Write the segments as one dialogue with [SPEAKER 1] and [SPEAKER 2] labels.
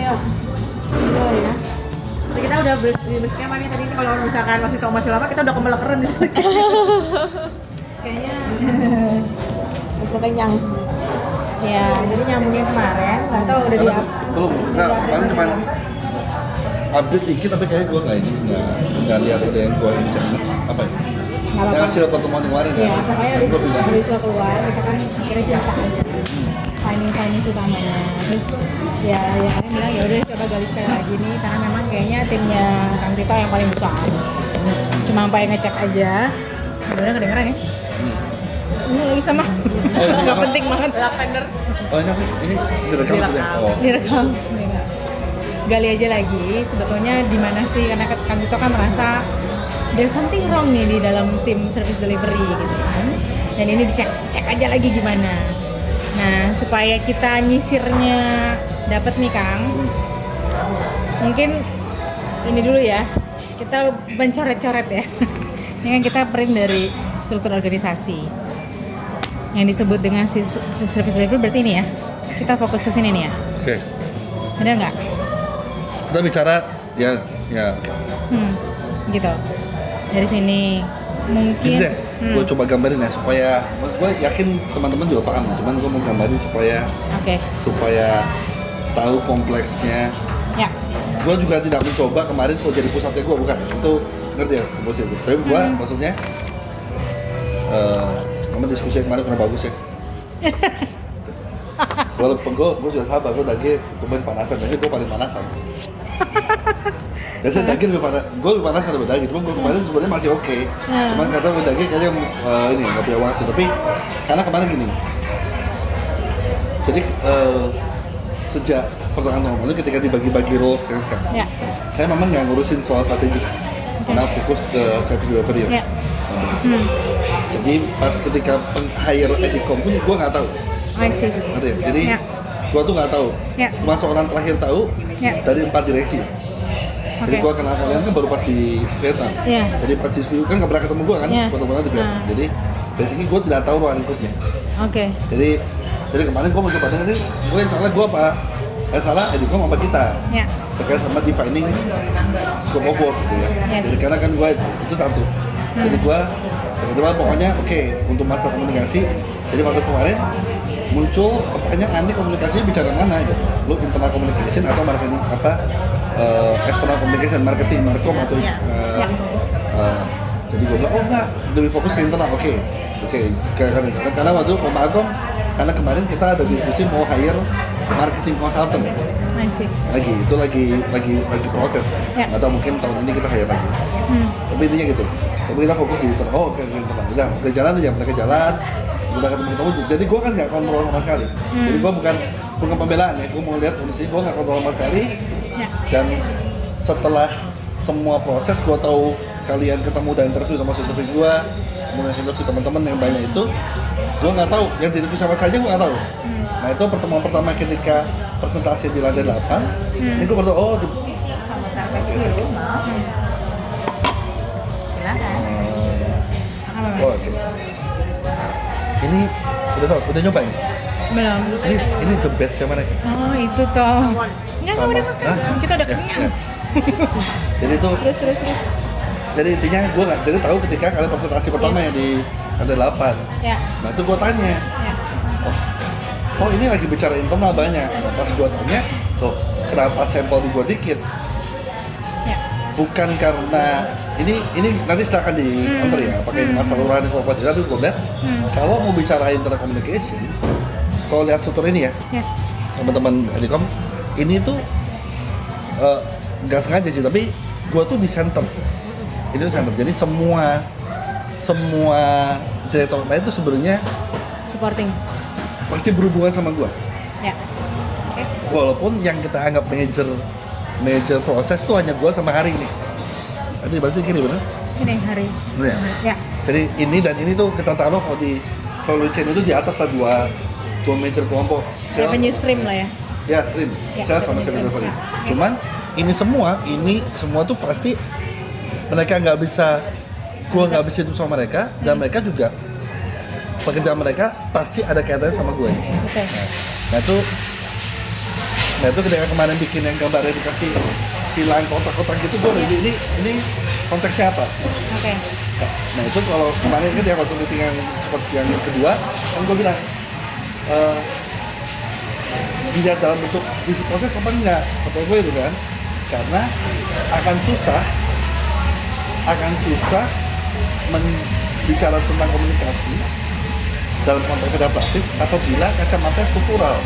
[SPEAKER 1] Ayo. Ayo ya. Jadi kita udah berskema nih tadi kalau misalkan masih tahu masih lama kita udah keren di sini. Kayaknya bisa kenyang. Ya, jadi nyambungin kemarin, nggak tahu udah dia.
[SPEAKER 2] Belum, paling cuma update dikit tapi kayaknya gue nggak lihat ada yang gue bisa ingat apa ya? Yang hasil pertemuan yang kemarin
[SPEAKER 1] ya. Makanya habis
[SPEAKER 2] gue bilang
[SPEAKER 1] lo keluar, kita kan akhirnya cerita aja. Finding utamanya. Terus ya kalian bilang ya udah coba gali sekali lagi nih karena memang kayaknya timnya Kang Tito yang paling besar. Cuma sampai ngecek aja. Udah kedengeran ya? Ini lagi sama. Nggak penting banget. Lavender.
[SPEAKER 2] Oh ini direkam sudah. Oh.
[SPEAKER 1] Direkam. Gali aja lagi sebetulnya di mana sih karena Kang Tito kan merasa there's something wrong nih di dalam tim service delivery gitu kan. Dan ini cek aja lagi gimana. Nah, supaya kita nyisirnya dapat nih Kang. Mungkin ini dulu ya. Kita mencoret-coret ya. Ini kan kita print dari struktur organisasi. Yang disebut dengan service delivery berarti ini ya. Kita fokus ke sini nih ya.
[SPEAKER 2] Oke.
[SPEAKER 1] Ada nggak?
[SPEAKER 2] Kita bicara ya.
[SPEAKER 1] Gitu. Dari sini mungkin.
[SPEAKER 2] Gue coba gambarin ya supaya gue yakin teman-teman juga paham. Cuman gue mau gambarin supaya tahu kompleksnya.
[SPEAKER 1] Ya.
[SPEAKER 2] Gue juga tidak mencoba kemarin kalau jadi pusatnya gue bukan. Itu ngerti ya bos itu. Tapi gue maksudnya sama diskusi kemarin pernah bagus ya. Walaupun gue juga sabar, gue daging cuman panasan, biasanya gue paling panasan. Biasanya daging gue lebih panas karena daging, cuma gue kemarin sebenarnya masih oke. Cuman kata gue daging kayaknya ini nggak punya waktu, tapi karena kemarin gini. Jadi sejak pertengahan tahun lalu ketika dibagi-bagi roles sekarang, saya memang nggak ngurusin soal strategi, karena fokus ke service delivery ya. Jadi pas ketika hire Edicom pun gue nggak tahu. Jadi gue tuh nggak tahu. Cuma seorang terakhir tahu dari 4 direksi. Jadi gue kenal kalian kan baru pas di Vietnam. Jadi pas di Spiu kan nggak pernah ketemu gue kan, foto-foto di Vietnam. Jadi basically gue tidak tahu ruang lingkupnya. Jadi kemarin gue mencoba dengan ini, gue yang salah gue apa? Yang salah Edicom apa kita? Terkait sama defining scope of work gitu ya. Jadi karena kan gue itu satu. Jadi gue pokoknya oke, untuk masalah komunikasi. Jadi waktu kemarin muncul pertanyaan nih komunikasinya bicara mana gitu. Lu internal communication atau marketing external communication, marketing, markom atau jadi gue bilang, oh enggak, lebih fokus ke internal, oke. Karena waktu itu markom, karena kemarin kita ada diskusi mau hire marketing consultant. Lagi proses. Atau mungkin tahun ini kita hire lagi. Tapi intinya gitu. Tapi kita fokus di internal. Udah ke jalan aja, mereka jalan. Udah ketemu. Jadi gue kan nggak kontrol sama sekali. Jadi gue bukan pembelaan ya. Gue mau lihat kondisi gue nggak kontrol sama sekali. Dan setelah semua proses gue tahu kalian ketemu dan interview sama interview gue, kemudian interview teman-teman yang banyak itu, gue nggak tahu yang di interview sama saja gue nggak tahu. Nah itu pertemuan pertama ketika presentasi di lantai 8, ini gue baru tahu oke. Ini udah nyobain?
[SPEAKER 1] Belum.
[SPEAKER 2] Ini the best yang mana?
[SPEAKER 1] Oh itu toh. Enggak udah makan. Kita udah kenyang.
[SPEAKER 2] Jadi itu.
[SPEAKER 1] Terus.
[SPEAKER 2] Jadi intinya gue nggak jadi tahu ketika kalian presentasi pertama yang di lantai 8. Nah itu gue tanya. Oh ini lagi bicara internal banyak. Pas gue tanya, kenapa sampel di gue dikit? Bukan karena ini nanti silakan diantar ya, pakai masalah lurahan itu apa tidak, tapi gue lihat kalau mau bicara internal communication, kalau lihat struktur ini ya, teman-teman Edicom, ini tuh nggak sengaja sih, tapi gue tuh di center, ini tuh center, jadi semua direktur lain itu sebenarnya
[SPEAKER 1] supporting,
[SPEAKER 2] pasti berhubungan sama gue. Walaupun yang kita anggap major proses tuh hanya gue sama Hari ini. Tadi bahasnya kiri benar?
[SPEAKER 1] Ini Hari.
[SPEAKER 2] Ya. Jadi ini dan ini tuh kita taruh kalau di value chain itu di atas lah dua major kelompok.
[SPEAKER 1] Revenue stream lah ya.
[SPEAKER 2] Ya stream. Saya sama service delivery. Cuman ini semua tuh pasti mereka nggak bisa, gue nggak bisa hidup sama mereka dan mereka juga pekerjaan mereka pasti ada kaitannya sama gue.
[SPEAKER 1] Betul.
[SPEAKER 2] Nah itu Nah itu ketika kemarin bikin yang gambarnya dikasih silang kotak-kotak gitu, gue ini konteksnya apa?
[SPEAKER 1] Oke.
[SPEAKER 2] Nah itu kalau kemarin kan ya waktu meeting yang seperti yang kedua, kan gue bilang dilihat dalam bentuk bisnis proses apa enggak? Kata gue itu kan, karena akan susah bicara tentang komunikasi dalam konteks adaptatif apabila kacamata struktural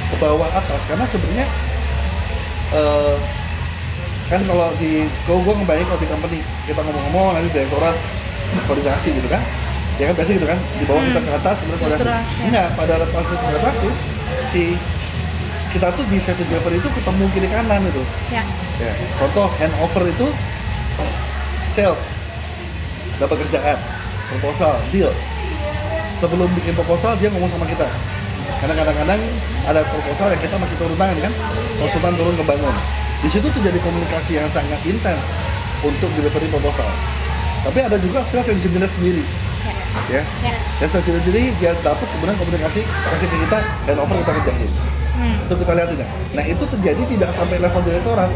[SPEAKER 2] ke bawah atas, karena sebenarnya kan kalau di gue ngebayang kalau di company kita ngomong-ngomong nanti direktorat koordinasi gitu kan, ya kan biasa gitu kan, di bawah kita ke atas kemudian koordinasi. Enggak, pada adaptatif si kita tuh di service delivery itu ketemu kiri kanan itu. Ya. Contoh handover itu sales, dapat kerjaan, proposal, deal. Sebelum bikin proposal dia ngomong sama kita. Karena kadang-kadang ada proposal yang kita masih turun tangan kan, konsultan turun ke bangun. Di situ tuh jadi komunikasi yang sangat intens untuk delivery proposal. Tapi ada juga sales yang generate sendiri. Ya. Yang sales sendiri dia dapat kemudian komunikasi kasih ke kita, handover kita kerjain. Itu kita lihat tidak. Nah itu terjadi tidak sampai level direktorat.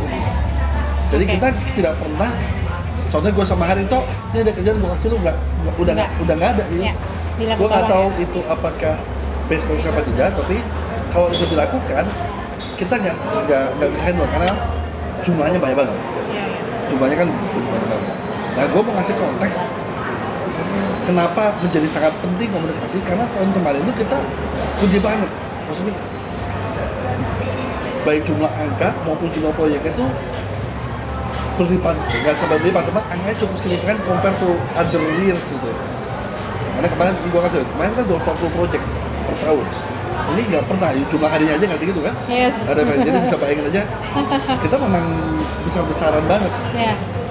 [SPEAKER 2] Jadi kita tidak pernah. Contohnya gue sama Harito, ini ada kerjaan gue kasih lu udah nggak ada nih. Gue nggak tahu itu apakah base practice apa tidak, tapi kalau itu dilakukan kita nggak bisa handle karena jumlahnya banyak banget. Jumlahnya kan banyak banget. Nah gue mau ngasih konteks kenapa menjadi sangat penting komunikasi, karena tahun kemarin itu kita kunci banget, maksudnya baik jumlah angka maupun jumlah proyek itu berlipat, nggak sampai berlipat, cuma angkanya cukup signifikan compare to other years gitu. Karena kemarin kan 240 project per tahun. Ini nggak pernah, jumlah harinya aja nggak segitu kan?
[SPEAKER 1] Yes.
[SPEAKER 2] Jadi bisa bayangin aja, kita memang besar-besaran banget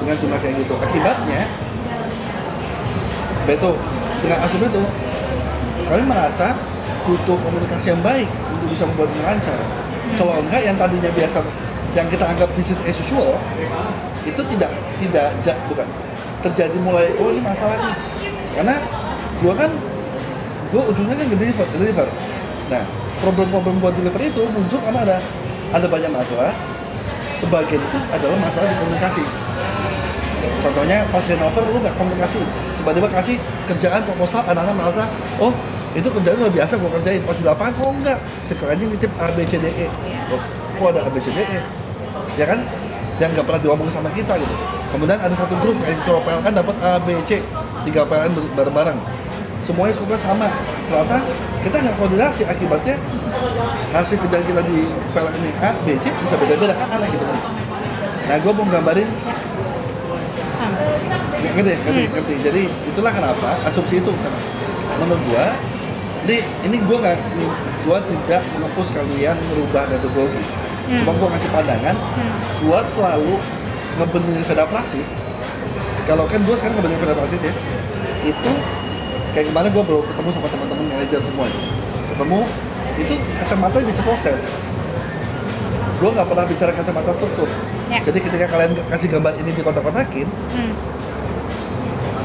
[SPEAKER 2] dengan jumlah kayak gitu. Akibatnya, Beto, dengan asum itu, kami merasa butuh komunikasi yang baik untuk bisa membuat lancar. Kalau enggak, yang tadinya biasa, yang kita anggap business as usual, itu bukan terjadi mulai, oh ini masalah nih. Karena gue ujungnya kan deliver. Nah, problem-problem buat deliver itu muncul karena ada banyak masalah. Sebagian itu adalah masalah di komunikasi. Contohnya pas handover lu nggak komunikasi, tiba-tiba kasih kerjaan proposal, anak-anak merasa, oh itu kerjaan luar biasa gue kerjain, pas di lapangan oh enggak, sekarang nitip A, B, C, D, E. Oh ada A, B, C, D, E, ya kan? Yang nggak pernah diomongin sama kita gitu. Kemudian ada satu grup kayak itu PLN dapat A, B, C, 3 PLN bareng-bareng, semuanya skopnya sama. Ternyata kita nggak koordinasi, akibatnya hasil kerjaan kita di PLN ini A, B, C bisa beda-beda, kan aneh gitu kan. Nah gue mau gambarin, ngerti. Jadi itulah kenapa asumsi itu kan. Menurut gue, ini gue tidak menepus kalian merubah metodologi. Cuma gue ngasih pandangan, gue selalu ngebenerin adaptasis. Kalau kan gue sekarang ngebenerin adaptasis ya, itu kayak kemarin gue baru ketemu sama teman-teman manajer semua ya. Ketemu, itu kacamata bisa proses. Gue nggak pernah bicara kacamata struktur. Jadi ketika kalian kasih gambar ini di kotak-kotakin,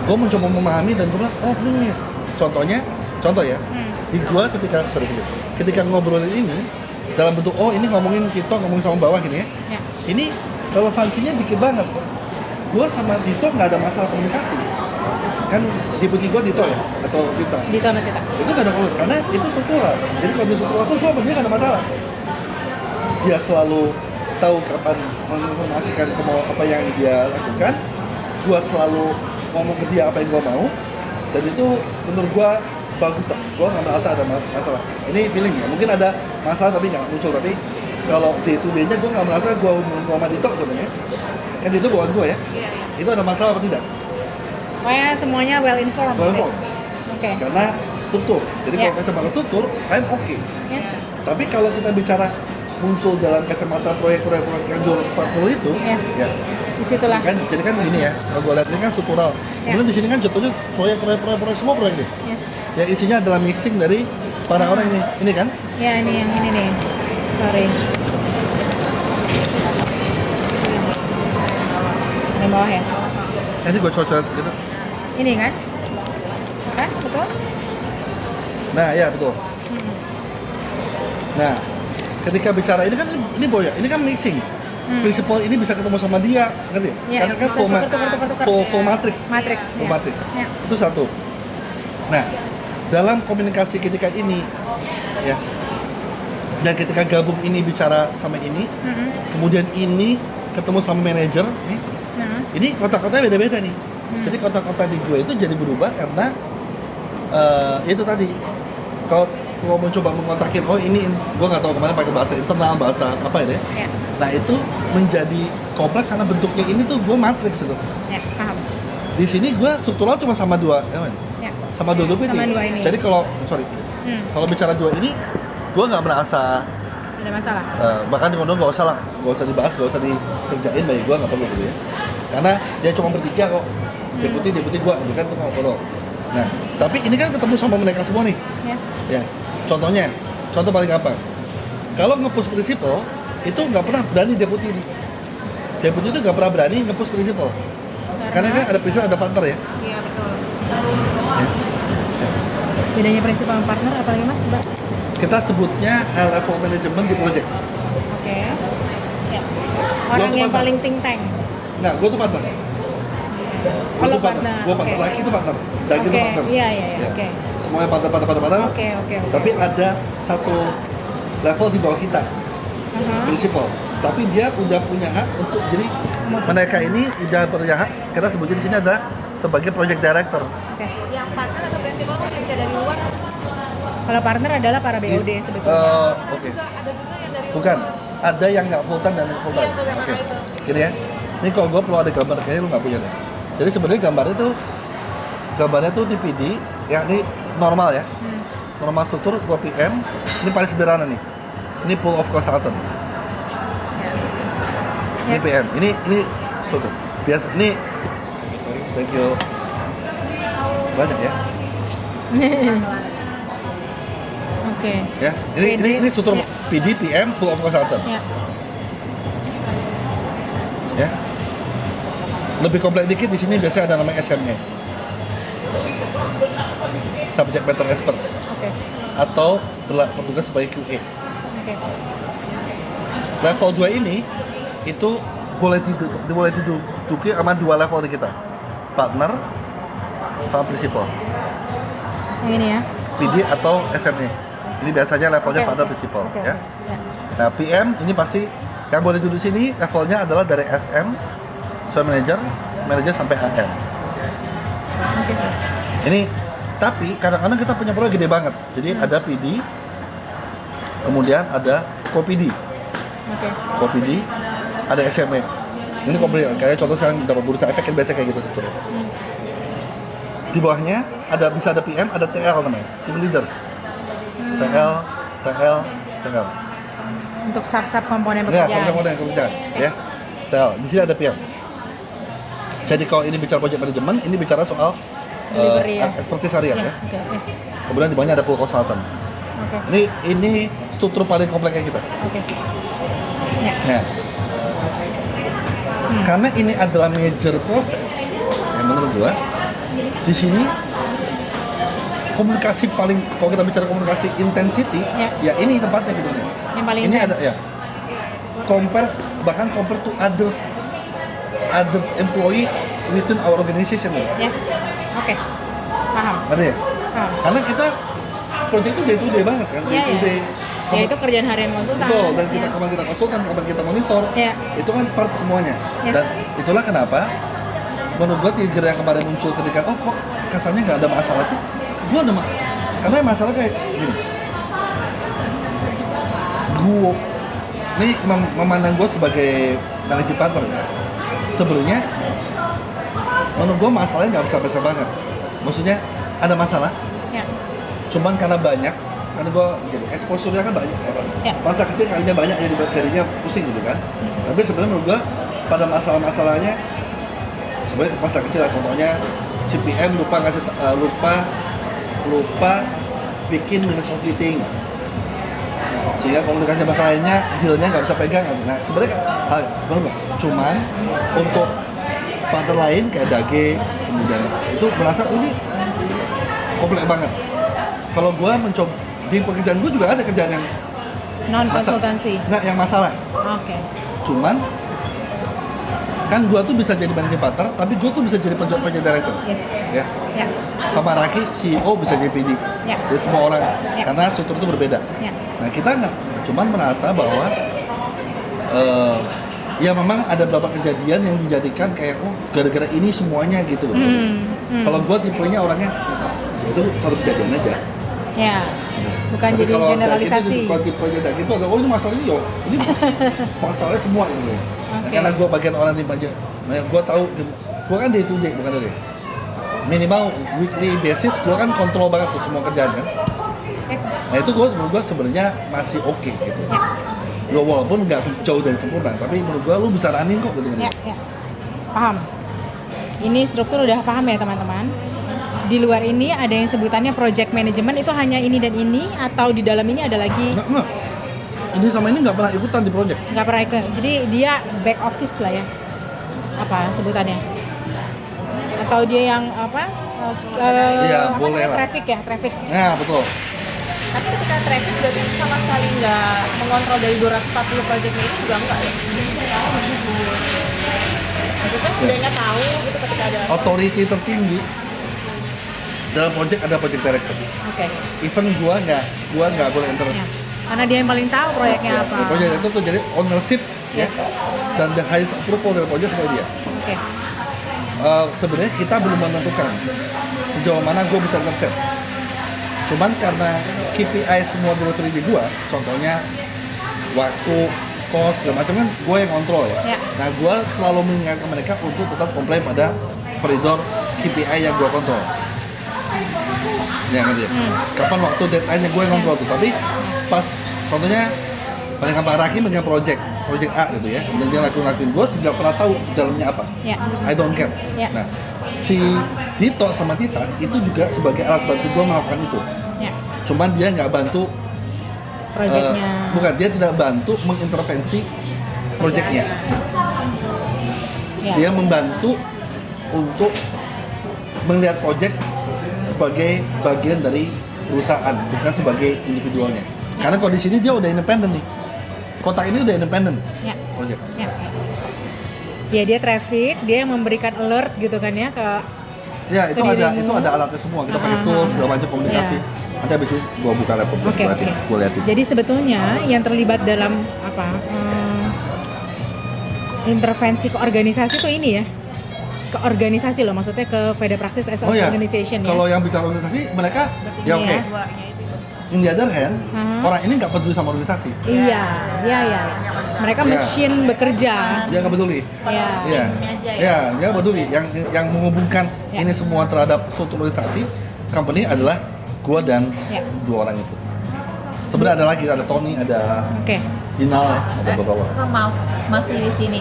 [SPEAKER 2] gue mencoba memahami dan gue bilang, oh ini contoh ya, di gue ketika ngobrolin ini dalam bentuk, oh ini ngomongin sama bawah gini ya, ini relevansinya dikit banget. Gue sama Dito nggak ada masalah komunikasi, kan deputi gue Dito ya, atau Dito sama Tita. Itu nggak ada komunikasi, karena itu struktural. Jadi kalau di struktural itu gue sama dia nggak ada masalah. Dia selalu tahu kapan menginformasikan apa yang dia lakukan, gue selalu ngomong ke dia apa yang gue mau, dan itu menurut gue bagus lah. Gue nggak merasa ada masalah. Ini feeling ya, mungkin ada masalah tapi nggak muncul. Tapi kalau day-to-day-nya gue nggak merasa gue sama Dito sebenarnya. Kan itu bukan gue ya. Itu ada masalah apa tidak?
[SPEAKER 1] Pokoknya semuanya well informed.
[SPEAKER 2] Okay. Karena struktur. Jadi kalau kacamata struktur, I'm okay.
[SPEAKER 1] Yes.
[SPEAKER 2] Tapi kalau kita bicara muncul dalam kacamata proyek-proyek yang 240 itu, ya.
[SPEAKER 1] Disitulah.
[SPEAKER 2] Jadi kan begini ya, kalau gue lihat ini kan struktural. Kemudian di sini kan jatuhnya proyek semua proyek nih. Yes. Yang isinya adalah mixing dari para orang ini kan?
[SPEAKER 1] Ya ini yang ini nih. Sorry. Yang bawah ya?
[SPEAKER 2] Ini gue coret gitu.
[SPEAKER 1] Ini kan? Kan? Betul?
[SPEAKER 2] Nah ya betul. Nah, ketika bicara ini kan ini boya, ini kan mixing. Prinsipal ini bisa ketemu sama dia, ngerti?
[SPEAKER 1] Ya,
[SPEAKER 2] Karena kan
[SPEAKER 1] bisa tukar.
[SPEAKER 2] full matrix.
[SPEAKER 1] Full
[SPEAKER 2] matrix.
[SPEAKER 1] Ya.
[SPEAKER 2] Itu satu. Nah, dalam komunikasi ketika ini, ya, dan ketika gabung ini bicara sama ini, kemudian ini ketemu sama manajer, nih, ini kotak-kotaknya beda-beda nih. Jadi kotak-kotak di gue itu jadi berubah karena itu tadi, kalau gue mencoba mengontakin, oh ini gue nggak tahu kemana pakai bahasa internal, bahasa apa ini. Ya. Nah itu menjadi kompleks karena bentuknya ini tuh gue matriks itu.
[SPEAKER 1] Ya, paham.
[SPEAKER 2] Di sini gue struktural cuma sama dua,
[SPEAKER 1] ya.
[SPEAKER 2] Sama dua ini. Jadi kalau kalau bicara dua ini, gue nggak merasa
[SPEAKER 1] ada masalah.
[SPEAKER 2] Bahkan di nggak usah lah, nggak usah dibahas, nggak usah dikerjain, bagi gue nggak perlu gitu ya. Karena dia cuma bertiga kok, deputi gue, bukan tuh nggak perlu. Nah, tapi ini kan ketemu sama mereka semua nih.
[SPEAKER 1] Yes.
[SPEAKER 2] Ya, contoh paling gampang. Kalau nge-push prinsipal, itu nggak pernah berani deputi ini. Deputi itu nggak pernah berani nge-push prinsipal. Karena kan ada prinsipal, ada partner ya.
[SPEAKER 1] Iya, betul. Ya. Bedanya prinsipal sama partner apa lagi mas, Mbak?
[SPEAKER 2] Kita sebutnya high level management di project.
[SPEAKER 1] Oke. Ya. Orang yang paling think tank.
[SPEAKER 2] Nah, gue tuh partner.
[SPEAKER 1] Kalau partner.
[SPEAKER 2] Gue partner, laki itu partner. Laki itu partner.
[SPEAKER 1] Iya. Oke.
[SPEAKER 2] Semuanya partner.
[SPEAKER 1] Oke.
[SPEAKER 2] Tapi ada satu level di bawah kita. Prinsipal. Tapi dia udah punya hak untuk jadi mereka ini udah punya hak. Kita sebutnya di sini ada sebagai project director.
[SPEAKER 1] Oke. Yang partner atau prinsipal bisa dari luar? Kalau partner adalah para BOD sebetulnya.
[SPEAKER 2] Oke. Bukan. Ada yang nggak full time dan full time. Oke. Gini ya. Ini kalau gue perlu ada gambar, kayaknya lu nggak punya deh. Jadi sebenarnya gambarnya tuh TPD, ya ini normal ya. Normal struktur 2 PM. Ini paling sederhana nih. Ini pool of consultant. Ini PM. Ini struktur. Biasa ini. Thank you. Banyak ya.
[SPEAKER 1] Oke.
[SPEAKER 2] Ya. Ini struktur PD, PM, pool of consultant. Ya. Lebih kompleks dikit di sini biasanya ada namanya SME. Subject Matter Expert.
[SPEAKER 1] Okay.
[SPEAKER 2] Atau bertugas sebagai QA.
[SPEAKER 1] Okay.
[SPEAKER 2] Level 2 ini itu boleh diduduki sama dua level di kita. Partner sama principal.
[SPEAKER 1] Yang ini ya.
[SPEAKER 2] PD atau SME. Ini biasanya levelnya partner principal ya. Nah, PM ini pasti yang boleh duduk sini levelnya adalah dari SM, manager sampai AM. Ini tapi kadang-kadang kita punya proyek gede banget. Jadi ada PD, kemudian ada co-PD. Co-PD, ada SME. Ini komplain, kayak contoh sekarang dapat bursa efek kan biasa kayak gitu sebetulnya. Di bawahnya bisa ada PM, ada TL namanya, team leader. TL.
[SPEAKER 1] Untuk sub komponen pekerjaan.
[SPEAKER 2] Ya, komponen pekerjaan. Ya. TL. Di sini ada PM. Jadi kalau ini bicara project management, ini bicara soal expertise area ya.
[SPEAKER 1] Okay.
[SPEAKER 2] Kemudian di bawahnya ada pool consultant. Ini struktur paling kompleksnya kita. Nah, karena ini adalah major proses, yang menurut gua di sini komunikasi paling, kalau kita bicara komunikasi intensity, ya ini tempatnya gitu nih.
[SPEAKER 1] Yang paling
[SPEAKER 2] ini
[SPEAKER 1] intense.
[SPEAKER 2] ada ya. Compare to others employee within our organization.
[SPEAKER 1] Yes. Oke. Paham.
[SPEAKER 2] Ngerti ya?
[SPEAKER 1] Paham.
[SPEAKER 2] Karena kita project itu day-to-day banget kan. Day-to-day.
[SPEAKER 1] Ya itu kerjaan harian konsultan.
[SPEAKER 2] Betul, dan kapan kita konsultan, kapan kita monitor. Itu kan part semuanya. Dan itulah kenapa menurut gue trigger yang kemarin muncul ketika kok kesannya nggak ada masalah tuh. Gue ada karena masalah kayak gini. Gue ini memandang gue sebagai managing partner ya. Sebenarnya menurut gue masalahnya nggak besar-besar banget. Maksudnya ada masalah. Cuman karena banyak, karena gue jadi exposure-nya kan banyak. Masa kecil kalinya banyak, jadinya pusing gitu kan. Tapi sebenarnya menurut gue pada masalah-masalahnya sebenarnya masa kecil lah, contohnya CPM lupa bikin minus of meeting, sehingga komunikasi sama kliennya dealnya nggak bisa pegang. Nah sebenarnya hal benar nggak, cuman untuk partner lain kayak Dage kemudian itu merasa ini kompleks banget. Kalau gue mencoba di pekerjaan gue juga ada kerjaan yang
[SPEAKER 1] Non konsultansi.
[SPEAKER 2] Nggak, yang masalah.
[SPEAKER 1] Oke.
[SPEAKER 2] Cuman kan gua tuh bisa jadi managing partner, tapi gua tuh bisa jadi project director.
[SPEAKER 1] Yes.
[SPEAKER 2] Ya.
[SPEAKER 1] Ya.
[SPEAKER 2] Sama Raki, CEO bisa jadi PD.
[SPEAKER 1] Ya.
[SPEAKER 2] Jadi semua orang,
[SPEAKER 1] Ya.
[SPEAKER 2] karena struktur itu berbeda.
[SPEAKER 1] Ya.
[SPEAKER 2] Nah kita nggak, cuman merasa bahwa ya memang ada beberapa kejadian yang dijadikan kayak oh gara-gara ini semuanya gitu. Kalau gua tipenya orangnya itu satu kejadian aja.
[SPEAKER 1] Ya. Bukan
[SPEAKER 2] Tapi
[SPEAKER 1] jadi
[SPEAKER 2] kalau
[SPEAKER 1] generalisasi.
[SPEAKER 2] kalau tipenya kayak gitu ada oh ini masalahnya yo, ini masalahnya semua gitu. Nah, karena gua bagian orang tim aja, gua tahu, gua kan day to day bukan day. Minimal weekly basis gua kan kontrol banget tuh semua kerjaan kan. Nah itu menurut gua sebenarnya masih oke gitu. Gua walaupun nggak jauh dari sempurna, tapi menurut gua lu bisa running kok gitu.
[SPEAKER 1] Ya. Paham. Ini struktur udah paham ya teman-teman. Di luar ini ada yang sebutannya project management, itu hanya ini dan ini atau di dalam ini ada lagi?
[SPEAKER 2] Nggak. Ini sama ini nggak pernah ikutan di project.
[SPEAKER 1] Nggak pernah ikut. Jadi dia back office lah ya. Apa sebutannya? Atau dia yang apa?
[SPEAKER 2] Iya, boleh lah.
[SPEAKER 1] Traffic ya, traffic.
[SPEAKER 2] Nah, betul.
[SPEAKER 3] Tapi ketika traffic berarti sama sekali nggak mengontrol dari 240 projectnya itu juga enggak ya? Maksudnya sebenarnya tahu gitu ketika ada
[SPEAKER 2] Authority tertinggi dalam project ada project director.
[SPEAKER 1] Oke.
[SPEAKER 2] Even gua nggak boleh enter.
[SPEAKER 1] Ya. Karena dia yang paling tahu proyeknya apa.
[SPEAKER 2] Project itu tuh jadi ownership
[SPEAKER 1] Yes.
[SPEAKER 2] dan the highest approval dari project sebagai dia.
[SPEAKER 1] Oke.
[SPEAKER 2] Sebenarnya kita belum menentukan sejauh mana gue bisa intercept. Cuman karena KPI semua delivery di gue, contohnya waktu, cost, segala macam kan gue yang kontrol ya.
[SPEAKER 1] Ya.
[SPEAKER 2] Nah gue selalu mengingatkan mereka untuk tetap komplain pada koridor KPI yang gue kontrol. Ya ngerti ya? Kapan waktu deadline-nya gue yang kontrol tuh, tapi pas contohnya paling gampang Raki megang project A gitu ya, dan dia lakuin gue nggak pernah tahu dalamnya apa.
[SPEAKER 1] Ya.
[SPEAKER 2] I don't care.
[SPEAKER 1] Ya.
[SPEAKER 2] Nah, si Dito sama Tita itu juga sebagai alat bantu gue melakukan itu.
[SPEAKER 1] Ya.
[SPEAKER 2] Cuman dia nggak bantu
[SPEAKER 1] Proyeknya.
[SPEAKER 2] bukan, dia tidak bantu mengintervensi proyeknya.
[SPEAKER 1] Ya.
[SPEAKER 2] Dia membantu untuk melihat proyek sebagai bagian dari perusahaan, bukan sebagai individualnya. Karena kalau di sini dia udah independen nih. Kotak ini udah independen.
[SPEAKER 1] Ya.
[SPEAKER 2] Proyek.
[SPEAKER 1] Ya. Ya dia traffic, dia yang memberikan alert gitu kan ya ke
[SPEAKER 2] Ya, itu
[SPEAKER 1] ke
[SPEAKER 2] ada
[SPEAKER 1] dirimu.
[SPEAKER 2] alatnya semua. Kita pakai tools segala macam komunikasi.
[SPEAKER 1] Ya.
[SPEAKER 2] Nanti habis ini gua buka laptop
[SPEAKER 1] Oke, oke.
[SPEAKER 2] gua liatin.
[SPEAKER 1] Jadi sebetulnya yang terlibat dalam apa intervensi ke organisasi tuh ini ya, ke organisasi loh, maksudnya ke Veda Praxis as an organization ya.
[SPEAKER 2] Kalau yang bicara organisasi mereka ya oke.
[SPEAKER 1] ya.
[SPEAKER 2] In the other hand,
[SPEAKER 1] Hmm.
[SPEAKER 2] orang ini nggak peduli sama organisasi.
[SPEAKER 1] Iya. Mereka
[SPEAKER 2] Iya.
[SPEAKER 1] mesin bekerja.
[SPEAKER 2] Dia nggak peduli.
[SPEAKER 1] Iya.
[SPEAKER 2] Iya.
[SPEAKER 3] aja ya.
[SPEAKER 2] Ya, dia nggak peduli. Yang menghubungkan
[SPEAKER 1] Ya.
[SPEAKER 2] ini semua terhadap suatu organisasi, company adalah gua dan
[SPEAKER 1] Ya.
[SPEAKER 2] dua orang itu. Sebenarnya ada lagi, ada Tony, ada
[SPEAKER 1] Oke.
[SPEAKER 2] Dinal, ada beberapa.
[SPEAKER 3] Maaf, masih di sini.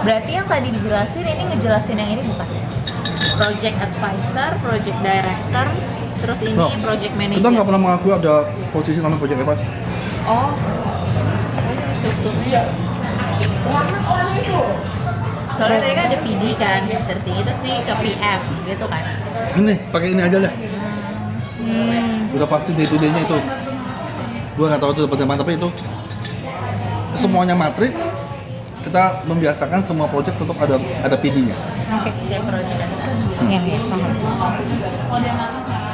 [SPEAKER 3] Berarti yang tadi dijelasin ini ngejelasin yang ini bukan? Project advisor, project director, terus ini
[SPEAKER 2] No.
[SPEAKER 3] project
[SPEAKER 2] Kita
[SPEAKER 3] manager.
[SPEAKER 2] nggak pernah mengakui ada posisi namanya project advisor.
[SPEAKER 3] Oh. Strukturnya. Soalnya tadi kan ada PD kan, tertinggi terus nih ke PM gitu kan.
[SPEAKER 2] Ini pakai ini aja deh. Udah pasti day to day-nya itu. Gua nggak tahu itu dapat dari mana, tapi itu semuanya matriks. Kita membiasakan semua project tetap ada PD-nya.
[SPEAKER 1] Oke.
[SPEAKER 3] Setiap project ada.
[SPEAKER 1] Ya, paham.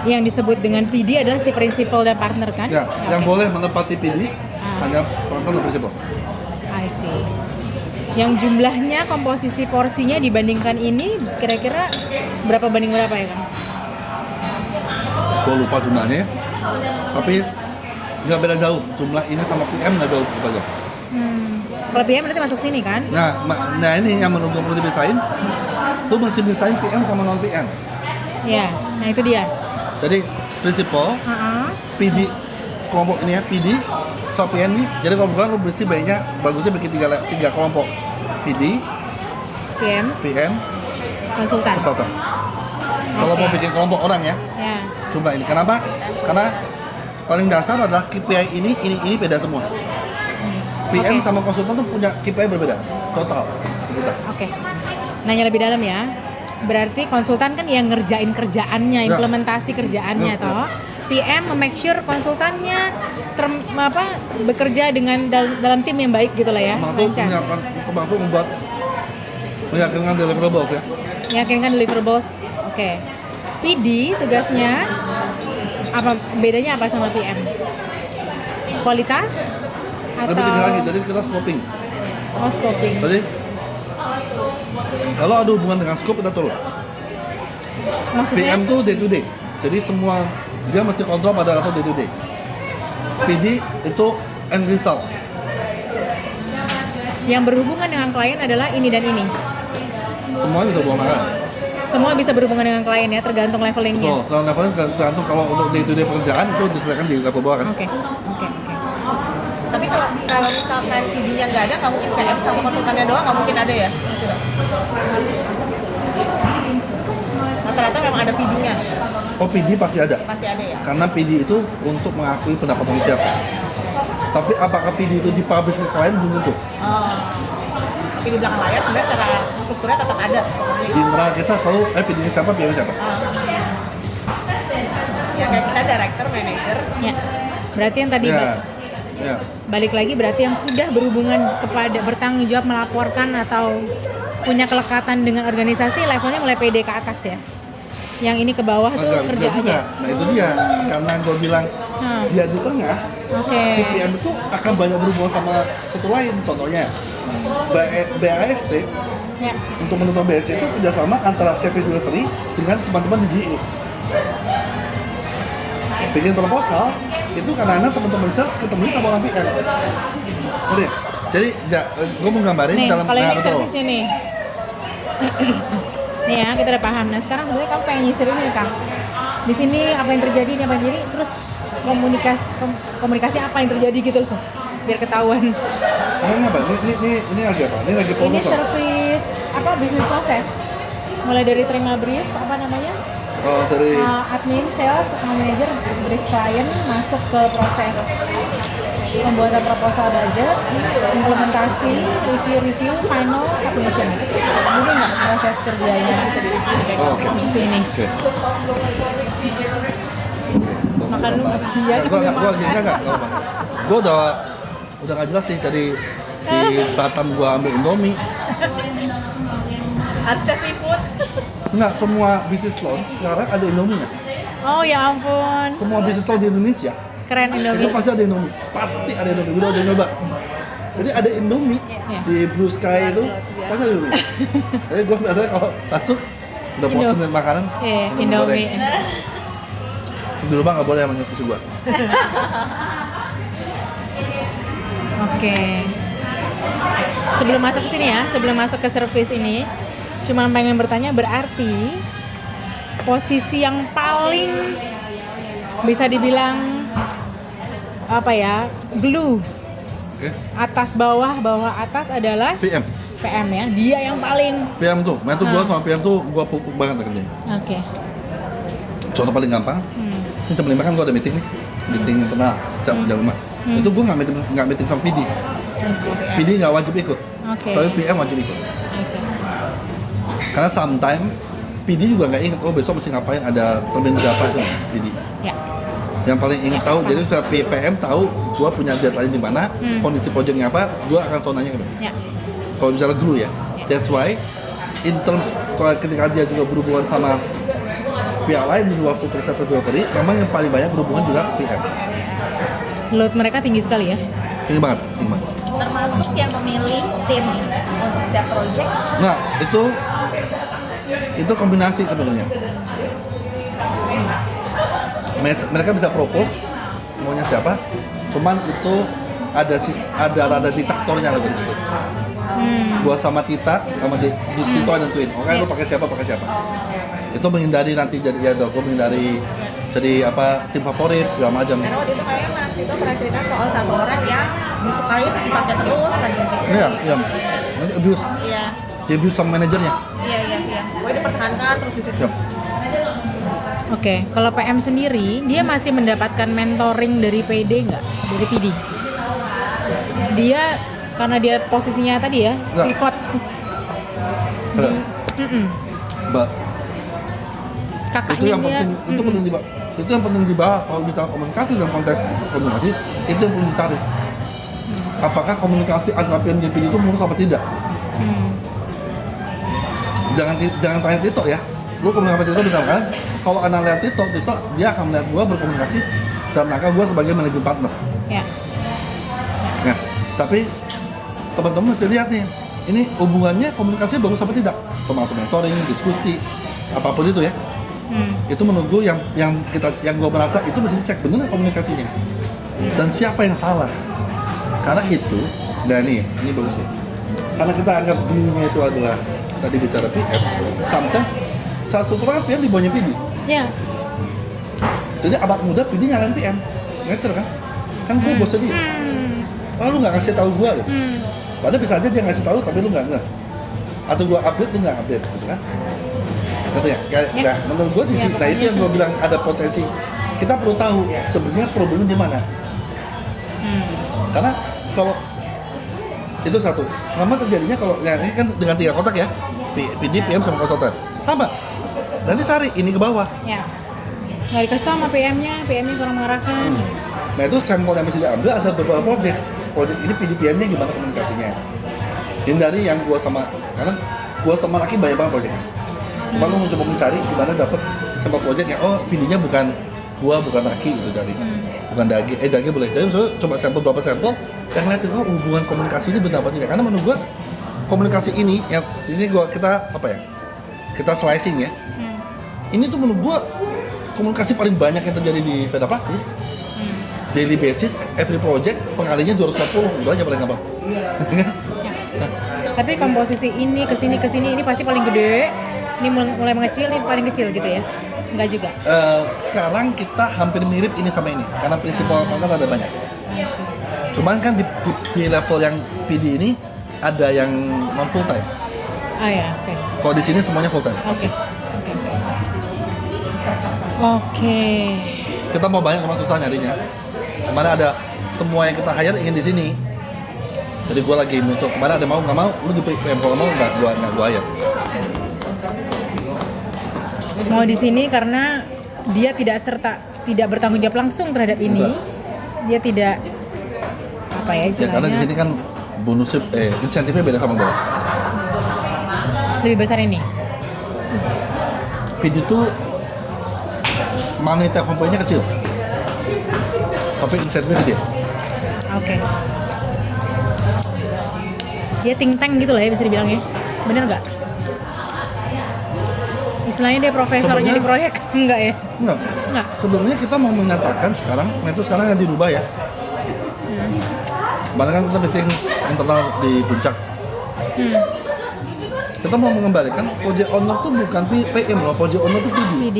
[SPEAKER 1] Yang disebut dengan PD adalah si principal dan partner kan?
[SPEAKER 2] Ya, yang
[SPEAKER 1] Oke.
[SPEAKER 2] boleh menepati PD hanya partner dan prinsipal.
[SPEAKER 1] I see. Yang jumlahnya, komposisi porsinya dibandingkan ini kira-kira berapa banding berapa ya kan?
[SPEAKER 2] Gua lupa jumlahnya, tapi nggak beda jauh. Jumlah ini sama PM nggak jauh berapa jauh.
[SPEAKER 1] Kalau PM berarti masuk sini kan?
[SPEAKER 2] Nah ini yang menurut gua perlu dibisain. Lu mesti bisain PM sama non PM.
[SPEAKER 1] Ya, nah itu dia.
[SPEAKER 2] Jadi prinsipal, PD kelompok ini ya, PD, so PM nih. Jadi kalau bukan lu bersih baiknya bagusnya bikin tiga kelompok. PD,
[SPEAKER 1] PM,
[SPEAKER 2] PM,
[SPEAKER 1] konsultan.
[SPEAKER 2] konsultan. Kalau
[SPEAKER 1] Oke.
[SPEAKER 2] mau bikin kelompok orang ya,
[SPEAKER 1] Ya,
[SPEAKER 2] jumlah ini. Kenapa? Karena paling dasar adalah KPI ini beda semua. PM
[SPEAKER 1] Oke.
[SPEAKER 2] sama konsultan tuh punya KPI berbeda total di kita.
[SPEAKER 1] oke. Nanya lebih dalam ya. Berarti konsultan kan yang ngerjain kerjaannya,
[SPEAKER 2] Ya.
[SPEAKER 1] implementasi kerjaannya
[SPEAKER 2] Ya,
[SPEAKER 1] toh. PM make sure konsultannya bekerja dengan dalam tim yang baik gitu lah ya.
[SPEAKER 2] Mampu
[SPEAKER 1] Lancar.
[SPEAKER 2] menyiapkan, mampu membuat meyakinkan deliverables ya.
[SPEAKER 1] Meyakinkan deliverables. Oke. PD tugasnya apa bedanya apa sama PM? Kualitas atau
[SPEAKER 2] Lebih tinggi lagi, jadi kita scoping.
[SPEAKER 1] scoping?
[SPEAKER 2] Tadi kalau ada hubungan dengan scope kita turun.
[SPEAKER 1] Maksudnya
[SPEAKER 2] PM tuh day to day, jadi semua dia mesti kontrol pada level day to day. PD itu end result.
[SPEAKER 1] yang berhubungan dengan klien adalah ini dan ini.
[SPEAKER 2] Semuanya bisa buang makan.
[SPEAKER 1] Semua bisa berhubungan dengan klien ya, tergantung levelingnya.
[SPEAKER 2] Betul, kalau levelnya tergantung kalau untuk day to day pekerjaan itu diselesaikan di level bawah kan.
[SPEAKER 1] Oke.
[SPEAKER 3] Tapi kalau misalkan PD-nya nggak ada, nggak mungkin PM sama konsultannya doang nggak mungkin ada ya? Rata-rata memang ada PD-nya,
[SPEAKER 2] Oh PD pasti ada,
[SPEAKER 3] pasti ada ya.
[SPEAKER 2] karena PD itu untuk mengakui pendapat manusia. Tapi apakah PD itu dipublish ke klien belum tentu.
[SPEAKER 3] Tapi di belakang layar sebenarnya secara strukturnya tetap ada.
[SPEAKER 2] Di internal kita selalu PD-nya siapa, PM siapa.
[SPEAKER 3] Ya kayak kita director, manager.
[SPEAKER 1] Ya. Berarti yang tadi
[SPEAKER 2] Ya.
[SPEAKER 1] balik lagi berarti yang sudah berhubungan kepada bertanggung jawab melaporkan atau punya kelekatan dengan organisasi levelnya mulai PD ke atas ya. Yang ini ke bawah tuh
[SPEAKER 2] Enggak
[SPEAKER 1] kerja
[SPEAKER 2] juga.
[SPEAKER 1] aja.
[SPEAKER 2] Nah itu dia, karena gue bilang dia di tengah,
[SPEAKER 1] Oke.
[SPEAKER 2] si PM itu akan banyak berhubungan sama satu lain. Contohnya BAST,
[SPEAKER 1] Ya.
[SPEAKER 2] untuk menentukan BAST itu kerjasama antara service delivery dengan teman-teman di GE. Bikin proposal itu kadang-kadang teman-teman sales ketemu sama orang PM. Ngerti ya? Jadi gue mau gambarin
[SPEAKER 1] Nih,
[SPEAKER 2] dalam
[SPEAKER 1] kalau ini
[SPEAKER 2] betul.
[SPEAKER 1] servisnya nih. Nih ya, kita udah paham. Nah, sekarang sebenarnya kamu pengen nyisir ini nih, Kang. Di sini apa yang terjadi, ini apa yang terjadi, terus komunikasi apa yang terjadi gitu loh. Biar ketahuan.
[SPEAKER 2] Ini apa? Ini lagi apa? Ini lagi
[SPEAKER 1] Ini
[SPEAKER 2] proposal.
[SPEAKER 1] service apa bisnis proses. Mulai dari terima brief, apa namanya?
[SPEAKER 2] Oh, dari
[SPEAKER 1] Admin, sales, account manager, brief klien, masuk ke proses pembuatan proposal budget, implementasi, review, final, submission. Jadi nggak proses kerjanya
[SPEAKER 2] Oh, oke.
[SPEAKER 1] di sini.
[SPEAKER 2] Oke.
[SPEAKER 1] Makan lu masih ya,
[SPEAKER 2] Gue enggak. Gue udah nggak jelas nih tadi di Batam gue ambil Indomie.
[SPEAKER 3] Harusnya seafood.
[SPEAKER 2] Enggak, semua bisnis loan sekarang ada Indomie-nya.
[SPEAKER 1] Oh ya ampun,
[SPEAKER 2] Semua bisnis loan di Indonesia
[SPEAKER 1] keren
[SPEAKER 2] itu
[SPEAKER 1] Indomie.
[SPEAKER 2] pasti ada Indomie. Pasti ada Indomie. Gue udah nyoba. Jadi ada Indomie
[SPEAKER 1] Iya.
[SPEAKER 2] di Blue Sky itu pasti ada Indomie. Jadi gue biasanya kalau masuk udah
[SPEAKER 1] Indo.
[SPEAKER 2] bosen makanan.
[SPEAKER 1] Iya, Indomie.
[SPEAKER 2] Di rumah nggak boleh menyentuh susu gue.
[SPEAKER 1] Oke. Sebelum masuk ke sini ya, sebelum masuk ke service ini, cuma pengen bertanya berarti posisi yang paling bisa dibilang apa ya, glue
[SPEAKER 2] Oke.
[SPEAKER 1] atas bawah atas adalah
[SPEAKER 2] PM.
[SPEAKER 1] PM ya, dia yang paling.
[SPEAKER 2] PM tuh, gue sama PM tuh gue pupuk banget kerjanya.
[SPEAKER 1] Oke.
[SPEAKER 2] Contoh paling gampang, ini jam 5 kan gue ada meeting nih, meeting internal setiap jam 5. Itu gue nggak meeting sama PD. PD nggak wajib ikut,
[SPEAKER 1] Oke.
[SPEAKER 2] tapi PM wajib ikut.
[SPEAKER 1] Oke.
[SPEAKER 2] Karena sometimes PD juga nggak inget, oh besok mesti ngapain, ada termin berapa itu PD.
[SPEAKER 1] Ya.
[SPEAKER 2] Yang paling inget tahu, jadi misalnya PM tahu gue punya deadline di mana, kondisi projectnya apa, gue akan selalu nanya ke dia.
[SPEAKER 1] Ya.
[SPEAKER 2] Kalau misalnya glue ya, that's why in terms kalau ketika dia juga berhubungan sama pihak lain di luar struktur service delivery, memang yang paling banyak berhubungan juga PM.
[SPEAKER 1] Load mereka tinggi sekali ya.
[SPEAKER 2] Tinggi banget, tinggi banget.
[SPEAKER 3] Termasuk yang memilih tim untuk setiap project.
[SPEAKER 2] Nah, itu kombinasi sebenarnya. Mereka bisa propose maunya siapa, cuman itu ada rada diktatornya lah di situ. Gua sama Tita sama Tito nentuin, oke lu pakai siapa. Itu menghindari nanti jadi gue menghindari jadi apa tim favorit segala macam.
[SPEAKER 3] Karena waktu itu kayaknya Mas itu pernah cerita soal satu orang yang disukain dipakai terus lagi.
[SPEAKER 2] Iya. Nanti abuse.
[SPEAKER 3] Iya.
[SPEAKER 2] Dia abuse sama manajernya.
[SPEAKER 3] Iya. Gue dipertahankan terus di situ.
[SPEAKER 2] Yap.
[SPEAKER 1] Oke, kalau PM sendiri, dia masih mendapatkan mentoring dari PD nggak? Dari PD? Dia, karena dia posisinya tadi ya,
[SPEAKER 2] Nggak.
[SPEAKER 1] pivot.
[SPEAKER 2] Nggak.
[SPEAKER 1] Mm-mm.
[SPEAKER 2] Mbak,
[SPEAKER 1] Kakaknya
[SPEAKER 2] itu yang
[SPEAKER 1] dia,
[SPEAKER 2] penting, itu penting di itu yang penting dibahas kalau bicara komunikasi dan konteks komunikasi itu yang perlu dicari. Apakah komunikasi antara PM dan PD itu mulus apa tidak? Jangan tanya Tito ya. Lu komunikasi Tito benar kan? Kalau anak lihat Tito dia akan melihat gua berkomunikasi dalam rangka gua sebagai managing partner.
[SPEAKER 1] Ya.
[SPEAKER 2] Nah, tapi teman-teman mesti lihat nih, ini hubungannya komunikasinya bagus apa tidak? Termasuk mentoring, diskusi, apapun itu ya. Itu menurut gue yang gue merasa itu mesti dicek bener komunikasinya. Dan siapa yang salah? Karena itu, dan ini bagus sih. Karena kita anggap dulunya itu adalah tadi bicara PM, sometimes saat struktural PM di bawahnya PD.
[SPEAKER 1] Ya.
[SPEAKER 2] Jadi abad muda PD nyalain PM, ngecer kan? Kan gue bosnya dia. Lalu lu nggak ngasih tahu gue gitu. Padahal bisa aja dia ngasih tahu tapi lu nggak. Atau gue update lu nggak update gitu kan? Gitu ya? Nah, menurut gue di sini, nah itu yang gue bilang ada potensi. Kita perlu tahu sebenarnya problemnya di mana. Karena kalau itu satu, sama terjadinya kalau ya, ini kan dengan 3 kotak ya, PD, PM sama konsultan, sama. Nanti cari ini ke bawah.
[SPEAKER 1] Ya. Nggak dikasih tahu sama PM-nya kurang mengarahkan.
[SPEAKER 2] Nah itu sampel yang mesti diambil ada beberapa project ini PD PM-nya gimana komunikasinya. Hindari yang gua sama, karena gua sama Laki banyak banget projectnya. Cuma lu mencoba mencari gimana dapet sampel project yang PD-nya bukan gua, bukan Laki gitu dari. Bukan Dagi boleh. Jadi misalnya coba sampel berapa sampel yang ngeliatin hubungan komunikasi ini benar apa tidak. Karena menurut gua komunikasi ini yang ini kita apa ya? Kita slicing ya. Ini tuh menurut gua komunikasi paling banyak yang terjadi di Veda Praktis. Daily basis, every project pengalinya 240, itu aja paling gampang.
[SPEAKER 1] Tapi komposisi ini kesini ini pasti paling gede. Ini mulai mengecil, ini paling kecil gitu ya? Enggak juga?
[SPEAKER 2] Sekarang kita hampir mirip ini sama ini, karena prinsipal partner ada banyak. Cuman kan di level yang PD ini ada yang non full time.
[SPEAKER 1] Ah ya, oke.
[SPEAKER 2] Kalau di sini semuanya full time.
[SPEAKER 1] Oke.
[SPEAKER 2] Kita mau banyak sama susah nyarinya. Kemana ada semua yang kita hire ingin di sini. Jadi gue lagi untuk kemana ada mau nggak mau, lu di PM kalau mau nggak gue hire.
[SPEAKER 1] Mau di sini karena dia tidak bertanggung jawab langsung terhadap ini. Dia tidak apa ya istilahnya.
[SPEAKER 2] Ya, karena di sini kan bonus insentifnya beda sama gue.
[SPEAKER 1] Lebih besar ini.
[SPEAKER 2] PD itu money take home pay-nya kecil. Tapi insentifnya gede.
[SPEAKER 1] Oke. Dia think tank gitu lah ya bisa dibilang ya. Bener nggak? Istilahnya dia profesor jadi proyek? Enggak ya? Enggak.
[SPEAKER 2] Sebenarnya kita mau menyatakan sekarang, nah itu sekarang yang dirubah ya. Kemarin kan kita meeting internal di puncak. Kita mau mengembalikan project owner tuh bukan PM loh, project owner tuh PD.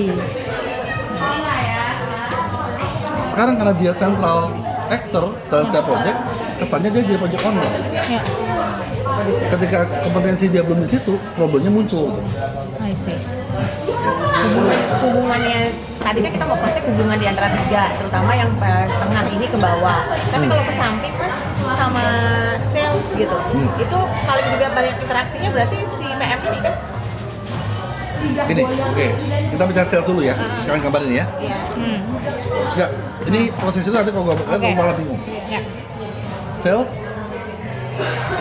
[SPEAKER 2] Sekarang karena dia central actor dalam setiap project, kesannya dia jadi project owner.
[SPEAKER 1] Ya.
[SPEAKER 2] Ketika kompetensi dia belum di situ, problemnya muncul.
[SPEAKER 1] I see.
[SPEAKER 3] Hubungannya tadi kan kita mau proses hubungan di antara 3, terutama yang tengah ini ke bawah. Tapi kalau ke samping mas sama sales gitu, itu paling juga banyak interaksinya berarti si PM ini kan?
[SPEAKER 2] Ini, oke. Kita bicara sales dulu ya. Sekarang gambarin ya.
[SPEAKER 3] Iya.
[SPEAKER 2] Enggak, ini proses itu nanti kalau gue malah bingung.
[SPEAKER 1] Ya.
[SPEAKER 2] Sales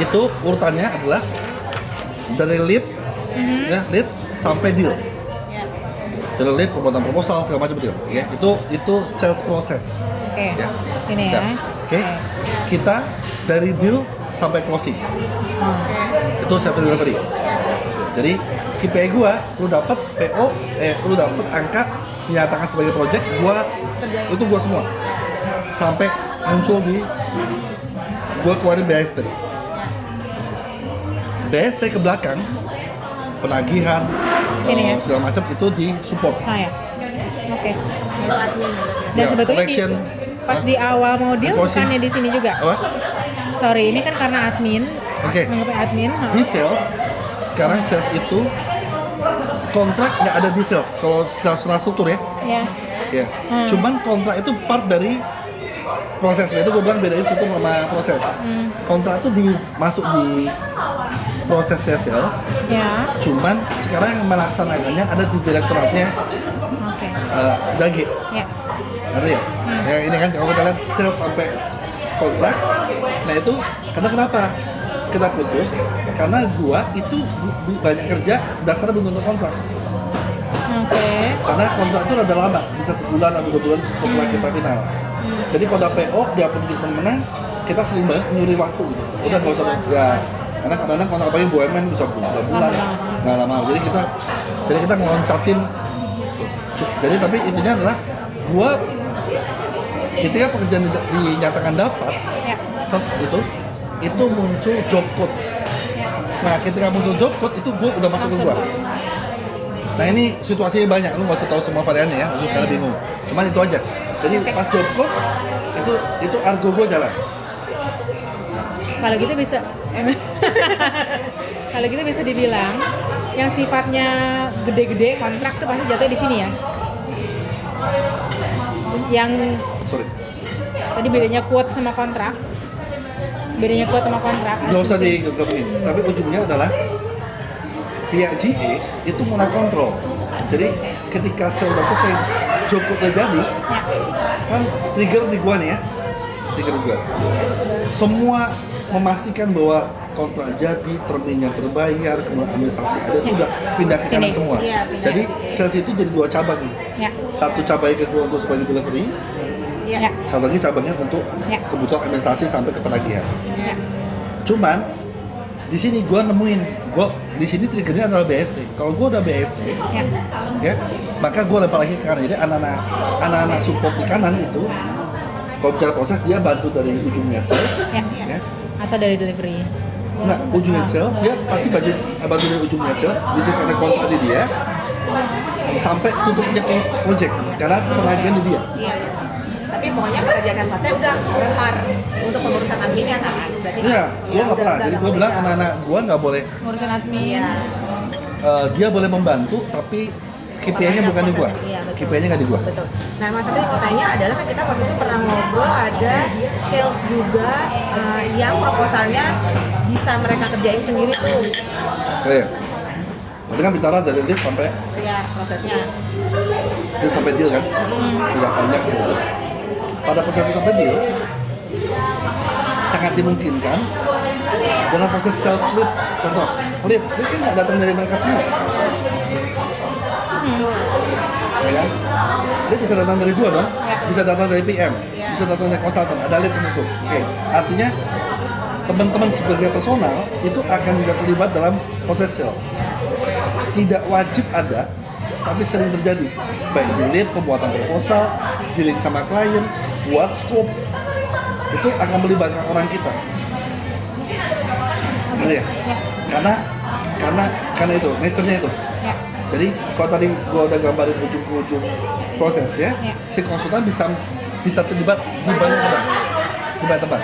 [SPEAKER 2] itu urutannya adalah dari lead, ya lead sampai deal. Dari lead, pembuatan proposal segala macam deal. Ya, itu sales proses.
[SPEAKER 1] Oke.
[SPEAKER 2] Ya.
[SPEAKER 1] Sini ya.
[SPEAKER 2] Oke. Kita dari deal sampai closing. Itu service delivery. Jadi KPI gua, lu dapat PO, lu dapat angka dinyatakan sebagai project, itu gua semua sampai muncul di gua keluarin BST. BST ke belakang penagihan segala macam itu di support
[SPEAKER 1] saya. Oke. Dan
[SPEAKER 2] ya,
[SPEAKER 1] sebetulnya pas di awal mau deal bukannya di sini juga.
[SPEAKER 2] Apa?
[SPEAKER 1] Sorry, ini kan karena admin.
[SPEAKER 2] Oke.
[SPEAKER 1] Admin.
[SPEAKER 2] Di sales sekarang sales itu kontrak nggak ada di sales kalau secara struktur ya.
[SPEAKER 1] Iya.
[SPEAKER 2] Ya. Cuman kontrak itu part dari proses. Itu gue bilang bedain struktur sama proses. Kontrak itu masuk di proses sales.
[SPEAKER 1] Ya.
[SPEAKER 2] Cuman sekarang yang melaksanakannya ada di direktoratnya.
[SPEAKER 1] Oke.
[SPEAKER 2] Dagi.
[SPEAKER 1] Ya.
[SPEAKER 2] ngerti ya? Ya ini kan kalau kita lihat sales sampai kontrak, nah itu karena kenapa kita putus? Karena gua itu banyak kerja dasarnya belum untuk kontrak.
[SPEAKER 1] Oke.
[SPEAKER 2] Karena kontrak itu rada lama, bisa sebulan atau 2 bulan setelah kita final. Jadi kalau ada PO, dia pun menang, kita sering banget nyuri waktu gitu. Udah nggak usah ya, karena kadang-kadang kontrak apalagi BUMN bisa bulan, nggak lama. Jadi kita ngeloncatin. Jadi tapi intinya adalah gua ketika pekerjaan dinyatakan dapat, itu muncul job code. Nah ketika muncul job code itu gua udah masuk ke gua. Nah ini situasinya banyak, lu nggak usah tahu semua variannya ya, lu karena bingung. Cuman itu aja. Jadi pas job code itu argo gua jalan.
[SPEAKER 1] Kalau gitu bisa kalau gitu bisa dibilang yang sifatnya gede-gede kontrak tuh pasti jatuh di sini ya. Yang tadi bedanya quote sama kontrak.
[SPEAKER 2] Nggak usah digabungin. Tapi ujungnya adalah pihak GA itu monokontrol. Jadi ketika saya udah selesai job code udah jadi, kan trigger di gua nih ya. Trigger di gua. Semua memastikan bahwa kontrak jadi, terminnya terbayar, kemudian administrasi ada itu udah pindah ke kanan semua. Jadi sales itu jadi 2 cabang nih. Satu cabangnya ke gua untuk sebagai delivery. Satu lagi cabangnya untuk kebutuhan administrasi sampai ke penagihan. Cuman di sini gue nemuin, di sini triggernya adalah BST. Kalau gue udah BST, ya, maka gue lempar lagi ke kanan. Jadi anak-anak support di kanan itu, kalau bicara proses dia bantu dari ujungnya sales, ya.
[SPEAKER 1] Atau dari delivery.
[SPEAKER 2] Enggak, ujungnya sales dia pasti bantu dari ujungnya sales, which is karena kontrak di dia, sampai tutupnya project karena penagihan di dia.
[SPEAKER 3] Tapi pokoknya pekerjaan selesai udah lempar untuk pengurusan adminnya kan?
[SPEAKER 2] Iya, gue nggak pernah. Jadi gue bilang anak-anak gue nggak boleh
[SPEAKER 1] ngurusan admin.
[SPEAKER 2] Dia boleh membantu, tapi KPI-nya bukan di gue. KPI-nya nggak di gue.
[SPEAKER 3] Betul. Nah, maksudnya yang mau tanya adalah kan kita waktu itu pernah ngobrol ada sales juga yang proposalnya bisa mereka kerjain sendiri tuh.
[SPEAKER 2] Iya. Berarti kan bicara dari lead sampai
[SPEAKER 3] prosesnya.
[SPEAKER 2] Dia sampai deal kan? Tidak panjang sih itu. Pada proses sampai deal sangat dimungkinkan dalam proses self lead. Contoh, lead kan nggak datang dari mereka semua. Ya kan? Lead bisa datang dari gua dong, bisa datang dari PM, bisa datang dari konsultan. Ada lead itu. Oke. Artinya teman-teman sebagai personal itu akan juga terlibat dalam proses sales. Tidak wajib ada, tapi sering terjadi. Baik di lead, pembuatan proposal, dealing sama klien, buat scope, itu akan melibatkan orang kita. Ya? Karena itu, nature-nya itu. Jadi kalau tadi gua udah gambarin ujung-ujung proses ya, si konsultan bisa terlibat di banyak tempat.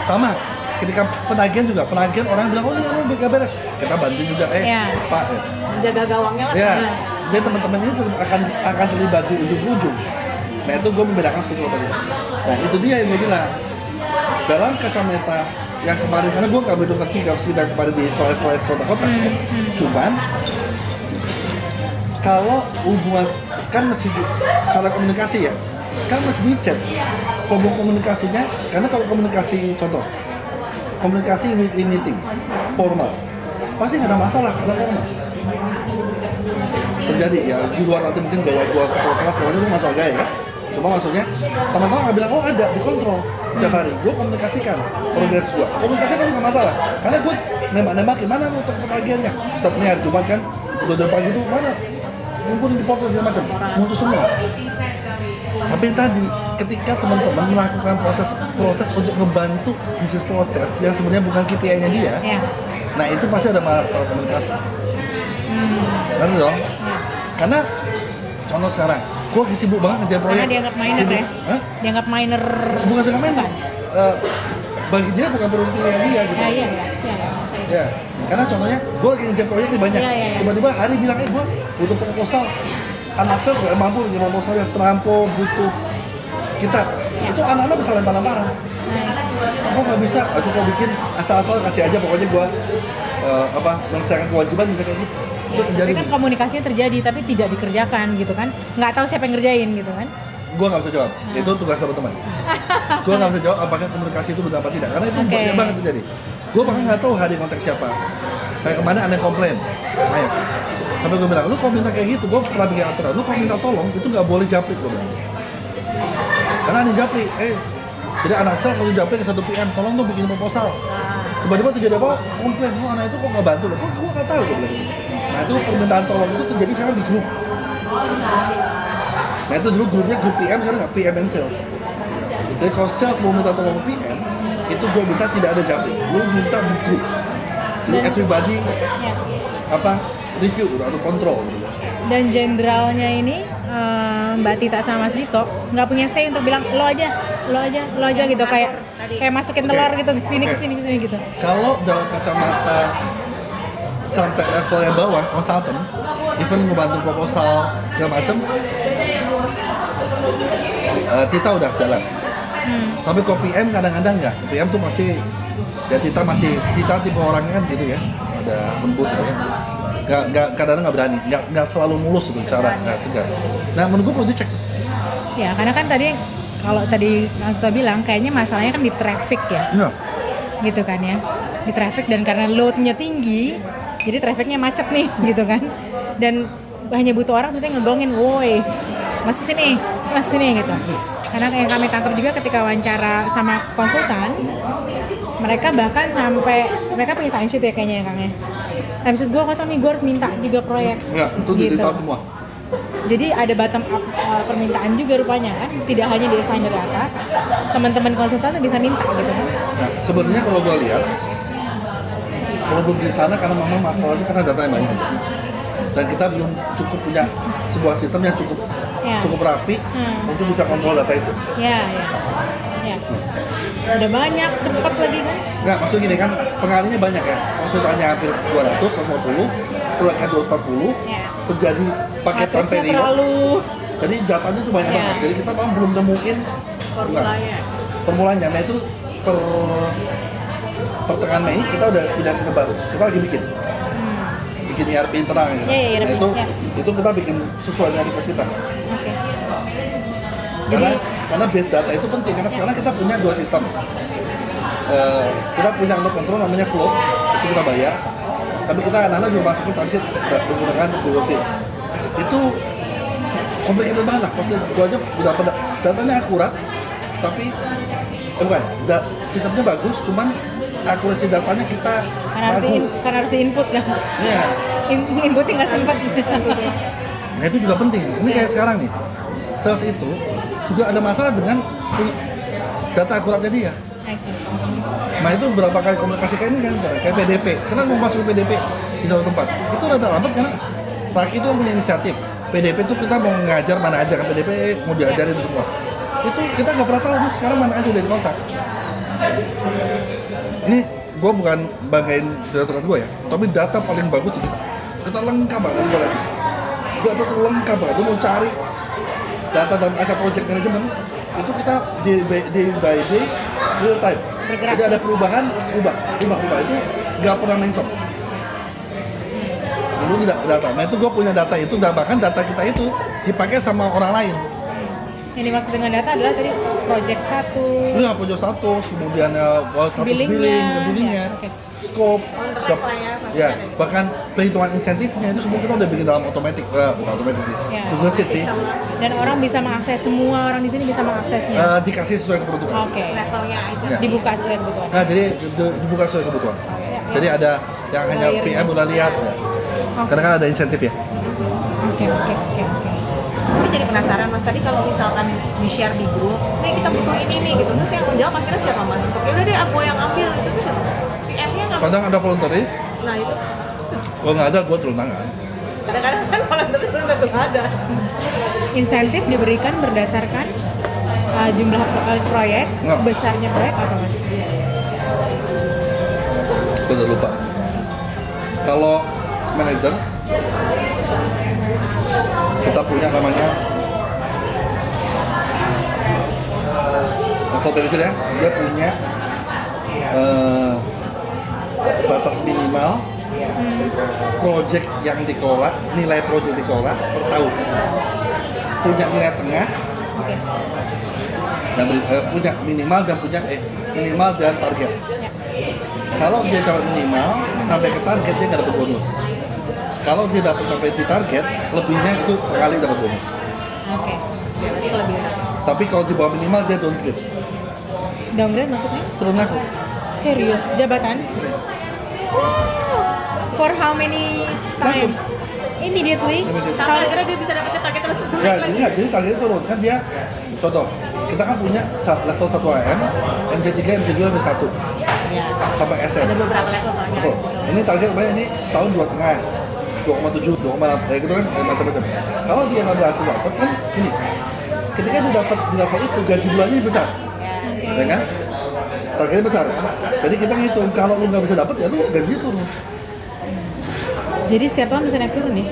[SPEAKER 2] Sama. Ketika penagihan juga, orang bilang, oh ini nggak beres, kita bantu juga, Pak.
[SPEAKER 3] Menjaga gawangnya lah.
[SPEAKER 2] Ya, jadi teman-teman ini akan terlibat di ujung-ujung. Nah itu gue membedakan struktur tadi. Nah itu dia yang gue bilang, dalam kacamata yang kemarin, karena gue nggak begitu ngerti kalau kita kemarin di slice kota-kota, cuman kalau hubungan kan mesti secara komunikasi ya, kan mesti dicek komunikasinya, karena kalau komunikasi contoh. Komunikasi weekly meeting formal pasti nggak ada masalah karena formal terjadi ya di luar nanti mungkin gaya gua keras kalau itu masalah gaya kan, cuma maksudnya teman-teman nggak bilang oh ada dikontrol setiap hari gua komunikasikan progres gua, komunikasi pasti nggak masalah karena gua nembak-nembakin mana untuk pembagiannya setiap hari Jumat kan udah pagi itu mana ngumpulin di portal segala macam muncul semua. Tapi tadi ketika teman-teman melakukan proses untuk membantu bisnis proses yang sebenarnya bukan KPI-nya dia, nah itu pasti ada masalah komunikasi. Kan dong? Karena contoh sekarang, gue lagi sibuk banget ngejar proyek.
[SPEAKER 1] Karena dianggap minor ya? Dianggap minor.
[SPEAKER 2] Bukan dianggap minor. Bagi dia bukan prioritasnya dia gitu. Ya. Karena contohnya, gue lagi ngejar proyek ini banyak. Tiba-tiba hari bilang, gue butuh proposal. Anak saya nggak mampu ngejar proposal yang terampau butuh kita. Itu anak-anak bisa lempar-lemparan. Gue nggak bisa, aku kau bikin asal-asal kasih aja pokoknya gue menyelesaikan kewajiban gitu kayak gitu. Itu terjadi.
[SPEAKER 1] Tapi kan komunikasinya terjadi tapi tidak dikerjakan gitu kan? Nggak tahu siapa yang ngerjain gitu kan?
[SPEAKER 2] gue nggak bisa jawab. Itu tugas teman-teman. Gue nggak bisa jawab apakah komunikasi itu benar apa tidak, karena itu banyak banget terjadi. Gue bahkan nggak tahu hari konteks siapa. Kayak kemarin ada yang komplain, Ayo. Sampai gue bilang, lu kalau minta kayak gitu, gue pernah bikin aturan, lu kalau minta tolong itu nggak boleh japrik, gue bilang. Karena ada yang japrik, jadi anak sel kalau japrik ke 1 PM, tolong dong bikin proposal. Tiba-tiba terjadi apa? Komplain, lu anak itu kok nggak bantu, kok gue nggak tahu, gue bilang. Nah itu permintaan tolong itu terjadi sekarang di grup. Nah itu dulu grupnya grup PM, sekarang nggak PM and sales. Jadi kalau sales mau minta tolong PM, itu gue minta tidak ada japrik, lu minta di grup. Jadi everybody review atau kontrol gitu.
[SPEAKER 1] Dan jenderalnya ini Mbak Tita sama Mas Dito nggak punya say untuk bilang lo aja gitu, kayak masukin telur gitu ke sini gitu.
[SPEAKER 2] Kalau dalam kacamata sampai level yang bawah, konsultan, even ngebantu proposal segala macam, Tita udah jalan. Tapi kok PM kadang-kadang nggak. PM tuh masih, ya Tita tipe orangnya kan gitu ya, ada lembut gitu kan. Kadang-kadang nggak berani, nggak selalu mulus gitu cara, nggak segar. Nah menurut gue perlu dicek.
[SPEAKER 1] Ya karena kan kalau tadi Tita bilang kayaknya masalahnya kan di traffic ya. Gitu kan ya, di traffic, dan karena loadnya tinggi, jadi trafficnya macet nih gitu kan. Dan hanya butuh orang seperti ngegongin, woi masuk sini gitu. Karena yang kami tangkap juga ketika wawancara sama konsultan, mereka bahkan sampai mereka punya timesheet ya kayaknya ya Kang ya. Timesheet gue kosong nih, gue harus minta juga proyek.
[SPEAKER 2] Enggak, itu
[SPEAKER 1] gitu.
[SPEAKER 2] detail semua.
[SPEAKER 1] Jadi ada bottom up permintaan juga rupanya kan, tidak hanya di-assign dari atas, teman-teman konsultan bisa minta gitu kan.
[SPEAKER 2] Nah sebenarnya kalau gue lihat, problem di sana karena memang masalahnya karena data yang banyak. Dan kita belum cukup punya sebuah sistem yang cukup rapi untuk bisa kontrol data itu.
[SPEAKER 1] Ya. Udah banyak, cepet lagi kan?
[SPEAKER 2] Enggak, maksud gini kan, pengalinya banyak ya. Konsultannya hampir 200, 150, proyeknya 240, terjadi paket
[SPEAKER 1] terlalu.
[SPEAKER 2] Jadi datanya tuh banyak banget. Jadi kita memang belum nemuin formulanya. Nah itu pertengahan Mei kita udah punya sistem baru. Kita lagi bikin ERP internal gitu. Nah itu kita bikin sesuai dengan request kita. Karena base data itu penting, karena sekarang kita punya 2 sistem. Kita punya untuk kontrol namanya float, itu kita bayar. Tapi kita anak-anak juga masukin timesheet menggunakan Google Sheet. Itu complicated banget lah, pasti gua aja udah pada datanya akurat, tapi sistemnya bagus, cuman akurasi datanya kita
[SPEAKER 1] karena harus diinput kan?
[SPEAKER 2] Iya.
[SPEAKER 1] Inputnya nggak sempat.
[SPEAKER 2] Nah itu juga penting. Ini kayak sekarang nih, sales itu juga ada masalah dengan data akuratnya dia. Nah itu berapa kali komunikasi kayak ini kan, kayak PDP. Sekarang mau masuk ke PDP di satu tempat, itu rada lambat karena Raki itu punya inisiatif. PDP itu kita mau ngajar mana aja kan, PDP mau diajarin semua. Itu kita nggak pernah tahu nih sekarang mana aja dari kontak. Ini gue bukan banggain direktorat gue ya, tapi data paling bagus di kita lengkap banget gue lagi. Data tuh lengkap banget. Gue mau cari data dalam kaca project management itu kita day by day real time.
[SPEAKER 1] Bergerak.
[SPEAKER 2] Jadi ada perubahan, ubah itu nggak pernah mencok. Dulu tidak data. Nah itu gue punya data itu, dan bahkan data kita itu dipakai sama orang lain.
[SPEAKER 1] Yang dimaksud dengan data adalah tadi project status.
[SPEAKER 2] Iya, project status, kemudian status billingnya, scope, bahkan perhitungan insentifnya itu semua kita udah bikin dalam otomatis, bukan otomatis sih, Google Sheet sih.
[SPEAKER 1] Dan orang bisa mengakses, semua orang di sini bisa mengaksesnya.
[SPEAKER 2] Dikasih sesuai kebutuhan.
[SPEAKER 3] Levelnya aja.
[SPEAKER 1] Dibuka sesuai kebutuhan.
[SPEAKER 2] Nah, jadi dibuka sesuai kebutuhan. Jadi ada yang hanya PM udah lihat, karena kan ada insentif ya.
[SPEAKER 1] Oke.
[SPEAKER 3] Ini jadi penasaran Mas, tadi kalau misalkan di-share di grup, nih kita butuh ini gitu, terus yang menjawab akhirnya siapa Mas? Ya udah deh aku yang ambil, itu siapa? PM-nya nggak?
[SPEAKER 2] Kadang ada voluntary.
[SPEAKER 3] Nah itu.
[SPEAKER 2] Kalau nggak ada, gue turun tangan.
[SPEAKER 3] Kadang-kadang kan voluntary belum tentu ada.
[SPEAKER 1] Insentif diberikan berdasarkan jumlah proyek, besarnya proyek apa Mas?
[SPEAKER 2] Gue udah lupa. Kalau manajer, kita punya namanya level manager ya, dia punya batas minimal project yang dikelola, nilai project dikelola per tahun, punya nilai tengah,
[SPEAKER 1] Oke.
[SPEAKER 2] Dan punya minimal dan target.
[SPEAKER 1] Ya.
[SPEAKER 2] Kalau dia dapat minimal sampai ke target dia nggak dapat bonus. Kalau dia dapat sampai di target, lebihnya itu kali dapat bonus.
[SPEAKER 1] Oke. Berarti lebih.
[SPEAKER 2] Tapi kalau di bawah minimal dia downgrade.
[SPEAKER 1] Downgrade maksudnya?
[SPEAKER 2] Turun level.
[SPEAKER 1] Serius, jabatan? Wow. For how many times? Immediately?
[SPEAKER 3] Sampai akhirnya dia bisa dapetin target langsung.
[SPEAKER 2] Ya, jadi targetnya turun kan dia. Contoh, kita kan punya level 1 AM, MJ3, MJ2, MJ1
[SPEAKER 3] Ya.
[SPEAKER 2] sampai SM.
[SPEAKER 3] Ada beberapa level soalnya.
[SPEAKER 2] Betul. Ini target banyak ini setahun 2,5, 2,7, 2,8, kayak gitu kan macam-macam. Kalau dia nggak berhasil dapat kan ini, ketika dia dapat di level itu gaji bulannya besar, ya kan? Targetnya besar. Jadi kita ngitung kalau lu nggak bisa dapat ya lu gajinya turun.
[SPEAKER 1] Jadi setiap tahun bisa naik turun nih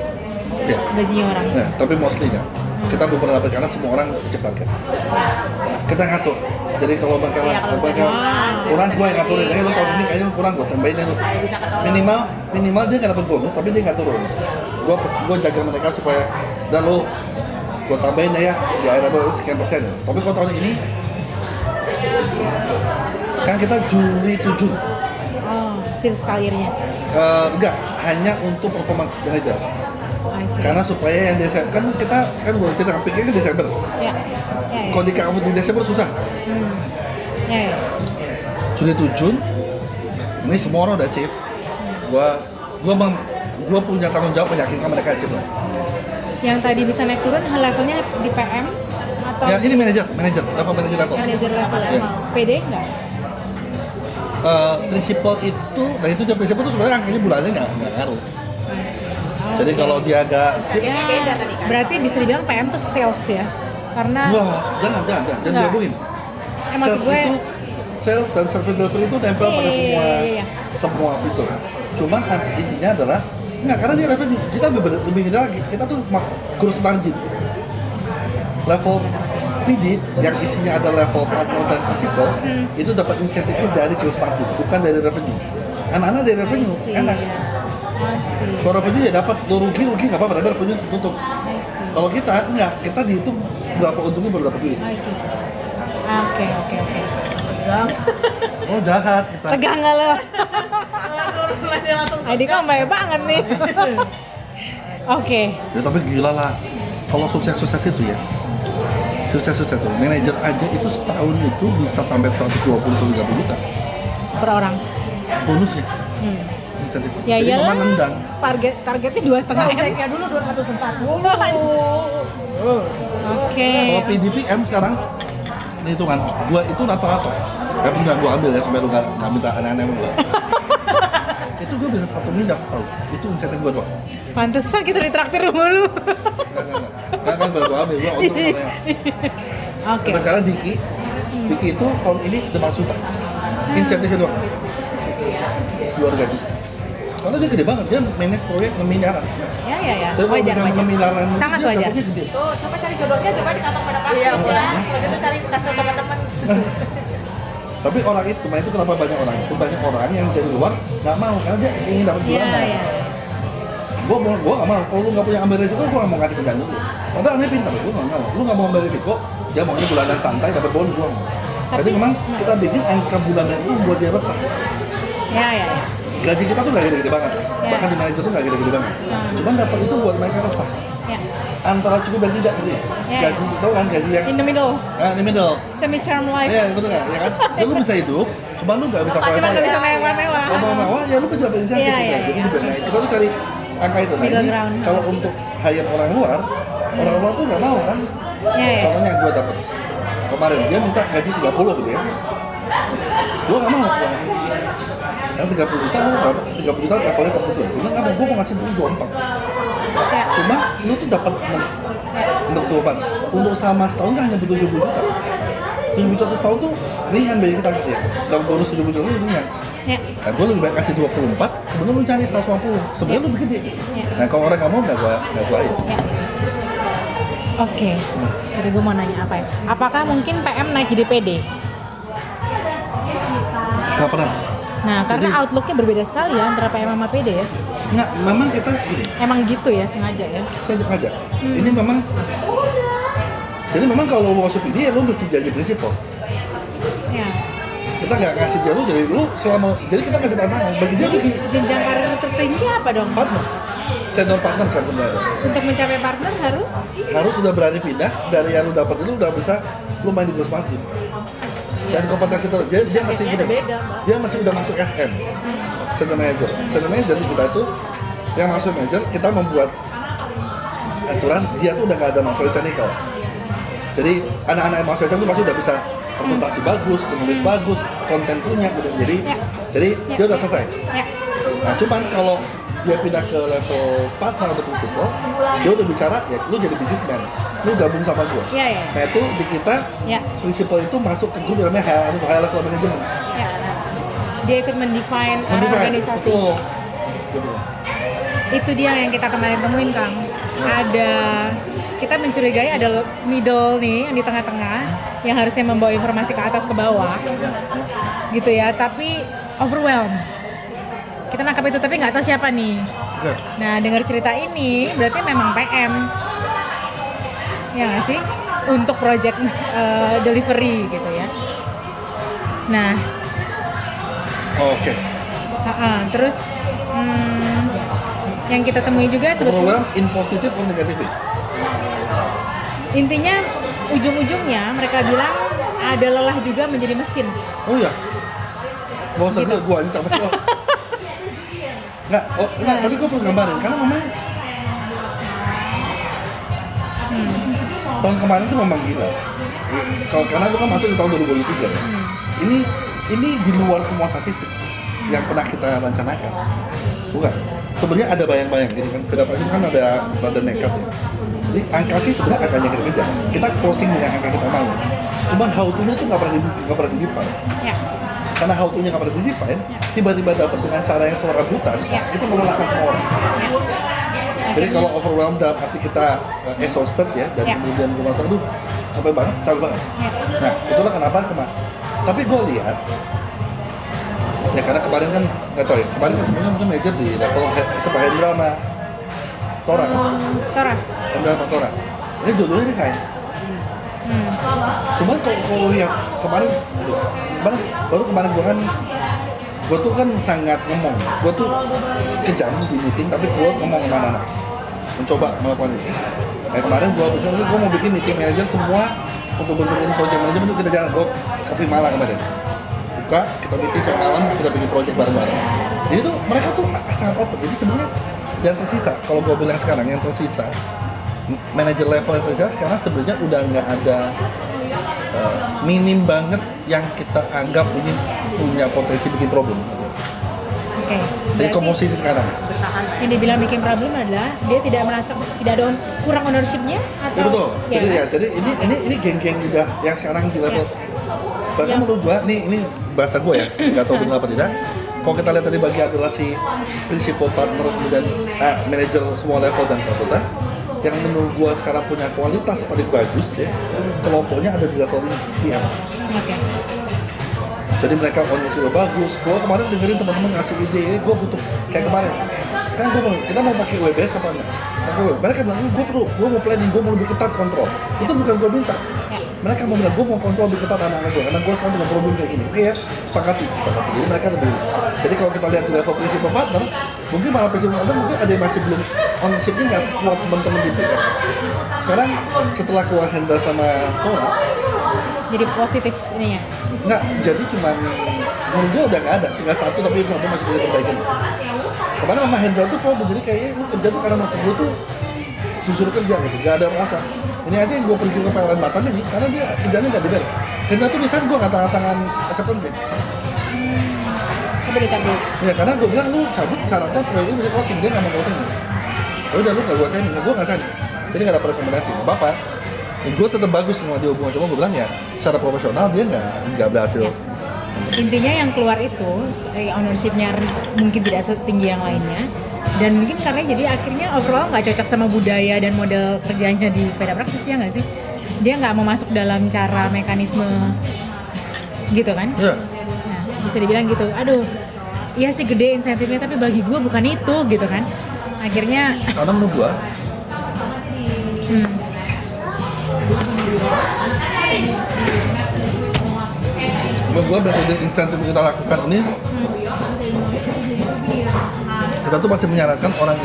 [SPEAKER 2] Ya.
[SPEAKER 1] gajinya orang.
[SPEAKER 2] Nah, tapi mostly nggak. Kita belum pernah dapat karena semua orang achieve target. Kita ngatur. Jadi kalau bakal kurang gue yang ngaturin, lu tahun ini kayaknya lu kurang gue tambahin lu. Minimal dia nggak dapat bonus, tapi dia nggak turun. Gue jaga mereka supaya dan lu gue tambahin ya di akhir bulan sekian persen. Tapi kalau tahun ini kan kita Juli 7.
[SPEAKER 1] Oh, fiscal year-nya.
[SPEAKER 2] Enggak, hanya untuk performance manager.
[SPEAKER 1] I see.
[SPEAKER 2] Karena supaya yang Desember kan kita pikir kan Desember.
[SPEAKER 1] Ya.
[SPEAKER 2] Kalau di cover di Desember susah.
[SPEAKER 1] Ya.
[SPEAKER 2] Juli 7 ini semua orang udah achieve. Gua punya tanggung jawab meyakinkan mereka achieve lah.
[SPEAKER 1] Yang tadi bisa naik turun levelnya di PM atau
[SPEAKER 2] Ya ini manajer level.
[SPEAKER 1] manager level
[SPEAKER 2] Ya.
[SPEAKER 1] PD enggak?
[SPEAKER 2] Prinsipal itu, nah itu prinsipal itu sebenarnya angkanya bulannya nggak ngaruh.
[SPEAKER 1] I see.
[SPEAKER 2] Jadi kalau dia agak
[SPEAKER 1] Ya,
[SPEAKER 3] Beda tadi kan.
[SPEAKER 1] berarti bisa dibilang PM tuh sales ya? Karena
[SPEAKER 2] wah jangan
[SPEAKER 1] Nggak.
[SPEAKER 2] digabungin.
[SPEAKER 1] maksud gue
[SPEAKER 2] Sales dan service delivery itu nempel pada
[SPEAKER 1] Iya.
[SPEAKER 2] semua fitur. Cuman intinya adalah nggak, karena dia revenue kita lebih gede lagi. Kita tuh gross margin level PD yang isinya ada level partner dan principal itu dapat insentifnya dari gross margin, bukan dari revenue. Anak-anak dari revenue enak. Kalau revenue ya dapat, lo rugi nggak apa-apa, ada revenue tutup. Kalau kita enggak, kita dihitung berapa untungnya baru dapat duit.
[SPEAKER 1] Oke.
[SPEAKER 2] Oh jahat kita.
[SPEAKER 1] Tegang nggak lo? Adi kok baik banget nih. Oke.
[SPEAKER 2] Ya, tapi gila lah, kalau sukses itu ya, sukses itu, manajer aja itu setahun itu bisa sampai 120-130 juta
[SPEAKER 1] Per orang.
[SPEAKER 2] bonusnya. Insentif.
[SPEAKER 1] Ya
[SPEAKER 2] Jadi
[SPEAKER 1] iyalah.
[SPEAKER 2] mama nendang.
[SPEAKER 1] Targetnya 2,5 M.
[SPEAKER 3] Ceknya dulu 240.
[SPEAKER 1] Oke.
[SPEAKER 2] Kalau PDPM sekarang ini hitungan, gua itu rata-rata. Tapi nggak gua ambil ya supaya lu nggak minta aneh-aneh sama gua. Itu gua bisa 1 miliar setahun. Itu insentif gua doang.
[SPEAKER 1] Pantesan kita ditraktir mulu.
[SPEAKER 2] Nggak baru gua ambil, gua untung namanya.
[SPEAKER 1] Oke.
[SPEAKER 2] Sampai sekarang Diki itu tahun ini 5 juta. Insentifnya doang. Luar gaji. Karena dia gede banget, dia manage proyek miliaran.
[SPEAKER 1] Ya.
[SPEAKER 2] Tapi kalau
[SPEAKER 1] Wajar.
[SPEAKER 2] pegang miliaran itu
[SPEAKER 1] Sangat
[SPEAKER 2] dia
[SPEAKER 1] wajar.
[SPEAKER 2] dapetnya gede.
[SPEAKER 3] Tuh, coba cari jodohnya coba di kantong pada plastik ya. Kalau gitu cari kasih teman-teman.
[SPEAKER 2] Tapi orang itu, itu kenapa banyak orang itu? Banyak orang yang dari luar nggak mau karena dia ingin dapat bulanan.
[SPEAKER 1] Iya.
[SPEAKER 2] Gua nggak mau. Kalau lu nggak punya ambil resiko, gua nggak mau ngasih kerjaan lu. Padahal aneh pintar, gua nggak mau. Lu nggak mau ambil resiko, dia maunya bulanan santai dapat bonus gua. Jadi memang kita bikin angka bulanan itu buat dia resah.
[SPEAKER 1] Ya.
[SPEAKER 2] Gaji kita tuh nggak gede-gede banget, bahkan di manajer tuh nggak gede-gede banget. Cuman dapat itu buat mereka resah.
[SPEAKER 1] Ya.
[SPEAKER 2] Antara cukup dan tidak gitu ya. Gaji, tau kan gaji yang
[SPEAKER 1] In the middle.
[SPEAKER 2] di middle.
[SPEAKER 1] Semi-term life.
[SPEAKER 2] Iya betul nggak? Ya kan? Ya, lu bisa hidup, cuma lu nggak bisa
[SPEAKER 1] Cuma nggak bisa mewah-mewah.
[SPEAKER 2] Kalau mau mewah, ya lu bisa dapat insentif.
[SPEAKER 1] Iya,
[SPEAKER 2] gitu.
[SPEAKER 1] iya,
[SPEAKER 2] Jadi
[SPEAKER 1] iya.
[SPEAKER 2] dibenahi. Kita tuh cari angka itu. Nah
[SPEAKER 1] Middle
[SPEAKER 2] ini
[SPEAKER 1] ground.
[SPEAKER 2] kalau untuk hire orang luar tuh nggak mau kan?
[SPEAKER 1] Iya.
[SPEAKER 2] Contohnya yang gue dapet kemarin dia minta gaji 30 gitu ya. Gue nggak mau, gue ngasih. Karena 30 juta lu dapat 30 juta levelnya tertentu. Gue bilang nggak mau, gue mau ngasih dulu 24.
[SPEAKER 1] Ya.
[SPEAKER 2] Cuma lu tuh dapat untuk 24. Untuk sama setahun kan hanya butuh 70 juta. 70 juta setahun tuh ringan bagi kita gitu ya. Dapat bonus 70 juta itu ringan.
[SPEAKER 1] Ya.
[SPEAKER 2] Nah, gue lebih baik kasih 24, sebenarnya lu cari 150, sebenarnya lu gede. Nah, kalau orang nggak mau, nggak gua aja.
[SPEAKER 1] Ya. Oke. Jadi gue mau nanya apa ya? Apakah mungkin PM naik jadi PD?
[SPEAKER 2] Nggak pernah.
[SPEAKER 1] Nah, karena
[SPEAKER 2] Jadi-
[SPEAKER 1] outlooknya berbeda sekali ya antara PM sama PD ya.
[SPEAKER 2] Nggak, memang kita gini,
[SPEAKER 1] Emang gitu ya sengaja ya.
[SPEAKER 2] saya aja. Ini memang Jadi memang kalau lu masuk PD ya lu mesti jadi prinsipal.
[SPEAKER 1] Ya.
[SPEAKER 2] Kita nggak ngasih dia lu jadi lu selama, jadi kita ngasih tantangan bagi dia lagi
[SPEAKER 1] Jenjang karir tertinggi apa dong?
[SPEAKER 2] partner, senior partner kan sebenarnya.
[SPEAKER 1] Untuk mencapai partner
[SPEAKER 2] Harus sudah berani pindah dari yang lu dapat itu udah bisa lu main di growth margin. Dan kompetensi dia masih gini,
[SPEAKER 3] beda, Mbak.
[SPEAKER 2] dia masih udah masuk SM, senior manager. Senior manager kita itu yang masuk manager kita membuat aturan dia tuh udah nggak ada masalah teknikal. Jadi anak-anak yang masuk SM itu pasti udah bisa presentasi bagus, menulis bagus, konten punya gitu. Jadi dia udah selesai.
[SPEAKER 1] ya.
[SPEAKER 2] Nah cuman kalau dia pindah ke level partner atau principal, dia udah bicara ya lu jadi businessman, lu gabung sama gua.
[SPEAKER 1] Ya, ya.
[SPEAKER 2] Nah itu di kita
[SPEAKER 1] Ya.
[SPEAKER 2] principal itu masuk ke grup namanya high level management.
[SPEAKER 1] Ya. Dia ikut mendefine arah organisasi.
[SPEAKER 2] Betul. Gitu.
[SPEAKER 1] Itu dia yang kita kemarin temuin, Kang. Ada, kita mencurigai ada middle nih yang di tengah-tengah yang harusnya membawa informasi ke atas ke bawah, gitu ya. Tapi overwhelmed. Kita nangkap itu tapi nggak tahu siapa nih.
[SPEAKER 2] Oke.
[SPEAKER 1] Nah, dengar cerita ini berarti memang PM, ya nggak sih, untuk project delivery gitu ya. Nah,
[SPEAKER 2] Oke.
[SPEAKER 1] terus yang kita temui juga sebetulnya
[SPEAKER 2] Overwhelm in positive or negative?
[SPEAKER 1] intinya ujung-ujungnya mereka bilang ada lelah juga menjadi mesin.
[SPEAKER 2] Oh iya. Mau usah
[SPEAKER 1] Gitu.
[SPEAKER 2] gua aja capek kok. Enggak, tapi gua perlu gambarin karena memang tahun kemarin tuh memang gila. Kalau karena itu kan masuk di tahun 2023 ya. Ini di luar semua statistik yang pernah kita rencanakan. Bukan. Sebenarnya ada bayang-bayang gitu kan. Beda itu kan ada nekat ya. Jadi angka sih sebenarnya angkanya kita kejar. Kita closing dengan angka kita mau. Cuman how to-nya tuh nggak pernah di-define.
[SPEAKER 1] Ya.
[SPEAKER 2] Karena how to-nya nggak pernah di-define, tiba-tiba dapat dengan cara yang semua-rambutan, itu melelahkan semua orang.
[SPEAKER 1] Ya.
[SPEAKER 2] Jadi kalau overwhelmed dalam arti kita exhausted ya, dan
[SPEAKER 1] Ya.
[SPEAKER 2] kemudian gue merasa, aduh capek banget.
[SPEAKER 1] Ya.
[SPEAKER 2] Nah, itulah kenapa Tapi gue lihat, ya karena kemarin kan, nggak tahu ya, kemarin kan semuanya mungkin major di level sebagai drama Tora.
[SPEAKER 1] Tora.
[SPEAKER 2] Hendra sama Tora. Ini dua-duanya resign. Cuman kalau lihat kemarin baru kemarin gue tuh kan sangat ngomong. Gue tuh kejam di meeting, tapi gue ngomong sama anak-anak mencoba melakukan itu. Kemarin gue mau bikin meeting manager semua untuk bentukin project manajemen itu kita jalan. Gue ke Vimala kemarin buka, kita meeting sampai malam, kita bikin project bareng-bareng. Jadi tuh mereka tuh sangat open. Jadi sebenarnya yang tersisa, kalau gue bilang sekarang yang tersisa manager level yang tersisa sekarang sebenarnya udah nggak ada minim banget yang kita anggap ini punya potensi bikin problem.
[SPEAKER 1] Oke.
[SPEAKER 2] Jadi
[SPEAKER 1] Berarti
[SPEAKER 2] komposisi sekarang.
[SPEAKER 1] yang dibilang bikin problem adalah dia tidak merasa tidak ada kurang ownership-nya atau
[SPEAKER 2] Ya betul. Jadi
[SPEAKER 1] kan?
[SPEAKER 2] jadi ini geng-geng udah yang sekarang di level. Bahkan menurut gua ini bahasa gua ya, nggak tahu benar apa tidak. Kalau kita lihat tadi bagi adalah si principal partner kemudian manager semua level dan konsultan, yang menurut gua sekarang punya kualitas paling bagus ya, kelompoknya ada di level ini PM.
[SPEAKER 1] Oke.
[SPEAKER 2] Jadi mereka kondisi udah bagus. Gua kemarin dengerin teman-teman ngasih ide, gua butuh kayak kemarin. Kan kita mau pakai WBS apa enggak? Mereka bilang, gua mau planning, gua mau lebih ketat kontrol. Itu bukan gua minta. Mereka mau bilang, gue mau kontrol lebih ketat anak-anak gue, karena gue sekarang punya problem kayak gini. Oke ya, sepakati. Jadi mereka lebih. Jadi kalau kita lihat di level prinsip partner, mungkin malah prinsip partner mungkin ada yang masih belum ownership-nya nggak sekuat teman-teman di PM. Sekarang setelah keluar Hendra sama Tora,
[SPEAKER 1] Jadi positif ini ya.
[SPEAKER 2] nggak, jadi cuman menurut gue udah nggak ada, tinggal satu tapi itu satu masih bisa perbaikin. Kemarin sama Hendra tuh kalau jadi kayaknya lu kerja tuh karena masa gue tuh suruh kerja gitu, nggak ada rasa. Ini aja yang gue pergi ke PLN Batam ini, karena dia kerjanya nggak dibayar. Hendra tuh bisa gue nggak tangan acceptance ya.
[SPEAKER 1] Tapi udah cabut.
[SPEAKER 2] Ya karena gue bilang lu cabut syaratnya proyek ini bisa closing, dia nggak mau closing. Ya udah lu nggak gue signing, gue nggak signing. Jadi nggak dapat rekomendasi, nggak apa-apa. Ya, gue tetap bagus sama dia hubungan, cuma gue bilang ya secara profesional dia nggak berhasil.
[SPEAKER 1] Ya. Intinya yang keluar itu ownership-nya mungkin tidak setinggi yang lainnya, dan mungkin karena jadi akhirnya overall nggak cocok sama budaya dan model kerjanya di Veda Praktis, ya nggak sih? Dia nggak mau masuk dalam cara mekanisme gitu kan?
[SPEAKER 2] Ya.
[SPEAKER 1] Nah, bisa dibilang gitu. Aduh, iya sih gede insentifnya, tapi bagi gue bukan itu gitu kan? Akhirnya
[SPEAKER 2] Karena menurut gue Menurut gue metode insentif yang kita lakukan ini, kita tuh masih menyarankan orang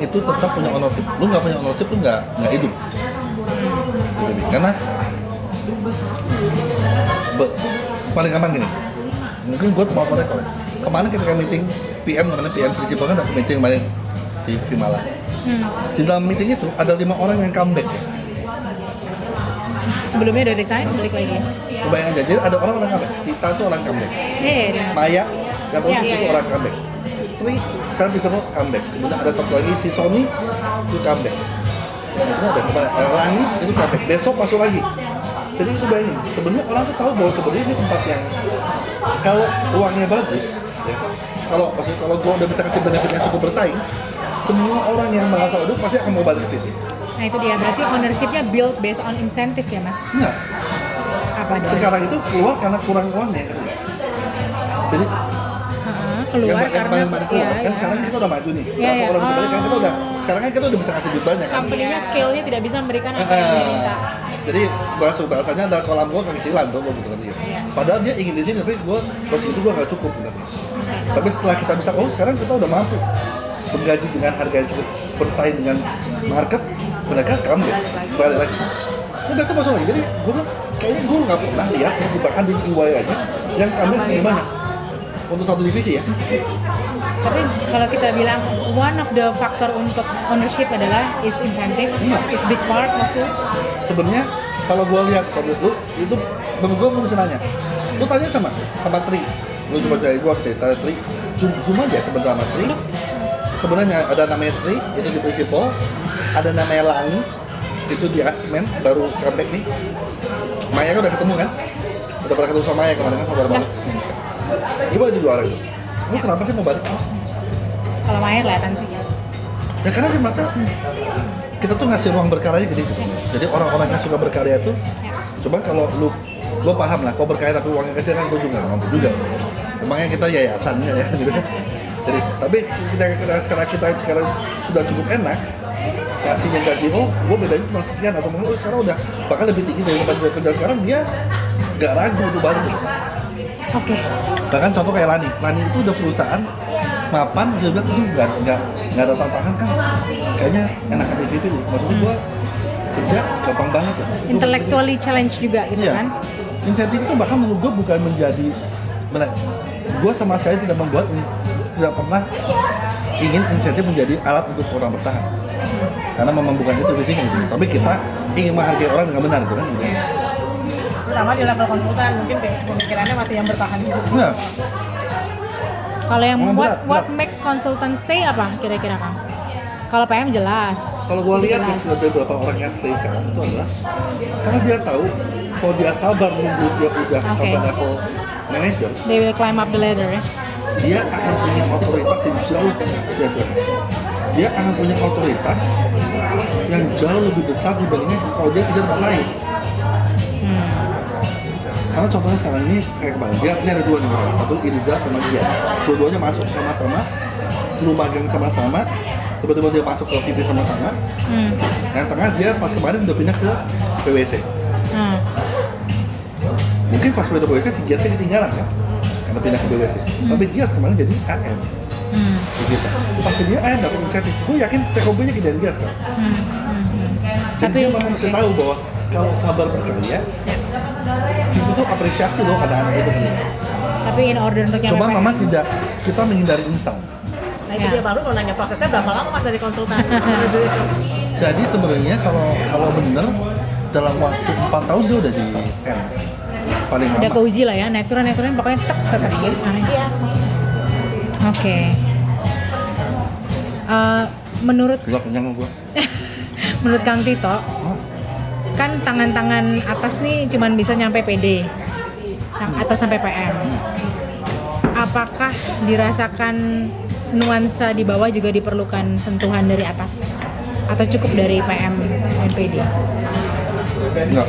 [SPEAKER 2] itu, tetap punya ownership. Lu nggak punya ownership, lu nggak hidup. Gitu, karena paling gampang gini, mungkin gue mau rekor. Kemarin ketika meeting PM, namanya PM Principal kan ada meeting kemarin di Vimala. Di dalam meeting itu ada 5 orang yang comeback.
[SPEAKER 1] Sebelumnya udah resign, balik lagi.
[SPEAKER 2] Kebayang aja, jadi ada orang comeback. Tita itu orang comeback. Maya, yang itu orang comeback. Tri, sekarang bisa comeback. Kemudian ada satu lagi si Sony itu comeback. Kemudian ada kemarin Rani itu comeback. Besok masuk lagi. Jadi itu bayangin, sebenarnya orang tuh tahu bahwa sebenarnya ini tempat yang kalau uangnya bagus, ya, kalau gue udah bisa kasih benefit yang cukup bersaing, semua orang yang merasa udah pasti akan mau balik ke sini.
[SPEAKER 1] Nah itu dia, berarti ownership-nya build based on incentive ya mas?
[SPEAKER 2] Enggak.
[SPEAKER 1] Apa dong?
[SPEAKER 2] Sekarang itu keluar karena kurang uangnya. Jadi
[SPEAKER 1] keluar
[SPEAKER 2] yang
[SPEAKER 1] karena
[SPEAKER 2] paling keluar kan sekarang kita udah maju nih. Orang bisa balik kan kita udah sekarang kan kita udah bisa kasih duit banyak kan.
[SPEAKER 1] Company-nya scale-nya tidak bisa memberikan apa yang dia minta.
[SPEAKER 2] Jadi bahasanya ada kolam gue kekecilan tuh gitu kan dia. Padahal dia ingin di sini tapi posisi itu gue nggak cukup benernya. Tapi setelah kita bisa, sekarang kita udah mampu menggaji dengan harga yang cukup bersaing dengan market, mereka comeback balik lagi. Ini besok masuk lagi. Jadi gue bilang kayaknya gue nggak pernah lihat bahkan di EY aja yang comeback lebih banyak untuk satu divisi ya.
[SPEAKER 1] Tapi kalau kita bilang one of the factor untuk ownership adalah is incentive, is big part of it.
[SPEAKER 2] Sebenarnya kalau gue lihat kalau itu menurut gue belum bisa nanya. Lu tanya sama Tri, lu coba cari gue tanya Tri, zoom aja sebentar sama Tri. Sebenarnya ada namanya Tri itu di Principal, ada namanya Langi itu di Asmen baru comeback nih. Maya kan udah ketemu kan? Udah pernah ketemu sama Maya kemarin kan sabar banget. Coba aja 2 orang itu. Lu kenapa sih mau balik?
[SPEAKER 1] Kalau Maya kelihatan sih.
[SPEAKER 2] Ya karena dia merasa kita tuh ngasih ruang berkarya gede. Jadi orang-orang yang suka berkarya tuh, coba kalau lu, gue paham lah, kau berkarya tapi uangnya kecil kan gue juga nggak mampu juga. Emangnya kita yayasannya ya gitu. Jadi tapi sekarang kita sudah cukup enak, kasihnya gaji, gue bedanya cuma sekian atau mungkin sekarang udah bahkan lebih tinggi dari tempat gue kerja sekarang, dia nggak ragu untuk balik.
[SPEAKER 1] Oke.
[SPEAKER 2] Bahkan contoh kayak Lani itu udah perusahaan mapan, dia bilang itu nggak ada tantangan kan, kayaknya enakan di TV. Maksudnya gue kerja gampang banget ya.
[SPEAKER 1] Intellectually challenge juga gitu kan?
[SPEAKER 2] Insentif itu bahkan menurut gue bukan menjadi, gue sama sekali tidak pernah ingin insentif menjadi alat untuk orang bertahan. Karena memang bukan itu visinya gitu. Tapi kita ingin menghargai orang dengan benar gitu kan gitu.
[SPEAKER 3] Terutama di level konsultan mungkin pemikirannya masih yang bertahan gitu.
[SPEAKER 2] Nah,
[SPEAKER 1] kalau yang what makes consultant stay apa kira-kira Kang? Kalau PM jelas.
[SPEAKER 2] Kalau gue lihat dari beberapa orang yang stay sekarang itu adalah karena dia tahu kalau dia sabar nunggu dia udah sampai level manager,
[SPEAKER 1] They will climb up the ladder ya.
[SPEAKER 2] Dia akan punya otoritas yang jauh biasa. Dia akan punya otoritas yang jauh lebih besar dibandingnya kalau dia tidak tempat lain. Karena contohnya sekarang ini kayak kemarin dia ini ada 2 nih orang, satu Iriza sama dia, dua-duanya masuk sama-sama, dulu magang sama-sama, tiba-tiba dia masuk ke VP sama-sama. Yang tengah dia pas kemarin udah pindah ke PwC. Mungkin pas pindah ke PwC si Giasnya ketinggalan kan, karena pindah ke PwC. Tapi Gias kemarin jadi AM. Begitu. Pas dia AM dapat insentif, gue yakin TKB-nya gedean Gias kan. Jadi dia memang mesti tahu bahwa kalau sabar berkarya, itu apresiasi loh ada anak itu kan.
[SPEAKER 1] Tapi in order untuk yang
[SPEAKER 2] coba mama tidak, kita menghindari instan.
[SPEAKER 3] Nah itu dia baru mau nanya prosesnya berapa lama mas dari konsultan.
[SPEAKER 2] Jadi sebenarnya kalau bener dalam waktu 4 tahun dia udah di M paling lama.
[SPEAKER 1] Udah keuji lah ya, naik turun pokoknya tetap gitu. Oke. Menurut
[SPEAKER 2] Gua kenyang gua.
[SPEAKER 1] menurut Kang Tito, kan tangan-tangan atas nih cuman bisa nyampe PD atau sampai PM. Apakah dirasakan nuansa di bawah juga diperlukan sentuhan dari atas atau cukup dari PM dan PD?
[SPEAKER 2] Enggak,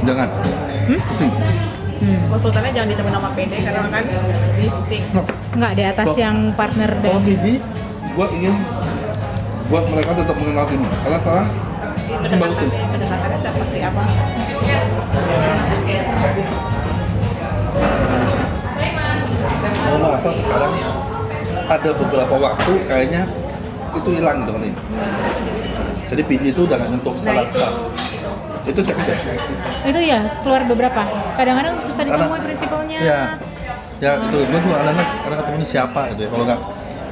[SPEAKER 2] jangan.
[SPEAKER 3] Konsultannya jangan ditemuin sama PD karena kan pusing.
[SPEAKER 1] Enggak, di atas yang partner
[SPEAKER 2] Kalau
[SPEAKER 1] dan
[SPEAKER 2] PD, gua ingin buat mereka tetap mengenal tim. Karena sekarang bagus tuh.
[SPEAKER 3] Pendekatannya seperti apa?
[SPEAKER 2] Kalau merasa sekarang ada beberapa waktu kayaknya itu hilang gitu kan ini. Jadi PD itu udah nggak nyentuh salah staff. Itu cek aja.
[SPEAKER 1] Itu ya keluar beberapa. Kadang-kadang susah ditemui prinsipalnya.
[SPEAKER 2] Ya, ya itu gue juga kadang ketemu ini siapa gitu ya.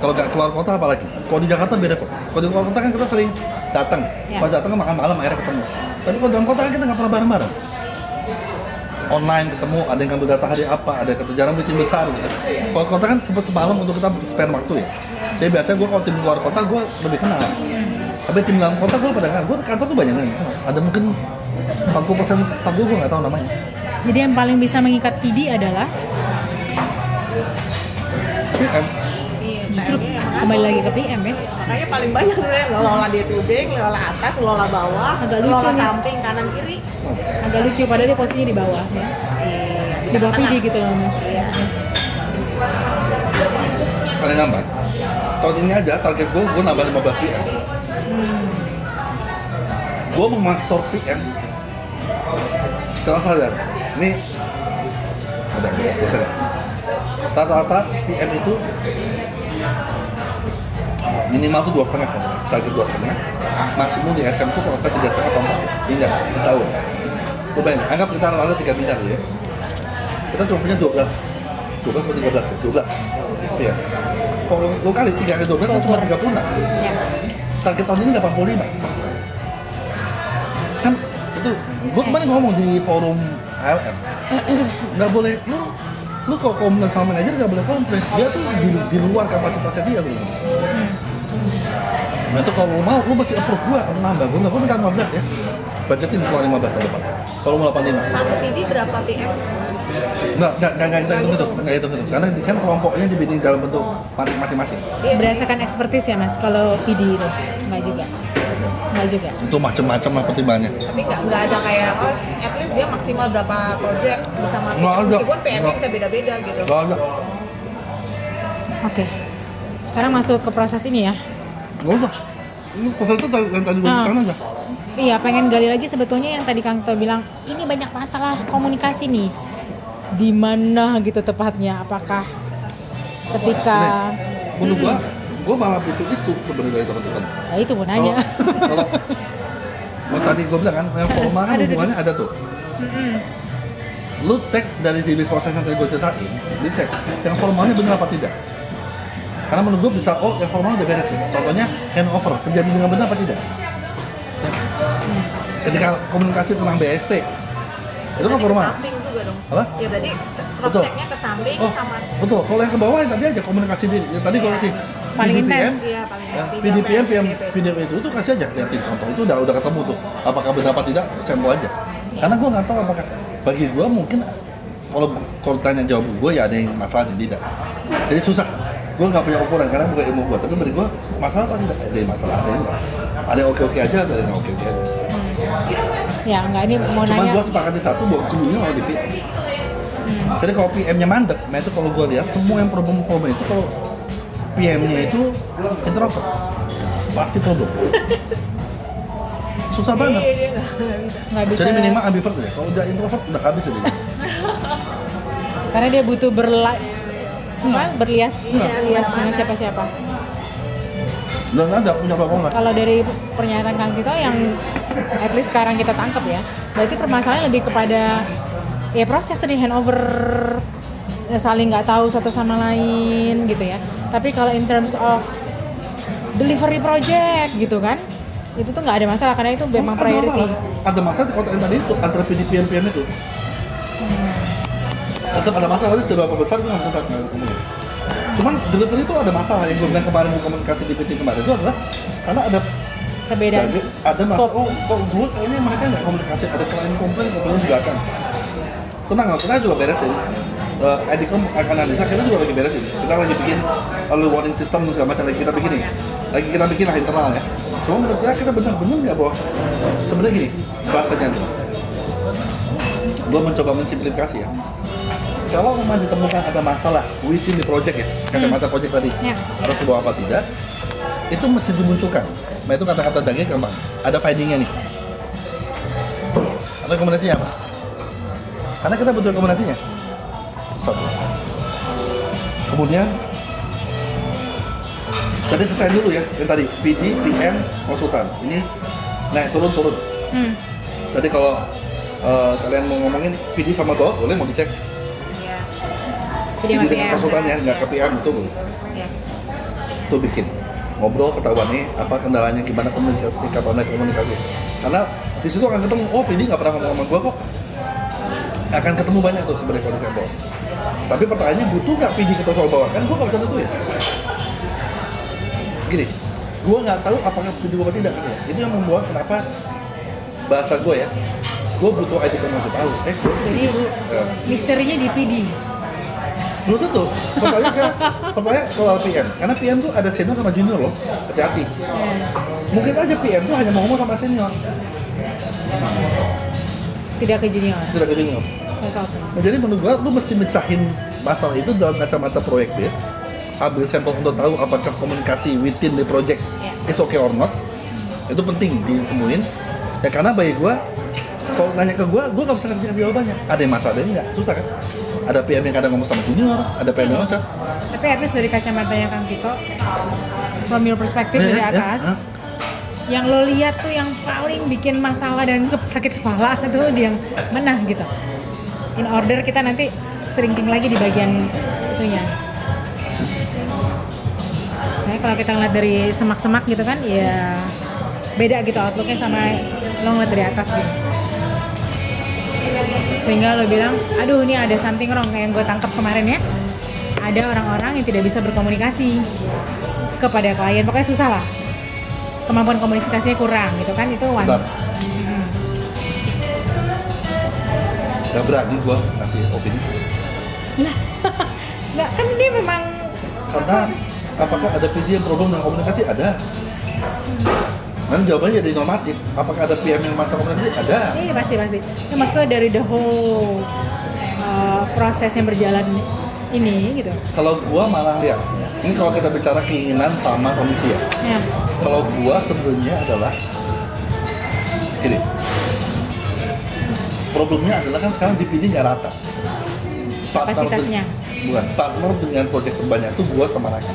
[SPEAKER 2] Kalau nggak keluar kota apalagi. Kalau di Jakarta beda kok. Kalau di luar kota kan kita sering datang.
[SPEAKER 1] Ya.
[SPEAKER 2] Pas datang kan makan malam akhirnya ketemu. Tapi kalau dalam kota kan kita nggak pernah bareng-bareng. Online ketemu, ada yang ngambil data hari apa, ada yang jarang meeting besar gitu. Kalau kota kan sempat semalam untuk kita spend waktu ya. Jadi biasanya gue kalau tim luar kota gue lebih kenal. Tapi tim dalam kota gue pada kan, gue kantor tuh banyak kan. Ada mungkin 40% staff gue nggak tahu namanya.
[SPEAKER 1] Jadi yang paling bisa mengikat PD adalah
[SPEAKER 2] PM.
[SPEAKER 1] justru kembali lagi ke PM ya.
[SPEAKER 3] Makanya paling banyak sebenarnya ngelola day to day, ngelola atas, ngelola bawah,
[SPEAKER 1] Agak lucu
[SPEAKER 3] ngelola
[SPEAKER 1] nih.
[SPEAKER 3] samping, kanan, kiri.
[SPEAKER 1] Agak lucu padahal dia posisinya di bawah ya. Di bawah PD gitu loh mas.
[SPEAKER 2] Paling gampang. Tahun ini aja target gue nambah 15 PM. Gue mau masuk PM. Setelah sadar, ini udah bosan. Rata-rata PM itu minimal tuh 2,5 kan, target 2,5. Maksimum di SM tuh kalau saya 3,5 atau 4 miliar tahun. Gue bayangin, anggap kita rata-rata 3 miliar ya. Kita cuma punya 12 atau 13 ya? 12. Iya. Kalau lo kali 3 kali 12 kan cuma 36. Target tahun ini 85. Kan itu, gue kemarin ngomong di forum ALM. Nggak boleh, lu kalau komplain sama manajer nggak boleh komplain. Dia tuh di luar kapasitasnya dia gitu. Nah itu kalau lu mau, lu mesti approve gue, nambah. Gue minta 15 ya. Budgetin keluar 15 tahun depan. Kalau mau 85.
[SPEAKER 3] Satu PD berapa PM?
[SPEAKER 2] Nggak kita hitung itu. Karena kan kelompoknya dibikin dalam bentuk masing-masing.
[SPEAKER 1] Berdasarkan expertise ya mas. Kalau PD itu nggak juga. Nggak juga.
[SPEAKER 2] Itu macam-macam lah pertimbangannya.
[SPEAKER 3] Tapi nggak ada kayak, oh at least dia maksimal berapa project bisa mati.
[SPEAKER 2] Nggak ada.
[SPEAKER 3] Meskipun PM-nya
[SPEAKER 2] Nggak.
[SPEAKER 3] bisa beda-beda gitu.
[SPEAKER 2] Nggak ada.
[SPEAKER 1] Oke. Sekarang masuk ke proses ini ya.
[SPEAKER 2] Nggak usah. Ini proses itu yang tadi gue bilang aja.
[SPEAKER 1] Iya, pengen gali lagi sebetulnya yang tadi Kang Tito bilang, ini banyak masalah komunikasi nih. Di mana gitu tepatnya? Apakah ketika
[SPEAKER 2] Menurut gue malah butuh itu sebenarnya dari teman-teman.
[SPEAKER 1] Nah, itu mau nanya.
[SPEAKER 2] Kalau tadi gue bilang kan, yang formal kan hubungannya ada tuh. Lu cek dari sisi proses yang tadi gue ceritain, dicek yang formalnya benar apa tidak. Karena menurut gue bisa, oh yang formal udah beres nih. Contohnya handover, terjadi dengan benar apa tidak. Ya. Ketika komunikasi tentang BST, itu kan formal.
[SPEAKER 3] Ke samping juga dong.
[SPEAKER 2] Apa?
[SPEAKER 3] Ya berarti
[SPEAKER 2] Betul.
[SPEAKER 3] cross-check-nya ke samping
[SPEAKER 2] Oh,
[SPEAKER 3] sama
[SPEAKER 2] betul. Kalau yang ke bawah yang tadi aja komunikasi diri. Yang tadi kalau sih
[SPEAKER 1] Paling intens.
[SPEAKER 3] Iya, paling
[SPEAKER 2] ya,
[SPEAKER 3] intens.
[SPEAKER 2] PDPM, PDP itu kasih aja liatin contoh itu udah ketemu tuh. Apakah benar apa tidak, sampel aja. Karena gue nggak tahu apakah bagi gue mungkin kalau tanya jawab gue ya ada yang masalah dan tidak. Jadi susah. Gue nggak punya ukuran karena bukan ilmu gue. Tapi bagi gue masalah apa tidak? Ada yang masalah, ada yang enggak. Ada yang oke-oke aja, ada yang oke-oke aja.
[SPEAKER 1] Ya enggak, ini mau
[SPEAKER 2] Cuma
[SPEAKER 1] nanya.
[SPEAKER 2] gue sepakati satu bahwa kemudian mau di PM. Jadi kalau PM-nya mandek, nah itu kalau gue lihat semua yang problem itu kalau PM-nya itu introvert, pasti problem. Susah banget.
[SPEAKER 3] Iya, dia nggak bisa.
[SPEAKER 1] Nggak bisa.
[SPEAKER 2] Jadi minimal ambivert ya. Kalau udah introvert udah habis ya dia.
[SPEAKER 1] Karena dia butuh berlias dengan siapa-siapa.
[SPEAKER 2] Udah nggak ada punya berapa orang.
[SPEAKER 1] Kalau dari pernyataan Kang Tito yang at least sekarang kita tangkap ya, berarti permasalahannya lebih kepada ya proses tadi handover, saling nggak tahu satu sama lain gitu ya. Tapi kalau in terms of delivery project gitu kan, itu tuh nggak ada masalah karena itu memang priority.
[SPEAKER 2] Ada masalah di kota yang tadi itu antara PDPM PM itu. Tetap ada masalah, tapi seberapa besar itu nggak bisa ngomongin. Cuman delivery itu ada masalah yang gue bilang kemarin di komunikasi di PT kemarin itu adalah karena ada
[SPEAKER 1] Perbedaan
[SPEAKER 2] ada masalah.
[SPEAKER 1] scope.
[SPEAKER 2] Oh, kok gue kayaknya mereka nggak komunikasi, ada klien komplain di belakang. Tenang, kita juga beresin. Edicom akan analisa, kita juga lagi beresin. Kita lagi bikin early warning system segala macam lagi kita bikin nih. Lagi kita bikin lah internal ya. Cuma menurut kita benar-benar nggak bahwa sebenarnya gini bahasanya tuh. Gue mencoba mensimplifikasi ya. Kalau memang ditemukan ada masalah within the project ya, kacamata project tadi
[SPEAKER 1] Ya.
[SPEAKER 2] harus dibawa apa tidak, itu mesti dimunculkan. Nah itu kata-kata daging gampang. Ada findingnya nih. Ada rekomendasinya apa? Karena kita butuh rekomendasinya. Satu. Kemudian tadi selesai dulu ya, yang tadi PD, PM, konsultan. Ini naik turun. Tadi kalau kalian mau ngomongin PD sama DO, boleh mau dicek.
[SPEAKER 3] Iya.
[SPEAKER 1] Jadi
[SPEAKER 2] PD
[SPEAKER 1] sama
[SPEAKER 2] dengan
[SPEAKER 1] PM.
[SPEAKER 2] konsultannya, nggak ke PM itu boleh.
[SPEAKER 3] Iya.
[SPEAKER 2] Itu bikin ngobrol ketahuan nih apa kendalanya, gimana komunikasi, kapan komunikasi. Karena di situ akan ketemu, oh PD nggak pernah ngomong sama gua kok. Akan ketemu banyak tuh sebenarnya kalau di sampel. Tapi pertanyaannya butuh nggak PD kita soal bawah? Kan gua nggak bisa tentuin. Gini, gua nggak tahu apakah PD gua apa tidak. Itu yang membuat kenapa bahasa gua ya, gua butuh ID masuk tahu. Gua
[SPEAKER 1] Jadi
[SPEAKER 2] itu
[SPEAKER 1] misterinya di PD.
[SPEAKER 2] belum tentu. Pertanyaan kalau PM, karena PM tuh ada senior sama junior loh, hati-hati. Mungkin aja PM tuh hanya mau ngomong sama senior,
[SPEAKER 1] Tidak ke junior.
[SPEAKER 2] tidak ke junior.
[SPEAKER 1] Consultant.
[SPEAKER 2] Nah, jadi menurut gua, lu mesti mecahin masalah itu dalam kacamata proyek base, ambil sampel untuk tahu apakah komunikasi within the project is okay or not. Itu penting ditemuin. Ya karena bagi gua, kalau nanya ke gua nggak bisa kasih jawabannya. Ada yang masalah, ada yang nggak, susah kan? Ada PM yang kadang ngomong sama junior, ada PM yang ngomong.
[SPEAKER 1] Tapi at least dari kacamatanya Kang Tito, from your perspective dari atas, yang lo lihat tuh yang paling bikin masalah dan sakit kepala itu yang mana gitu. In order kita nanti shrinking lagi di bagian itunya. Nah, kalau kita ngeliat dari semak-semak gitu kan, ya beda gitu outlooknya sama lo ngeliat dari atas gitu. Sehingga lo bilang, aduh ini ada something wrong kayak yang gue tangkap kemarin ya. Ada orang-orang yang tidak bisa berkomunikasi kepada klien, pokoknya susah lah. Kemampuan komunikasinya kurang gitu kan, itu one.
[SPEAKER 2] Gak berani gua ngasih opini.
[SPEAKER 1] Lah, nggak kan dia memang.
[SPEAKER 2] Karena apakah ada PD yang problem dengan komunikasi? Ada. Nanti jawabannya jadi normatif. Apakah ada PM yang masalah komunikasi? Ada.
[SPEAKER 1] Iya pasti. Nah, maksudnya dari the whole proses yang berjalan ini gitu.
[SPEAKER 2] Kalau gua malah lihat, ini kalau kita bicara keinginan sama kondisi ya.
[SPEAKER 1] Ya.
[SPEAKER 2] Kalau gua sebenarnya adalah gini. Problemnya adalah kan sekarang dipilih nggak rata.
[SPEAKER 1] Kapasitasnya.
[SPEAKER 2] Partner dengan proyek terbanyak itu gua sama Raka.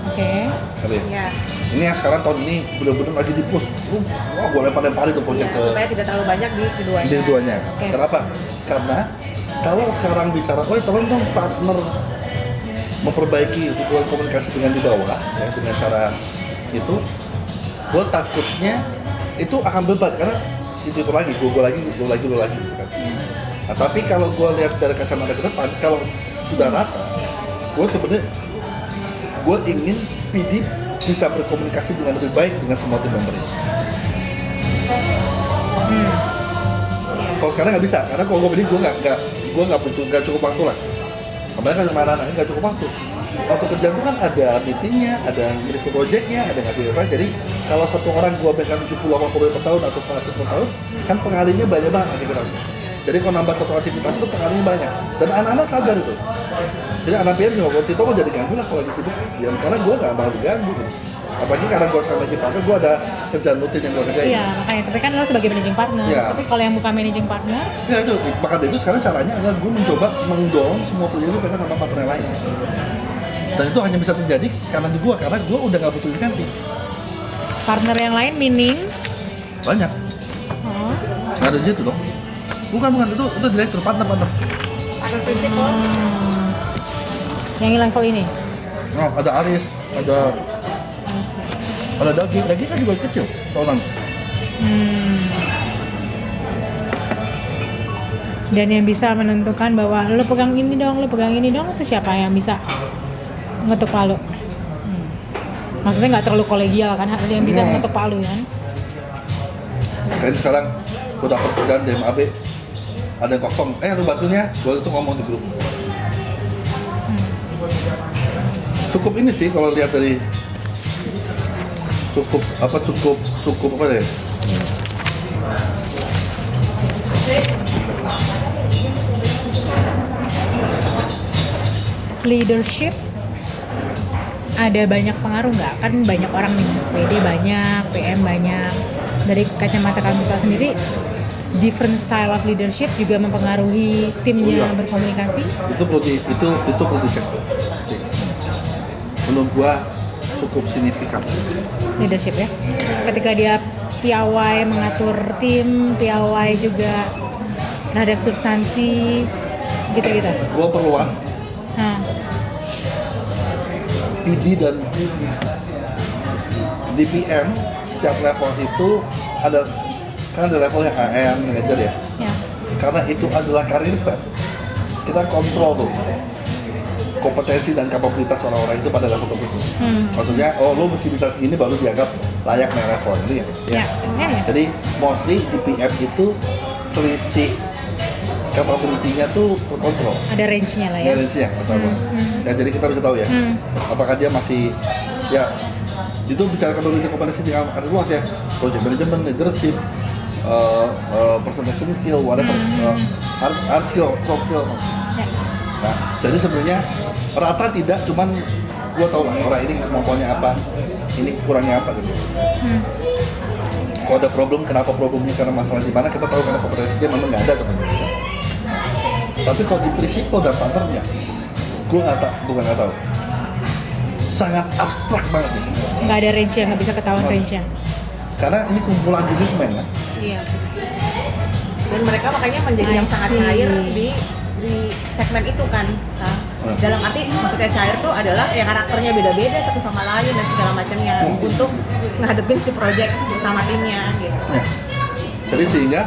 [SPEAKER 1] Oke.
[SPEAKER 2] Ngerti?
[SPEAKER 3] Iya.
[SPEAKER 2] Ini yang sekarang tahun ini benar-benar lagi di push. Wah, gua lempar-lemparin tuh proyek
[SPEAKER 3] Iya,
[SPEAKER 2] ke
[SPEAKER 3] supaya tidak terlalu banyak di keduanya.
[SPEAKER 2] di keduanya.
[SPEAKER 1] Oke.
[SPEAKER 2] Kenapa? Karena kalau sekarang bicara, tolong dong partner memperbaiki hubungan komunikasi dengan di bawah, ya, dengan cara itu, gue takutnya itu akan beban karena itu lagi, gue lagi gitu kan. Nah, tapi kalau gue lihat dari kacamata ke depan, kalau sudah rata, gue sebenarnya gue ingin PD bisa berkomunikasi dengan lebih baik dengan semua tim member. Kalau sekarang nggak bisa, karena kalau gue pilih gue nggak cukup waktu lah. Kemarin kan sama anak-anak nggak cukup waktu. Satu kerjaan itu kan ada meetingnya, ada review projectnya, ada ngasih referensi. Jadi kalau satu orang gue pegang 70-80 per tahun atau 100 per tahun, kan pengalinya banyak banget aktivitasnya. Jadi kalau nambah satu aktivitas itu pengalinya banyak. Dan anak-anak sadar itu. Jadi anak PR juga, waktu itu mau jadi ganggu lah kalau lagi sibuk. Ya, karena gue nggak mau diganggu. Apalagi karena gue sekarang managing partner, gue ada kerjaan rutin yang gue kerjain.
[SPEAKER 1] Iya, makanya. Tapi kan lo sebagai managing partner.
[SPEAKER 2] Iya.
[SPEAKER 1] Tapi kalau yang bukan managing partner,
[SPEAKER 2] Ya itu, maka dari itu sekarang caranya adalah gue mencoba mendorong semua proyek itu pegang sama partner yang lain. Dan itu hanya bisa terjadi karena gue udah nggak butuh insentif.
[SPEAKER 1] partner yang lain meaning
[SPEAKER 2] Banyak.
[SPEAKER 1] oh,
[SPEAKER 2] Nggak ada di situ dong. Bukan, itu direktur partner.
[SPEAKER 3] Ada prinsipal.
[SPEAKER 1] yang level ini.
[SPEAKER 2] Oh, ada Aris, ada daging kan juga kecil tahunan.
[SPEAKER 1] Dan yang bisa menentukan bahwa lo pegang ini dong, itu siapa yang bisa ngetuk palu? Maksudnya nggak terlalu kolegial kan, ada yang bisa ngetuk palu kan?
[SPEAKER 2] Kayak sekarang gue dapet kerjaan di MAB, ada yang kosong, lu bantunya, gue itu ngomong di grup. Cukup ini sih kalau lihat dari cukup apa deh.
[SPEAKER 1] Leadership ada banyak pengaruh nggak? Kan banyak orang nih, PD banyak, PM banyak. Dari kacamata Kanggito sendiri, different style of leadership juga mempengaruhi timnya berkomunikasi?
[SPEAKER 2] Itu perlu dicek. Menurut gua cukup signifikan.
[SPEAKER 1] Leadership ya? Ketika dia piawai mengatur tim, piawai juga terhadap substansi, gitu-gitu?
[SPEAKER 2] Gua perluas PD dan DPM setiap level itu ada level yang AM, manager ya. Karena itu adalah karir path. Kita kontrol tuh kompetensi dan kapabilitas orang-orang itu pada level tertentu. Maksudnya, lo mesti bisa segini baru dianggap layak naik level, gitu ya. Jadi mostly DPM itu selisih capability-nya tuh terkontrol.
[SPEAKER 1] Ada range-nya lah ya.
[SPEAKER 2] Ada range-nya, pertama. Ya, jadi kita bisa tahu ya, apakah dia masih, ya, itu bicara capability kompetensi yang ada luas ya. Project management, leadership, presentation skill, whatever, hard skill, soft skill. Nah, jadi sebenarnya rata tidak, cuman gua tahu lah orang ini kemampuannya apa, ini kurangnya apa gitu. Kalau ada problem, kenapa problemnya, karena masalah di mana, kita tahu karena kompetensinya memang nggak ada teman-teman. Tapi kalau di prinsipal dan partnernya, gue bukan nggak tahu, sangat abstrak banget nih.
[SPEAKER 1] Nggak ada range-nya, nggak bisa ketahuan range-nya.
[SPEAKER 2] Karena ini kumpulan bisnismen kan.
[SPEAKER 3] Iya. Dan mereka makanya menjadi yang sangat cair di segmen itu kan. Dalam arti maksudnya cair tuh adalah yang karakternya beda-beda satu sama lain dan segala macamnya untuk ngadepin si project bersama timnya gitu.
[SPEAKER 2] Ya. Jadi sehingga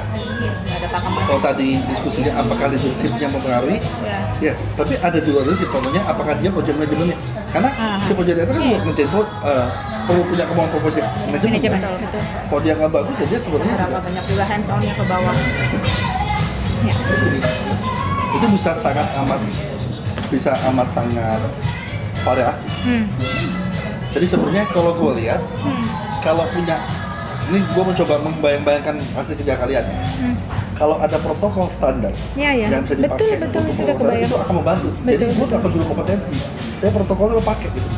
[SPEAKER 3] Ada pakem.
[SPEAKER 2] kalau tadi diskusinya apakah leadership-nya mempengaruhi, ya, tapi ada juga leadership, contohnya apakah dia project manajemennya, karena si project itu kan juga ngerjain perlu punya kemampuan project manajemen.
[SPEAKER 1] Betul.
[SPEAKER 2] Kalau dia nggak bagus, ya dia sebenarnya juga
[SPEAKER 3] Banyak juga hands on-nya ke bawah.
[SPEAKER 1] Ya.
[SPEAKER 2] itu bisa amat sangat variasi. Jadi sebenarnya kalau gue lihat, kalau punya, ini gue mencoba membayang-bayangkan hasil kerja kalian ya. Kalau ada protokol standar yang bisa dipakai
[SPEAKER 1] betul,
[SPEAKER 2] untuk
[SPEAKER 1] itu udah kebayang.
[SPEAKER 2] itu akan membantu. Jadi gue nggak perlu kompetensi, tapi protokolnya lo pakai gitu.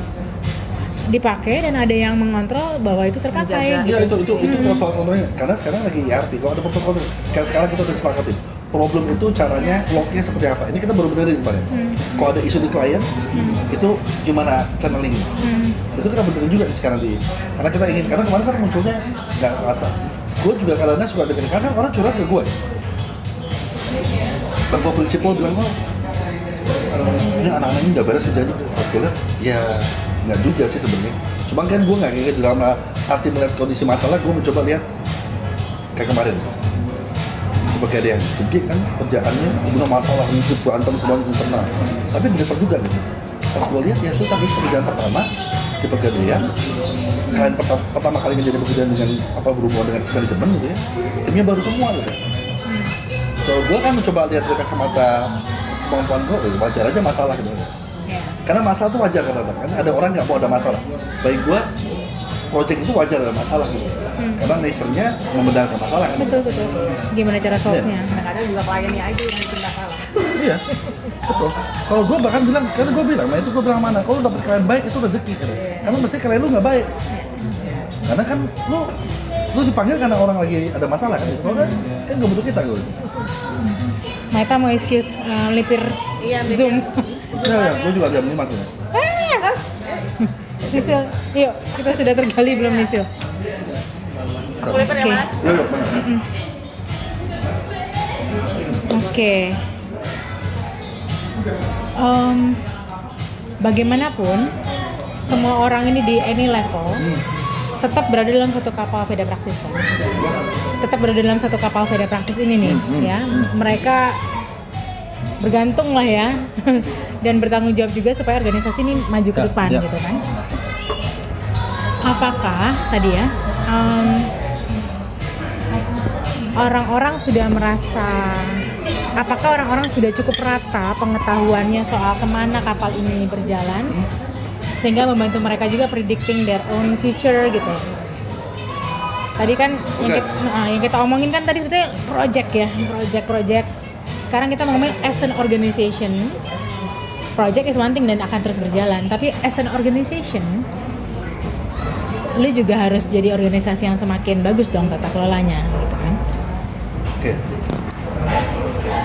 [SPEAKER 1] Dipakai dan ada yang mengontrol bahwa itu terpakai.
[SPEAKER 2] Iya itu kalau soal contohnya, karena sekarang lagi ERP, kalau ada protokol, kayak sekarang kita udah sepakatin. Problem itu caranya, lognya seperti apa? Ini kita baru benerin kemarin. Kalau ada isu di klien, itu gimana channelingnya? Itu kita benerin juga sekarang karena kita ingin, karena kemarin kan munculnya nggak rata. Gue juga kadang-kadang suka dengerin, karena orang curhat ke gue. Tanpa prinsipal bilang, ini anak-anak ini nggak beres kerjanya. Gue lihat, ya nggak juga sih sebenarnya. Cuma kan gue nggak kayak dalam arti melihat kondisi masalah, gue mencoba lihat kayak kemarin. Sebagai ada yang gede kan kerjaannya, kemudian masalah hidup berantem sebuah internal, tapi deliver juga gitu. Pas gue lihat ya sudah, tapi pekerjaan pertama di Pegadaian, kalian pertama kali menjadi pekerjaan dengan berhubungan dengan manajemen gitu ya, timnya baru semua gitu. Kalau gue kan mencoba lihat dari kacamata kemampuan gue, wajar aja masalah gitu. Karena masalah itu wajar kadang-kadang, kan ada orang nggak mau ada masalah. Baik gue, project itu wajar ada masalah gitu. Karena nature-nya membenarkan masalah kan.
[SPEAKER 1] Betul. Gimana cara solve-nya?
[SPEAKER 3] Kadang-kadang juga kliennya aja yang bikin masalah.
[SPEAKER 2] Iya, betul. Kalau gue bahkan bilang, karena gue bilang, nah itu gue bilang mana, kalau dapet klien baik itu rezeki kan. Karena mesti klien lu nggak baik. Karena kan lu dipanggil karena orang lagi ada masalah kan. Kalau kan nggak butuh kita gitu.
[SPEAKER 1] Maita mau excuse lipir Zoom.
[SPEAKER 2] Ya, gue juga agak menyimak ya.
[SPEAKER 1] Sisil, yuk kita sudah tergali belum nih Sil?
[SPEAKER 3] Aku lipir ya mas.
[SPEAKER 2] Yuk.
[SPEAKER 1] Oke. Bagaimanapun, semua orang ini di any level tetap berada dalam satu kapal Veda Praksis kan? Tetap berada dalam satu kapal Veda Praksis ini nih, ya. Mereka bergantung lah ya, dan bertanggung jawab juga supaya organisasi ini maju ke depan gitu kan. Apakah tadi ya, orang-orang sudah merasa, apakah orang-orang sudah cukup rata pengetahuannya soal kemana kapal ini berjalan sehingga membantu mereka juga predicting their own future gitu. Tadi kan yang kita omongin kan tadi sebetulnya project. Sekarang kita ngomongin as an organization, project is one thing dan akan terus berjalan, tapi as an organization lu juga harus jadi organisasi yang semakin bagus dong tata kelolanya gitu kan.
[SPEAKER 2] Oke.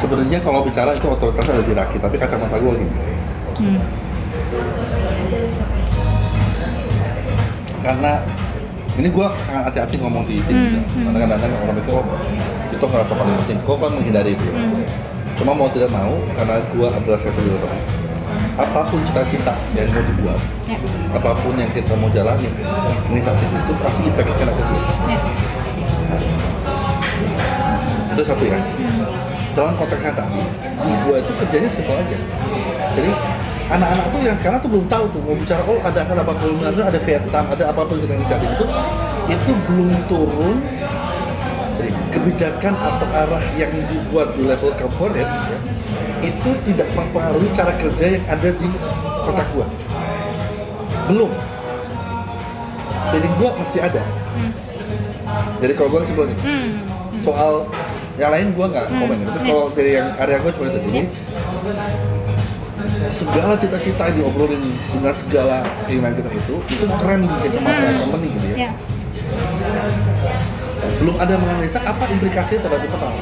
[SPEAKER 2] Sebenarnya kalau bicara itu otoritas ada di Raki, tapi kacamata gue gini. Karena ini gue sangat hati-hati ngomong di tim juga. Karena kadang-kadang orang mikir, oh itu ngerasa paling penting. Gue kan menghindari itu. Cuma mau tidak mau, karena gue adalah service delivery. Apapun cita-cita yang mau dibuat, apapun yang kita mau jalani, inisiatif itu pasti impact-nya kena ke gue. Itu satu ya. Dalam konteksnya tadi, di gue itu kerjanya simpel aja. Jadi anak-anak tuh yang sekarang tuh belum tahu tuh mau bicara, oh ada apa ada Vietnam, ada apa-apa kita inisiatif itu belum turun. Jadi kebijakan atau arah yang dibuat di level komponen ya, itu tidak mempengaruhi cara kerja yang ada di kota gua. Belum. Feeling gua mesti ada. Jadi kalau gua simpel nih. Soal yang lain gua nggak komen. Tapi kalau dari yang area gua cuma tadi, segala cita-cita yang diobrolin dengan segala keinginan kita itu keren di kacamata company gitu ya. Belum ada menganalisa apa implikasinya terhadap internal.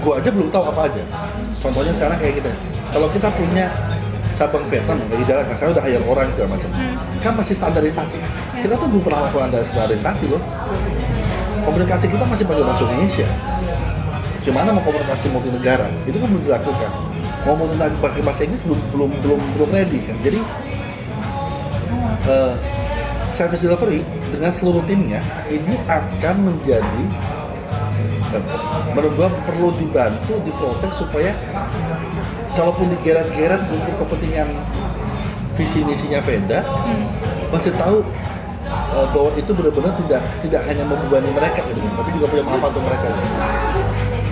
[SPEAKER 2] Gua aja belum tahu apa aja. Contohnya sekarang kayak kita, kalau kita punya cabang Vietnam lagi jalan, sekarang udah hire orang segala macam, kan masih standarisasi. Kita tuh belum pernah lakukan standarisasi loh. Komunikasi kita masih pakai bahasa Indonesia. Gimana mau komunikasi multi negara? Itu kan belum dilakukan. Mau pakai bahasa Inggris belum ready kan. Jadi service delivery dengan seluruh timnya ini akan menjadi, menurut gua perlu dibantu, diprotek supaya kalaupun digeret-geret untuk kepentingan visi misinya Venda, masih tahu bahwa itu benar-benar tidak hanya membebani mereka gitu, tapi juga punya manfaat untuk mereka.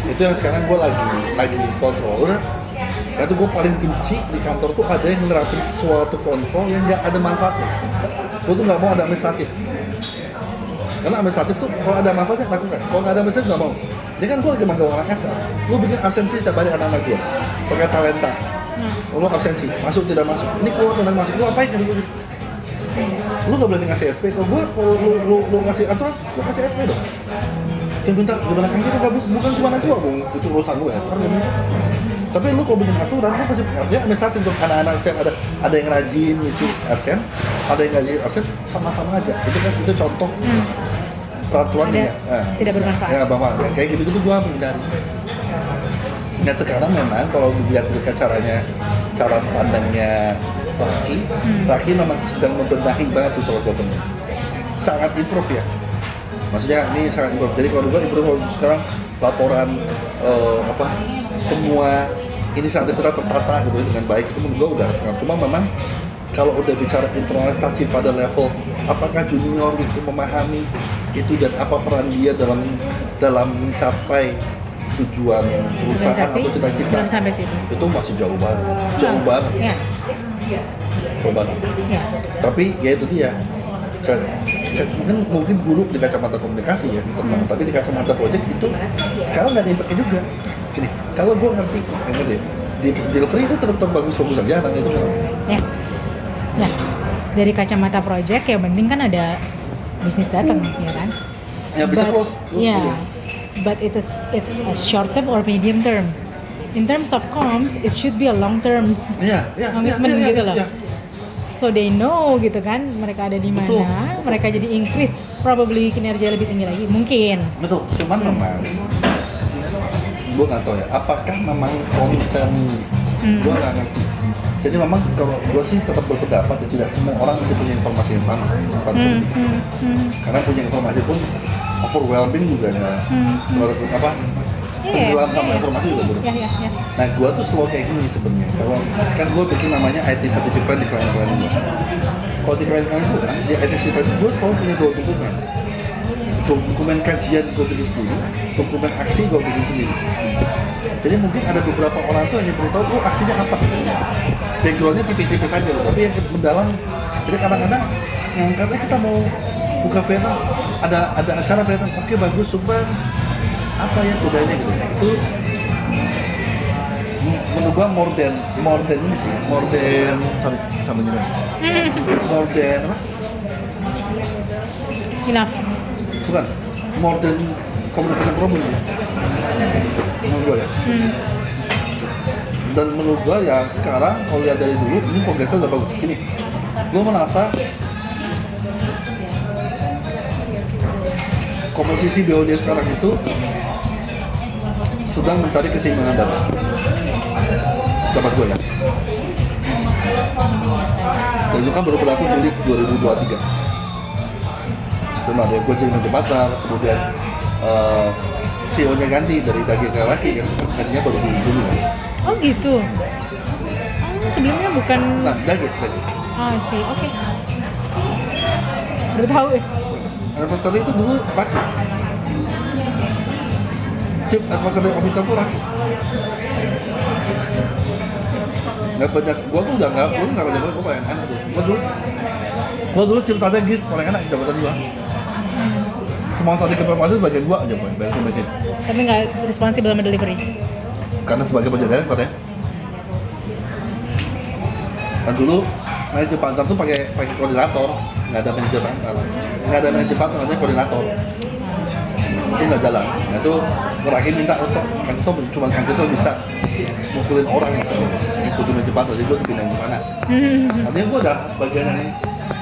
[SPEAKER 2] Itu yang sekarang gua lagi kontrol. Itu gue paling benci di kantor tuh ada yang menerapin suatu kontrol yang nggak ada manfaatnya. Gue tuh nggak mau ada administratif. Karena administratif tuh kalau ada manfaatnya lakukan. Kalau nggak ada administratif nggak mau. Ini kan gue lagi manggung orang kasar. Gue bikin absensi setiap hari anak-anak gue. Pakai talenta. Lo absensi, masuk tidak masuk. Ini keluar dan masuk. Lo apain kan gue? Lo nggak boleh ngasih SP. Kalau lo ngasih aturan, lo kasih SP dong. Dan bentar, gimana kan kita bukan cuma anak gue, itu urusan gue ya. Tapi lu kalau bikin aturan, lu pasti artinya administratif untuk anak-anak setiap ada yang rajin ngisi absen, ada yang rajin absen, sama-sama aja. Itu kan itu contoh peraturan
[SPEAKER 1] tidak bermanfaat.
[SPEAKER 2] Ya, Bapak, ya, kayak gitu gua menghindari. Nah sekarang memang kalau dilihat cara pandangnya Raki memang sedang membenahi banget tuh soal government. Sangat improve ya. Maksudnya ini sangat improve. Jadi kalau gua improve sekarang laporan semua inisiatif kita tertata gitu dengan baik, itu menurut gue udah. Cuma memang kalau udah bicara internalisasi pada level apakah junior itu memahami itu dan apa peran dia dalam mencapai tujuan perusahaan atau cita-cita,
[SPEAKER 1] belum sampai situ.
[SPEAKER 2] Itu masih jauh banget. Jauh banget. Tapi ya itu dia. Mungkin buruk di kacamata komunikasi ya, tapi di kacamata project itu sekarang nggak ada impactnya juga. Gini, kalau gue ngerti di delivery itu tetap bagus aja, nah itu kan. Ya,
[SPEAKER 1] nah dari kacamata project yang penting kan ada bisnis datang, ya kan?
[SPEAKER 2] Ya bisa close.
[SPEAKER 1] Ya, but it's a short term or medium term. In terms of comms, it should be a long term commitment gitu loh. So they know gitu kan, mereka ada di mana, mereka jadi increase, probably kinerja lebih tinggi lagi, mungkin.
[SPEAKER 2] Betul, cuman memang gue nggak tahu ya, apakah memang konten, gue nggak ngerti. Jadi memang kalau gue sih tetap berpendapat ya tidak semua orang masih punya informasi yang sama, karena punya informasi pun overwhelming juga ya, tenggelam sama informasi juga buruk. Nah gue tuh selalu kayak gini sebenarnya. Kalau kan gue bikin namanya IT Certificate di klien-klien gue. Kalau di klien-klien gue kan, di IT Certificate gue selalu punya 2 dokumen. Dokumen kajian gue bikin sendiri, dokumen aksi gue bikin sendiri. Jadi mungkin ada beberapa orang tuh yang perlu tahu, oh aksinya apa. Backgroundnya tipis-tipis aja loh, tapi yang mendalam. Jadi kadang-kadang yang katanya kita mau buka Vietnam, ada acara Vietnam, oke bagus, super. Apa ya bedanya gitu, itu menurut gua more than ini sih, more than sama ini more than apa?
[SPEAKER 1] Enough.
[SPEAKER 2] Bukan, more than communication problem ya. Menurut gua ya. Dan menurut gua ya sekarang kalau lihat dari dulu ini progresnya udah bagus. Gini, gua merasa komposisi BOD sekarang itu sedang mencari keseimbangan baru. Dapat gue ya. Dan itu kan baru berlaku di 2023. Sebenarnya gue jadi manajer pasar, kemudian CEO-nya ganti dari daging ke laki, kan gantinya baru di Juli kan.
[SPEAKER 1] Oh gitu. Sebelumnya bukan.
[SPEAKER 2] Nah, daging.
[SPEAKER 1] Ah sih, oke. Baru tahu ya.
[SPEAKER 2] Advisory itu dulu laki. Chief Advisory Officer tuh laki. Nggak banyak, gua tuh udah nggak banyak, gua paling enak tuh. Gua dulu chief strategis paling enak jabatan gua. Semua strategi informasi bagian gua aja boy, beresin.
[SPEAKER 1] Tapi nggak responsibel sama delivery.
[SPEAKER 2] Karena sebagai project director ya. Dan dulu manajer partner tuh pakai koordinator, nggak ada manajer partner, ada koordinator. Itu nggak jalan. Nah itu Rakim minta untuk kan itu cuma kan itu bisa mukulin orang gitu. Itu di manajer partner, jadi gue dipindahin ke mana. Artinya gue udah bagian yang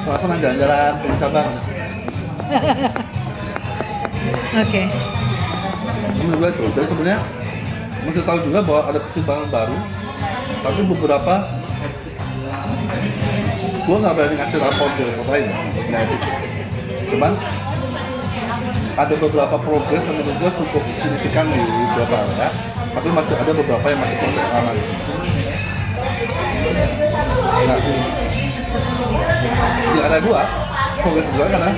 [SPEAKER 2] senang jalan-jalan, punya cabang.
[SPEAKER 1] Oke.
[SPEAKER 2] Menurut gue itu, jadi sebenarnya mesti tahu juga bahwa ada keseimbangan baru, tapi beberapa gue nggak berani ngasih rapor ke yang lain, cuman ada beberapa progres yang menurut gue cukup signifikan di beberapa area, tapi masih ada beberapa yang masih proses lama gitu. Nah, di area gue, progres gue karena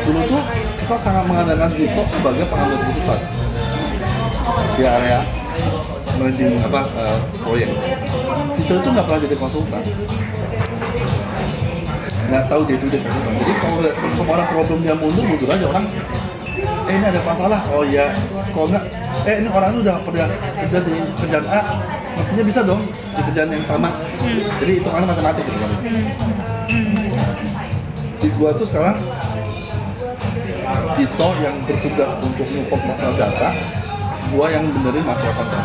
[SPEAKER 2] dulu tuh kita sangat mengandalkan Tito sebagai pengambil keputusan di area managing proyek. Tito itu nggak pernah jadi konsultan, nggak tahu dia itu konsultan. Jadi kalau semua orang problem dia mundur aja orang. Ini ada masalah. Oh iya, kalau nggak, ini orang itu udah pernah kerja di kerjaan A, mestinya bisa dong di kerjaan yang sama. Jadi hitungannya matematik gitu kan. Di gua tuh sekarang Tito yang bertugas untuk nyupport masalah data, gua yang benerin masalah konten.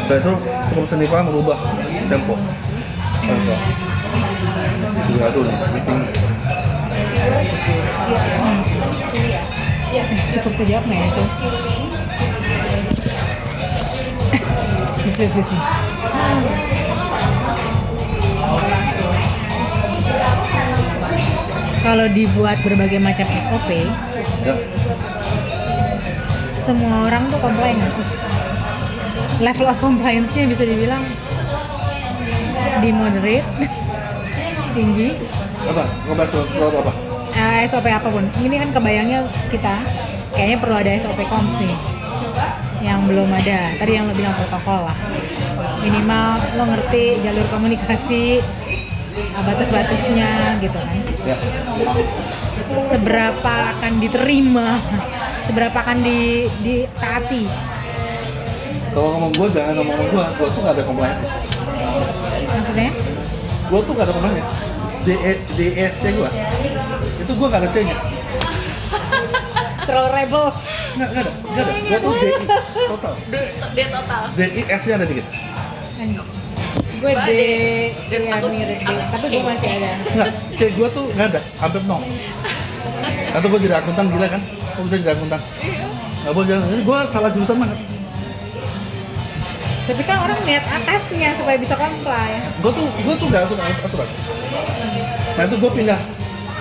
[SPEAKER 2] Dan itu cukup signifikan merubah tempo. Sudah tuh meeting.
[SPEAKER 1] Cukup terjawab nggak ya sih? Bisa. Kalau dibuat berbagai macam SOP,
[SPEAKER 2] Ya.
[SPEAKER 1] semua orang tuh comply nggak sih? Level of compliance-nya bisa dibilang di moderate, tinggi.
[SPEAKER 2] Apa? Ngobrol apa?
[SPEAKER 1] SOP apapun. Ini kan kebayangnya kita kayaknya perlu ada SOP comms nih yang belum ada. Tadi yang lo bilang protokol lah. Minimal lo ngerti jalur komunikasi, batas-batasnya gitu kan.
[SPEAKER 2] Ya.
[SPEAKER 1] Seberapa akan diterima, seberapa akan ditaati.
[SPEAKER 2] Kalau ngomong gue jangan ngomong gue tuh nggak ada komplainnya.
[SPEAKER 1] Maksudnya?
[SPEAKER 2] Gue tuh nggak ada komplainnya. DSC gue, itu gue nggak ada C-nya.
[SPEAKER 1] Terlalu rebel.
[SPEAKER 2] Nggak ada. Gue tuh DI total.
[SPEAKER 3] D total.
[SPEAKER 2] DIS-nya ada dikit.
[SPEAKER 1] Gue ya mirip D, tapi gue masih ada.
[SPEAKER 2] Nggak, C gue tuh nggak ada, hampir nol. Atau gue jadi akuntan gila kan? Kok bisa jadi akuntan? Nggak boleh jalan, ini gue salah jurusan banget.
[SPEAKER 1] Tapi kan orang lihat atasnya supaya bisa comply.
[SPEAKER 2] Gue tuh nggak suka aturan. Nah itu gue pindah.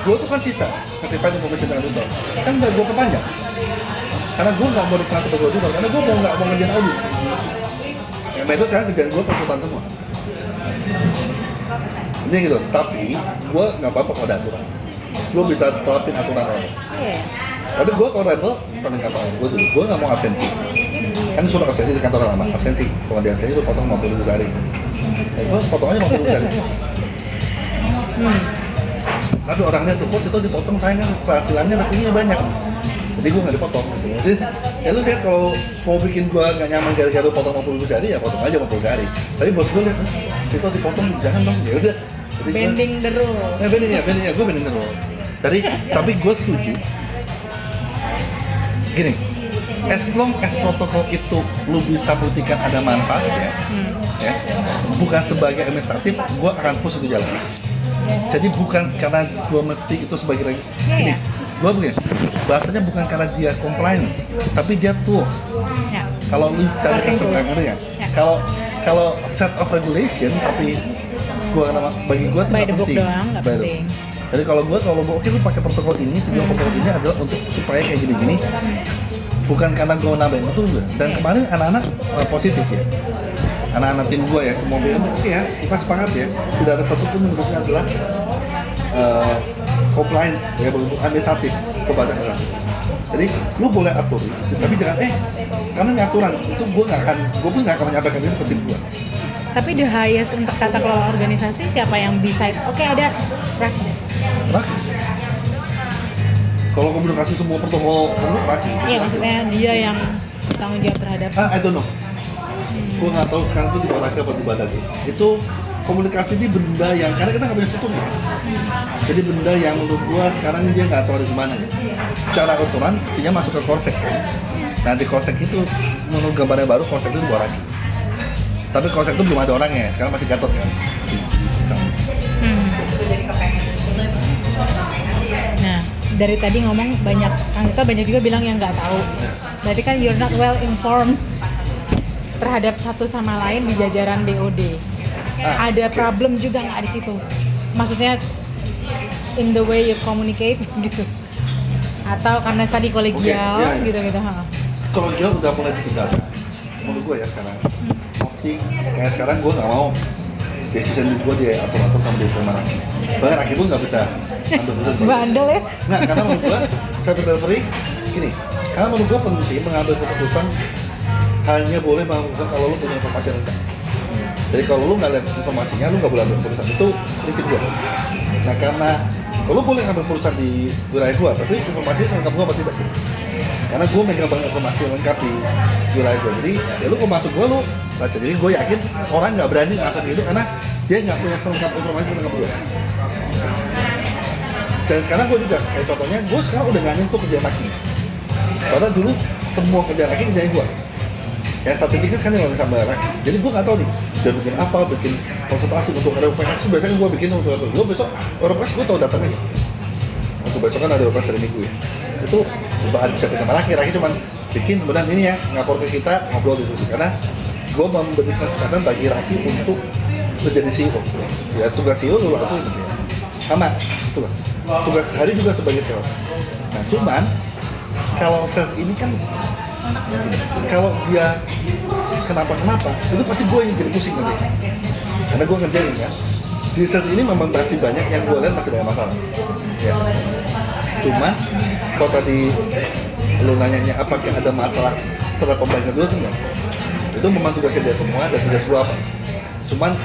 [SPEAKER 2] Gue tuh kan sisa Certified Information Auditor. Kan nggak gue perpanjang. Karena gue nggak mau dikenal sebagai auditor. Karena gue nggak mau ngerjain audit. Yang itu kan kerjaan gue konsultan semua. Ini gitu. Tapi gue nggak apa-apa kalau ada aturan. Gue bisa terapin aturan orang.
[SPEAKER 1] Iya.
[SPEAKER 2] Tapi gue kalau rebel paling nggak apa. Gue nggak mau absensi. Kan suruh absensi di kantor lama. Absensi. Kalau di absensi lu potong 50.000 sehari. Gue potong aja 50.000 sehari. Tapi orangnya tuh kok itu dipotong saya kan penghasilannya revenue banyak. jadi gue nggak dipotong gitu. Maksudnya, ya lu lihat kalau mau bikin gue nggak nyaman gara-gara lu potong 50 ribu sehari, ya potong aja 50 sehari. Tapi bos gue lihat, itu dipotong jangan dong, ya udah.
[SPEAKER 1] Bending the rules.
[SPEAKER 2] Bending ya, gue bending the rules. Tapi gue setuju. Gini, as long as protokol itu lu bisa buktikan ada manfaatnya, ya, bukan sebagai administratif, gue akan push itu jalan. Jadi bukan karena gue mesti itu sebagai ini, gue begini, bahasanya bukan karena dia compliance, tapi dia tools. Kalau lu sekali kesempatan ya, kalau set of regulation, tapi gue bagi gue itu nggak penting.
[SPEAKER 1] Nggak penting.
[SPEAKER 2] Jadi kalau oke lu pakai protokol ini, tujuan protokol ini adalah untuk supaya kayak gini-gini. Bukan karena gue nambahin itu enggak. Dan kemarin anak-anak positif ya. Anak-anak tim gue ya, semua bilang oke ya, kita sepakat ya. Tidak ada satu pun menurutnya adalah compliance ya, bentuk administratif kepada orang. Jadi lu boleh atur, tapi jangan karena ini aturan itu gue pun nggak akan menyampaikan itu ke tim gue.
[SPEAKER 1] Tapi the highest untuk tata kelola organisasi siapa yang decide? Oke, ada
[SPEAKER 2] Raki. Kalau komunikasi semua protokol menurut Raki.
[SPEAKER 1] Iya, maksudnya dia yang tanggung jawab terhadap.
[SPEAKER 2] I don't know. Gue nggak tahu sekarang itu di Raki atau di Badak. Itu komunikasi ini benda yang karena kita nggak punya struktur ya. Jadi benda yang menurut gue sekarang dia nggak tahu ada di mana. Secara aturan mestinya masuk ke Korsek kan. Nah di Korsek itu menurut gambarnya baru Korsek itu di Raki. Tapi Korsek itu belum ada orangnya, sekarang masih Gatot kan.
[SPEAKER 1] Nah, dari tadi ngomong banyak, Kang Dito banyak juga bilang yang nggak tahu. Berarti kan you're not well informed terhadap satu sama lain di jajaran BOD. Ada problem juga nggak di situ? Maksudnya in the way you communicate gitu? Atau karena tadi kolegial gitu-gitu?
[SPEAKER 2] Kolegial udah mulai ditinggalkan. Menurut gue ya sekarang. Kayak sekarang gue nggak mau decision gue dia atur-atur sama decision mana. Bahkan akhirnya gue nggak bisa ambil
[SPEAKER 1] bandel ya?
[SPEAKER 2] Nggak, karena menurut gue service delivery gini, karena menurut gue penting mengambil keputusan hanya boleh mengambil kalau lu punya informasi yang lengkap. Jadi kalau lu nggak lihat informasinya, lu nggak boleh ambil keputusan. Itu prinsip gue. Nah karena kalau boleh ambil keputusan di wilayah gue, tapi informasinya selengkap gue apa tidak? Karena gue megang banyak informasi yang lengkap di wilayah gue. Jadi ya lu kalau masuk gue lu baca. Jadi gue yakin orang nggak berani masuk itu karena dia nggak punya selengkap informasi selengkap gue. Dan sekarang gue juga kayak contohnya gue sekarang udah nggak nyentuh kerjaan laki. Padahal dulu semua kerjaan laki kerjaan gue. Yang statistiknya sekarang yang sama laki. Jadi gue nggak tahu nih dia bikin apa, bikin konsultasi untuk RUPS. Biasanya gue bikin untuk apa? Gue besok RUPS gue tahu datangnya. Untuk besok kan ada RUPS hari Minggu ya. Itu bahan bisa sama Raki cuma bikin kemudian ini ya ngapor ke kita ngobrol diskusi karena gue memberi kesempatan bagi Raki untuk menjadi CEO ya tugas CEO lu lakuin ya sama tugas hari juga sebagai sales. Nah cuman kalau sales ini kan kalau dia kenapa itu pasti gue yang jadi pusing nanti karena gue ngerjain ya di sales ini memang masih banyak yang gue lihat masih ada masalah ya. Cuman kalau tadi lu nanyanya apakah ada masalah terhadap pembagian dulu enggak? Itu memang tugasnya dia semua dan tugas gua apa? Cuman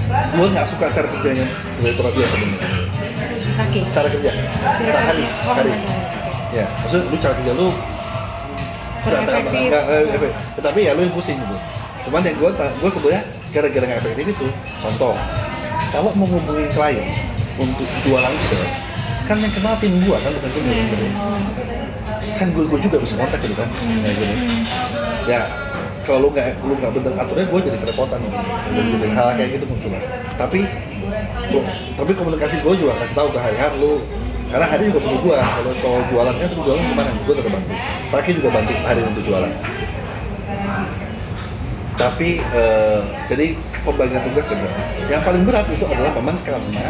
[SPEAKER 2] gua nggak suka cara kerjanya direktorat dia sebenarnya. Cara kerja. Hari. Ya, maksudnya lu cara kerja lu
[SPEAKER 1] kurang efektif.
[SPEAKER 2] Tapi ya lu yang pusing gitu. Cuman yang gua sebenarnya gara-gara nggak efektif itu, contoh, kalau mau hubungi klien untuk jualan sales, kan yang kenal tim gua kan bukan tim gua kan gua juga bisa kontak gitu kan kayak gini ya kalau lu nggak bener aturnya gua jadi kerepotan nih jadi hal kayak gitu muncul tapi komunikasi gua juga kasih tahu ke hari-hari lu karena hari juga punya gua kalau jualannya tuh jualan gimana gua tetap bantu Paki juga bantu hari untuk jualan tapi jadi pembagian tugas kan yang paling berat itu adalah memang karena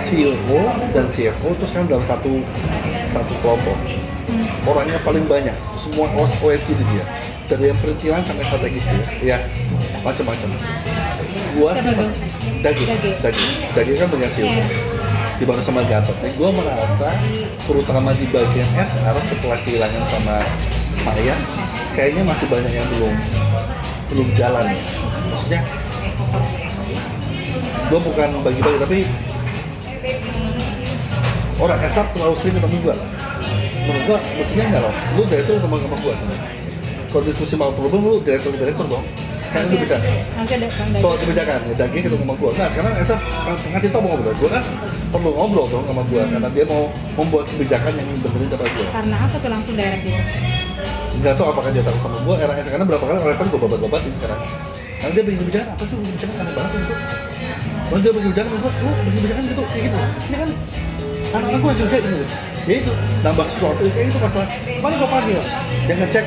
[SPEAKER 2] CEO dan CFO itu sekarang dalam satu kelompok orangnya paling banyak semua OSG di dia dari yang perintilan sampai strategis dia ya macam-macam gua sih daging kan punya CEO dibantu sama Gatot dan gua merasa terutama di bagian HR setelah kehilangan sama Maya kayaknya masih banyak yang belum jalan maksudnya gue bukan bagi-bagi tapi orang HR terlalu sering ketemu gue menurut gua mestinya enggak loh. Lu direktur sama gua. Kalau diskusi mau problem lu direktur dong. Kan lu bisa.
[SPEAKER 1] Masih ada Kang Dagi.
[SPEAKER 2] Soal kebijakan, ya Dagi ketemu sama gua. Nah sekarang Esa Kang Tito mau ngobrol. Gua kan perlu ngobrol dong sama gua karena dia mau membuat kebijakan yang benerin kata gua.
[SPEAKER 1] Karena apa tuh langsung direct gitu?
[SPEAKER 2] Nggak tahu apakah dia takut sama gua. Era Esa karena berapa kali alasan gua babat-babatin sekarang. Karena dia bikin kebijakan apa sih? Kebijakan aneh banget itu. Kalau dia bikin kebijakan, gua bikin kebijakan gitu kayak gitu. Ini kan anak-anak gua juga gitu. Ya itu nambah sesuatu kayak gitu masalah. Mana gua panggil? Dia ngecek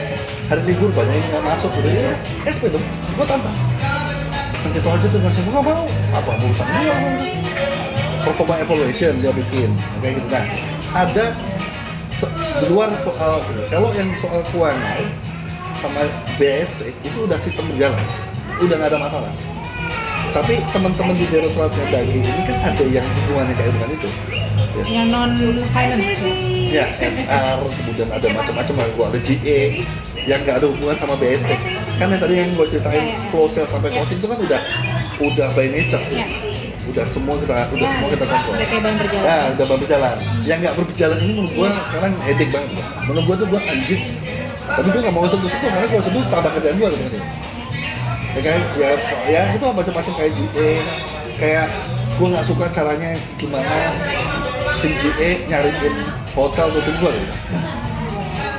[SPEAKER 2] hari libur banyak yang nggak masuk udah ya SP tuh gua tantang kan gitu aja tuh ngasih gua nggak mau apa urusan gua performa evaluation dia bikin kayak gitu. Nah ada di luar soal kalau yang soal keuangan sama BST itu udah sistem berjalan udah nggak ada masalah. Tapi teman-teman di direktoratnya Dagi ini kan ada yang hubungannya kayak bukan itu ya.
[SPEAKER 1] Yang non finance
[SPEAKER 2] Ya, SR, kemudian ada macam-macam lah, gua ada GE yang nggak ada hubungan sama BST. Kan yang tadi yang gua ceritain flow sales sampai closing itu kan udah by nature. Udah semua kita kontrol.
[SPEAKER 1] Udah kayak barang berjalan.
[SPEAKER 2] Nah, udah barang berjalan. Yang nggak berjalan ini menurut gua sekarang headache banget. Menurut gua tuh gua anjing. Tapi gua nggak mau sentuh-sentuh karena gua sentuh tambah kerjaan gua gitu kan. Ya kayak ya itu macam-macam kayak GE, kayak gua nggak suka caranya gimana tim GE nyariin hotel tuh tim gua gitu.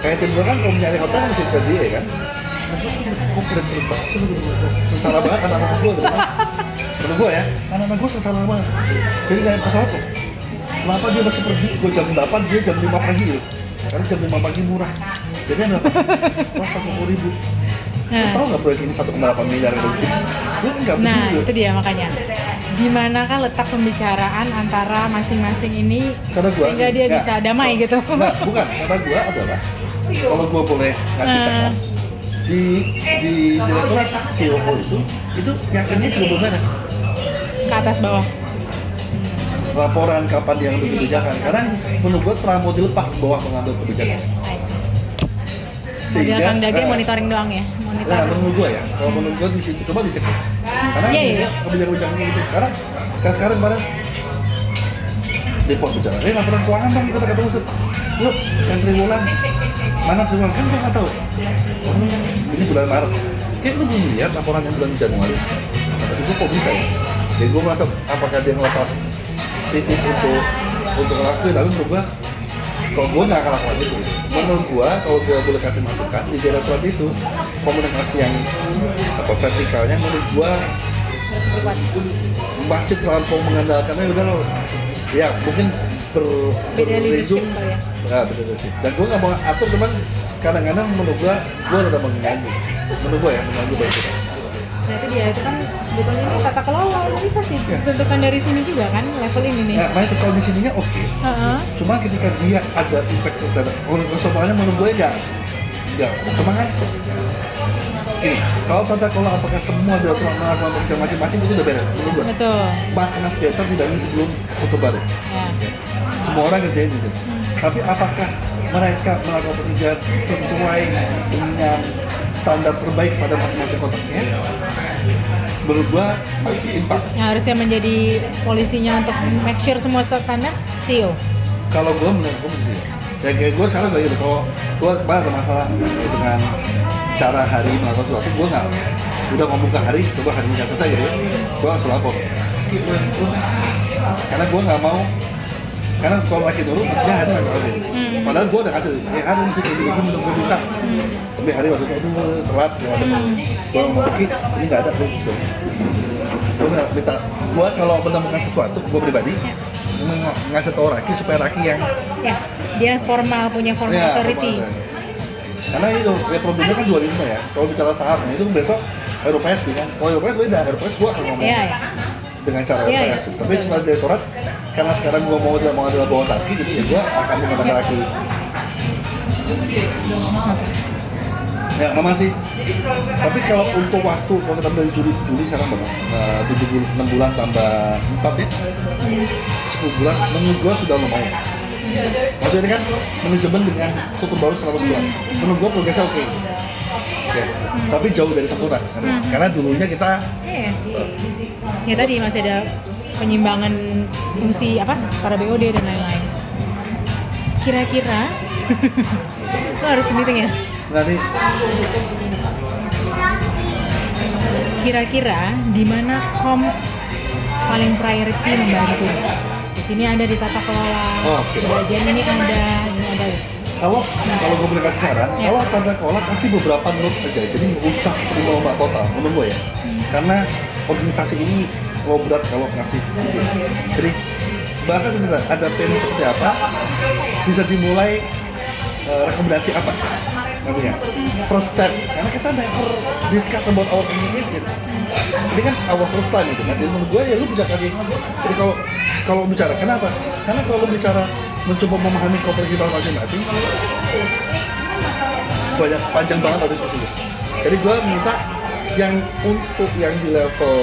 [SPEAKER 2] Kayak tim gua kan kalau nyari hotel mesti ke GE kan. Komplit banget sih sengsara banget anak-anak gua gitu kan. Menurut gua ya, anak-anak gua sengsara banget. Jadi kayak pesawat tuh. Kenapa dia masih pergi? Gua jam 8, dia jam 5 pagi gitu. Karena jam 5 pagi murah. Jadi berapa? Wah, 100.000. Tahu nggak proyek ini 1,8 miliar gitu? Gue kan nggak
[SPEAKER 1] Nah,
[SPEAKER 2] begitu.
[SPEAKER 1] itu dia makanya. Di manakah letak pembicaraan antara masing-masing ini sehingga dia bisa damai gitu?
[SPEAKER 2] Enggak, bukan. Kata gue adalah kalau gue boleh ngasih saran di direktorat COO itu yang ini belum beres.
[SPEAKER 1] Ke atas bawah.
[SPEAKER 2] Laporan kapan dia ngambil kebijakan. Karena menurut gue terlalu dilepas bawah mengambil kebijakan.
[SPEAKER 1] Model Kang Dagi monitoring doang ya?
[SPEAKER 2] Nah, menurut gue ya, kalau menurut gue di situ coba dicek. Karena kebijakan-kebijakannya gitu. Karena kayak sekarang kemarin report bicara, laporan keuangan dong kita ketemu yuk, yang triwulan mana triwulan kan gue nggak tahu. Ini bulan Maret, kayak lu belum lihat laporan yang bulan Januari. Tapi gue kok bisa ya? Jadi gue merasa apakah dia ngelepas titis untuk ngelakuin, tapi menurut gue kalau gue nggak akan lakukan itu. Menurut gue, kalau gue boleh kasih masukan di direktorat itu komunikasi yang vertikalnya menurut gue masih terlampau mengandalkannya udah loh. Ya mungkin
[SPEAKER 1] beda leadership ya.
[SPEAKER 2] Beda leadership. Dan gue nggak mau atur, cuman kadang-kadang menurut gue ada mengganggu. Menurut gue ya mengganggu dari kita.
[SPEAKER 1] Nah itu dia, itu kan sebetulnya ini tata kelola organisasi ditentukan dari sini juga kan level ini nih.
[SPEAKER 2] Ya, makanya kalau di sininya oke. Cuma ketika dia ada impact terhadap keseluruhannya menurut gue enggak. Cuma kan ini, kalau tata kelola apakah semua direktur melakukan pekerjaan masing-masing itu udah beres menurut gue.
[SPEAKER 1] Betul.
[SPEAKER 2] Mas better dibanding sebelum foto baru.
[SPEAKER 1] Ya.
[SPEAKER 2] Semua orang kerjain gitu. Tapi apakah mereka melakukan pekerjaan sesuai dengan standar terbaik pada masing-masing kotaknya? Menurut gua masih impact.
[SPEAKER 1] Yang harusnya menjadi polisinya untuk make sure semua standar CEO.
[SPEAKER 2] Kalau gua menurut gua begitu. Ya kayak gua sekarang kayak gitu. Kalau gua kemarin ada masalah dengan cara hari melakukan sesuatu, gua nggak udah ngomong ke hari, coba hari ini nggak selesai gitu. Gua langsung lapor. Karena gua nggak mau. Karena kalau lagi turun, mestinya hari nggak lagi. Padahal gua udah kasih, hari mesti kayak gini, gua minta. Tapi hari waktu itu telat, gua mau pergi, ini nggak ada. Gua minta, gua kalau menemukan sesuatu, gua pribadi ngasih tau Raki supaya Raki yang
[SPEAKER 1] dia punya formal authority.
[SPEAKER 2] Karena itu, ya problemnya kan dualisme ya. Kalau bicara saham, itu besok Europes kan. Kalau Europes beda, Europes gua akan ngomong dengan cara Europes. Tapi sebagai direktorat, karena sekarang gua mau adalah bawa Raki, gitu ya gua akan menggunakan Raki. Ya, mama sih. Tapi kalau untuk waktu, kalau kita dari Juli sekarang berapa? 6 bulan tambah 4 ya? 10 bulan, menurut gua sudah lumayan. Maksudnya kan manajemen dengan struktur baru 100 bulan. Menurut gua progresnya oke. Ya, tapi jauh dari sempurna. Karena dulunya kita
[SPEAKER 1] ya tadi masih ada penyimbangan fungsi para BOD dan lain-lain. Kira-kira Lo harus meeting ya?
[SPEAKER 2] Nggak nih,
[SPEAKER 1] Kira-kira di mana comms paling priority membantu? Di sini ada di tata kelola,
[SPEAKER 2] Oke.
[SPEAKER 1] di bagian ini ada.
[SPEAKER 2] kalau gue boleh kasih saran,
[SPEAKER 1] Ya.
[SPEAKER 2] kalau tanda kelola kasih beberapa notes aja, jadi nggak usah seperti melompat total, menurut gue ya. Karena organisasi ini terlalu berat kalau ngasih. Jadi bahkan sebenarnya ada plan seperti apa, bisa dimulai rekomendasi apa, nanti ya. First step, karena kita never discuss about our communication. Ini kan our first time gitu kan. Jadi menurut gue ya lu bisa kasih. Jadi kalau bicara kenapa? Karena kalau lu bicara mencoba memahami kompleksitas masing-masing, banyak panjang banget habis diskusinya. Jadi gue minta yang untuk yang di level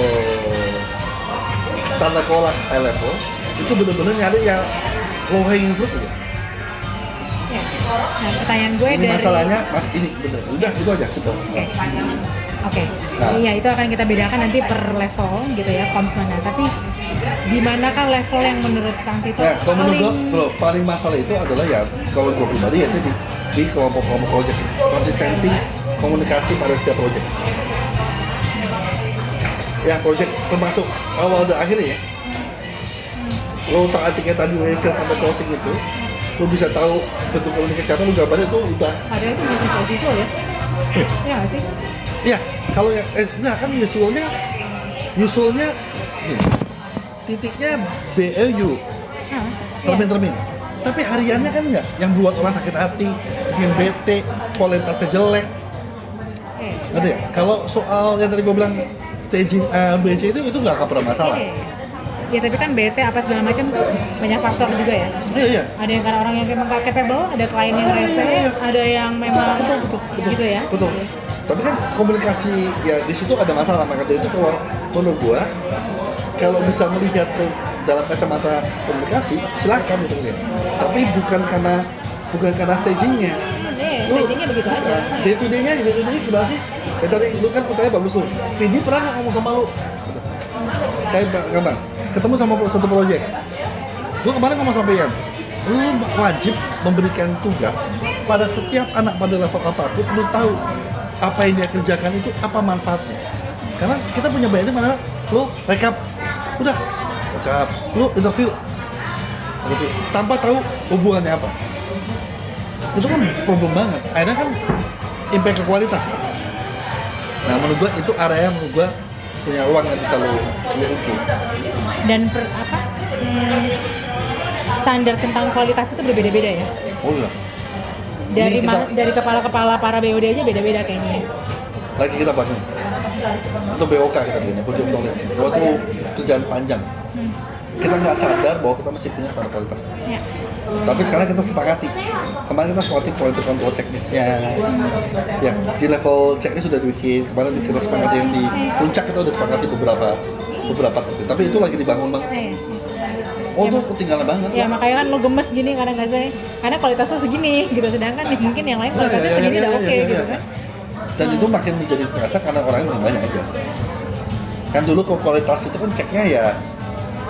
[SPEAKER 2] tata kelola high level itu benar-benar nyari yang low hanging fruit aja.
[SPEAKER 1] Ya. Nah, pertanyaan gue
[SPEAKER 2] Ini
[SPEAKER 1] dari
[SPEAKER 2] masalahnya, ini bener. Udah itu aja simpel.
[SPEAKER 1] Oke.
[SPEAKER 2] Nah.
[SPEAKER 1] Iya, itu akan kita bedakan nanti per level gitu ya, comms mana. Tapi di manakah level yang menurut Kang Tito
[SPEAKER 2] Nah, kalau menurut gue, paling masalah itu adalah ya kalau gue pribadi ya di kelompok-kelompok project, konsistensi komunikasi pada setiap project. Ya project termasuk awal dan akhirnya ya. Lo utak-atiknya tadi dari sales sampai closing itu, lo bisa tahu bentuk komunikasi apa, lo gambarnya itu udah.
[SPEAKER 1] padahal itu bisnis as usual ya? Iya nggak sih?
[SPEAKER 2] Ya, kalau yang enggak kan usualnya titiknya BLU,
[SPEAKER 1] Iya.
[SPEAKER 2] termin. Tapi hariannya kan enggak, yang buat orang sakit hati, yang bete, kualitasnya jelek.
[SPEAKER 1] Iya.
[SPEAKER 2] Nanti ya, kalau soal yang tadi gue bilang staging A, B, C itu nggak akan pernah masalah.
[SPEAKER 1] Iya. Ya tapi kan BT apa segala macam tuh banyak faktor juga ya.
[SPEAKER 2] Iya.
[SPEAKER 1] Ada yang karena orang yang memang gak capable, ada klien yang rese,
[SPEAKER 2] iya.
[SPEAKER 1] ada yang memang
[SPEAKER 2] Betul.
[SPEAKER 1] gitu ya.
[SPEAKER 2] Betul. Tapi kan komunikasi ya di situ ada masalah, maka dari itu kalau menurut gua kalau bisa melihat ke dalam kacamata komunikasi silakan itu lihat. Tapi bukan karena stagingnya.
[SPEAKER 1] Stagingnya begitu aja.
[SPEAKER 2] Day to day-nya gimana sih? Ya tadi lu kan pertanyaan bagus tuh. Vini pernah nggak ngomong sama lu? Kayak gampang. Ketemu sama satu proyek. Gua kemarin ngomong sama PM. Lu wajib memberikan tugas pada setiap anak pada level apapun, lu tahu apa yang dia kerjakan itu apa manfaatnya. Karena kita punya banyak mana lu rekap, udah rekap, lu interview tanpa tahu hubungannya apa. Itu kan problem banget. Akhirnya kan impact ke kualitas kan. Nah menurut gua itu area yang menurut gua punya ruang yang bisa lu ukur.
[SPEAKER 1] Dan standar tentang kualitas itu berbeda-beda ya.
[SPEAKER 2] Oh iya.
[SPEAKER 1] Dari
[SPEAKER 2] Ini kita-
[SPEAKER 1] dari kepala-kepala para BOD aja beda-beda kayaknya.
[SPEAKER 2] Lagi kita bahas nih. Untuk BOK kita begini, Body of Knowledge. Waktu kerjaan panjang. Kita nggak sadar bahwa kita masih punya standar kualitas.
[SPEAKER 1] Ya.
[SPEAKER 2] Tapi sekarang kita sepakati. Kemarin kita sepakati quality control checklist-nya. Ya, di level checklist sudah dibikin. Kemarin kita sepakati yang di puncak kita udah sepakati beberapa tapi itu lagi dibangun banget. Oh tuh ketinggalan banget.
[SPEAKER 1] Ya makanya kan lo gemes gini karena nggak sih, karena kualitas lo segini gitu, sedangkan mungkin yang lain kualitasnya segini udah oke gitu kan.
[SPEAKER 2] Dan itu makin menjadi terasa karena orangnya makin banyak aja. Kan dulu kalau kualitas itu kan ceknya ya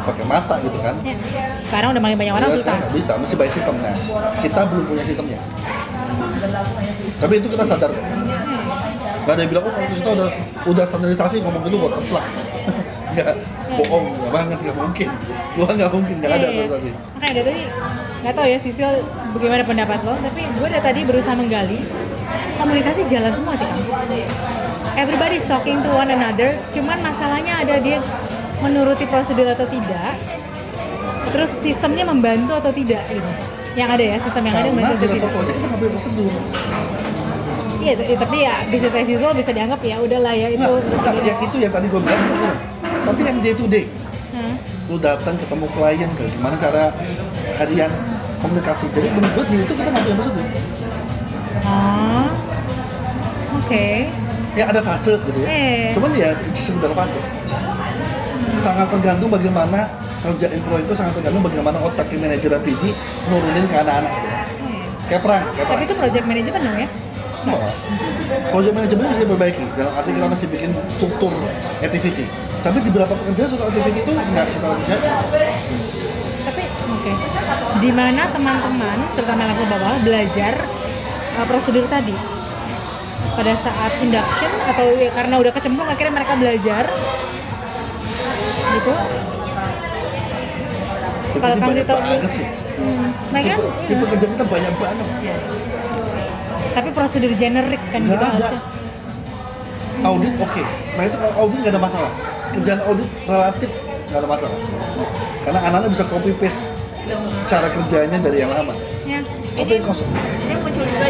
[SPEAKER 2] pakai mata gitu kan.
[SPEAKER 1] Ya. Sekarang udah makin banyak orang
[SPEAKER 2] Ya,
[SPEAKER 1] susah.
[SPEAKER 2] sekarang nggak bisa, mesti by system. Nah, kita belum punya sistemnya. Tapi itu kita sadar kok. Gak ada yang bilang, oh kalau kita udah standarisasi ngomong gitu buat keplak. Nggak, bohong, nggak banget, nggak mungkin. Gua nggak mungkin, nggak ada standarisasi.
[SPEAKER 1] Makanya dari tadi nggak tahu ya Sisil bagaimana pendapat lo, tapi gue dari tadi berusaha menggali komunikasi jalan semua sih Kang. Everybody's talking to one another, cuman masalahnya ada dia menuruti prosedur atau tidak, terus sistemnya membantu atau tidak gitu. Yang ada ya, sistem yang ada
[SPEAKER 2] Karena
[SPEAKER 1] membantu
[SPEAKER 2] di
[SPEAKER 1] atau
[SPEAKER 2] level
[SPEAKER 1] tidak.
[SPEAKER 2] project kita nggak punya prosedur.
[SPEAKER 1] Iya, tapi ya business as usual bisa dianggap ya udahlah ya itu.
[SPEAKER 2] Nah, yang itu yang tadi gue bilang bener. Tapi yang day to day,
[SPEAKER 1] Hah?
[SPEAKER 2] lu datang ketemu klien, gimana cara harian komunikasi. Jadi menurut gue di itu kita nggak punya prosedur.
[SPEAKER 1] Oh, oke.
[SPEAKER 2] Ya ada fase gitu ya. Cuman ya sekedar fase. Sangat tergantung bagaimana kerjain proyek itu, sangat tergantung bagaimana otak manajer dan PD nurunin ke anak-anak gitu. Kayak perang.
[SPEAKER 1] Tapi itu project management dong ya?
[SPEAKER 2] Enggak. Project manajemen bisa diperbaiki, dalam arti kita masih bikin struktur activity. Tapi di beberapa pekerjaan soal activity itu nggak kita lihat.
[SPEAKER 1] Tapi oke. di mana teman-teman, terutama level bawah, belajar prosedur tadi. Pada saat induction atau ya, karena udah kecemplung akhirnya mereka belajar gitu. Kalau
[SPEAKER 2] Ini
[SPEAKER 1] kamu
[SPEAKER 2] banyak
[SPEAKER 1] tahu
[SPEAKER 2] banget sih.
[SPEAKER 1] nah kan?
[SPEAKER 2] Tipe kerja kita banyak banget.
[SPEAKER 1] Tapi prosedur generik kan
[SPEAKER 2] Nggak
[SPEAKER 1] gitu
[SPEAKER 2] ada.
[SPEAKER 1] harusnya.
[SPEAKER 2] Audit oke. Nah itu kalau audit nggak ada masalah. Kerjaan audit relatif nggak ada masalah. Karena anak-anak bisa copy paste cara kerjanya dari yang lama.
[SPEAKER 1] Ya.
[SPEAKER 2] Tapi kosong.
[SPEAKER 4] Ini muncul juga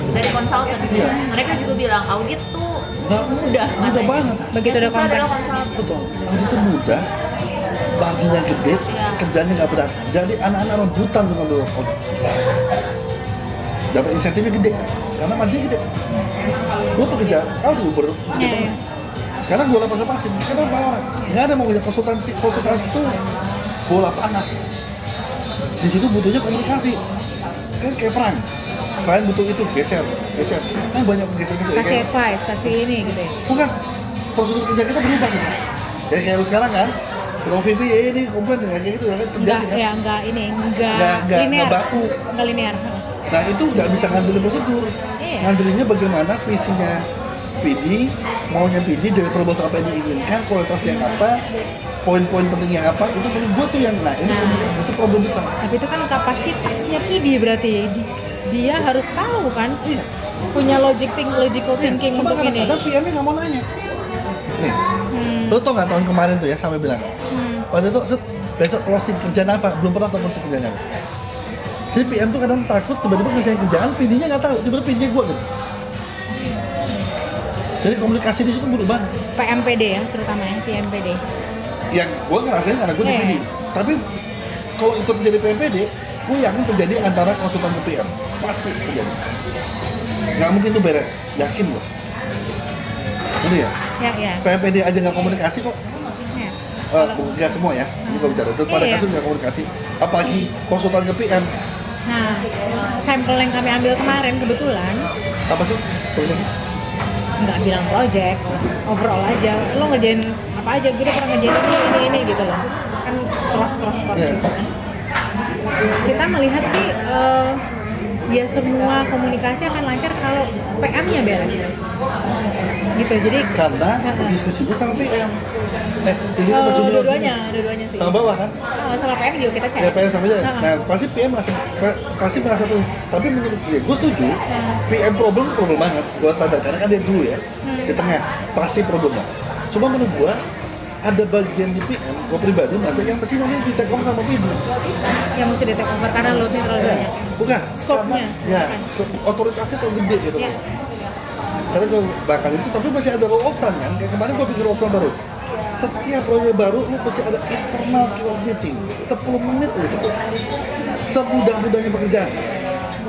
[SPEAKER 4] dari konsultan.
[SPEAKER 2] Iya.
[SPEAKER 4] Mereka juga bilang audit tuh
[SPEAKER 2] Nggak,
[SPEAKER 4] mudah
[SPEAKER 2] mudah banget.
[SPEAKER 1] Begitu
[SPEAKER 4] Yang
[SPEAKER 1] udah
[SPEAKER 4] susah adalah
[SPEAKER 1] kompleks.
[SPEAKER 4] konsultan.
[SPEAKER 2] Betul. Audit itu mudah. Marginnya gede,
[SPEAKER 4] Iya.
[SPEAKER 2] kerjanya nggak berat. Jadi anak-anak rebutan dengan dulu audit. Dapat insentifnya gede, karena marginnya gede. Gue pekerja, audit Uber, gitu
[SPEAKER 1] Iya,
[SPEAKER 2] banget.
[SPEAKER 1] iya.
[SPEAKER 2] Sekarang gue lepas-lepasin, kenapa orang? Nggak ada mau ngajak konsultasi itu bola panas. Di situ butuhnya komunikasi, kan kayak perang. Kalian butuh itu, geser, kan banyak geser-geser.
[SPEAKER 1] Kasih
[SPEAKER 2] Kayak-
[SPEAKER 1] advice, kasih ini gitu ya.
[SPEAKER 2] bukan, prosedur kerja kita berubah gitu. Ya kayak lu sekarang kan, kalau VP ini komplain kayak gitu kan
[SPEAKER 1] Enggak,
[SPEAKER 2] terjadi kan.
[SPEAKER 1] ya enggak ini, enggak
[SPEAKER 2] Nggak
[SPEAKER 1] linear.
[SPEAKER 2] baku.
[SPEAKER 1] Enggak linear.
[SPEAKER 2] Nah itu nggak bisa ngandelin prosedur.
[SPEAKER 1] Iya.
[SPEAKER 2] Ngandelinnya bagaimana visinya PD, maunya PD, deliverables apa yang diinginkan, kualitasnya apa, poin-poin pentingnya apa, itu menurut gue tuh yang, nah ini itu problem besar.
[SPEAKER 1] Tapi itu kan kapasitasnya PD berarti. Dia harus tahu kan,
[SPEAKER 2] Iya.
[SPEAKER 1] punya logical thinking
[SPEAKER 2] Cuma
[SPEAKER 1] untuk ini.
[SPEAKER 2] kadang-kadang PM-nya nggak mau nanya. Nih, lo tau nggak tahun kemarin tuh ya sampai bilang, waktu itu set, besok closing kerjaan apa, belum pernah tahu closing kerjaan apa. Jadi PM tuh kadang takut tiba-tiba ngerjain kerjaan, PD-nya nggak tahu, tiba-tiba PD-nya gue gitu. Jadi komunikasi di situ berubah.
[SPEAKER 1] PMPD ya, terutama ya, PMPD.
[SPEAKER 2] Yang gue ngerasain karena gue di
[SPEAKER 1] Iya.
[SPEAKER 2] PD. Tapi kalau itu terjadi PMPD, gue yakin terjadi antara konsultan ke PM. Pasti terjadi. Nggak mungkin tuh beres, yakin gue. Ini ya,
[SPEAKER 1] Ya.
[SPEAKER 2] PMPD aja nggak komunikasi kok.
[SPEAKER 1] Ya.
[SPEAKER 2] Nggak semua ya, ini gue bicara. Terus pada
[SPEAKER 1] Iya.
[SPEAKER 2] kasus nggak komunikasi, apalagi konsultan ke PM.
[SPEAKER 1] Nah, sampel yang kami ambil kemarin kebetulan
[SPEAKER 2] Apa sih? Sebenarnya?
[SPEAKER 1] nggak bilang project, overall aja. Lo ngerjain apa aja, gue udah pernah ngerjain ini gitu loh. Kan cross
[SPEAKER 2] Iya.
[SPEAKER 1] gitu kan. Kita melihat sih ya semua komunikasi akan lancar kalau PM-nya beres. Gitu. Jadi
[SPEAKER 2] Karena diskusinya sama PM. Ini sama junior
[SPEAKER 1] dua-duanya sih.
[SPEAKER 2] sama bawah kan?
[SPEAKER 1] Sama PM juga kita cek.
[SPEAKER 2] Ya PM sama aja.
[SPEAKER 1] Heeh.
[SPEAKER 2] Nah pasti PM pasti merasa tuh. Tapi menurut gue setuju. PM problem banget. Gue sadar karena kan dia dulu ya di tengah pasti problem banget. Cuma menurut gue ada bagian di PM. Gue pribadi merasa yang pasti namanya di take over sama PD.
[SPEAKER 1] Yang mesti di take over karena loadnya terlalu
[SPEAKER 2] Ya,
[SPEAKER 1] banyak.
[SPEAKER 2] bukan.
[SPEAKER 1] Scope-nya.
[SPEAKER 2] Ya,
[SPEAKER 1] Bukan.
[SPEAKER 2] scope otoritasnya terlalu gede gitu.
[SPEAKER 1] Ya.
[SPEAKER 2] Karena gue bakal itu, tapi masih ada roll off time kan. Kayak kemarin gue bikin roll off time baru. Setiap proyek baru lu pasti ada internal meeting 10 menit gitu. Semudah-mudahnya pekerjaan.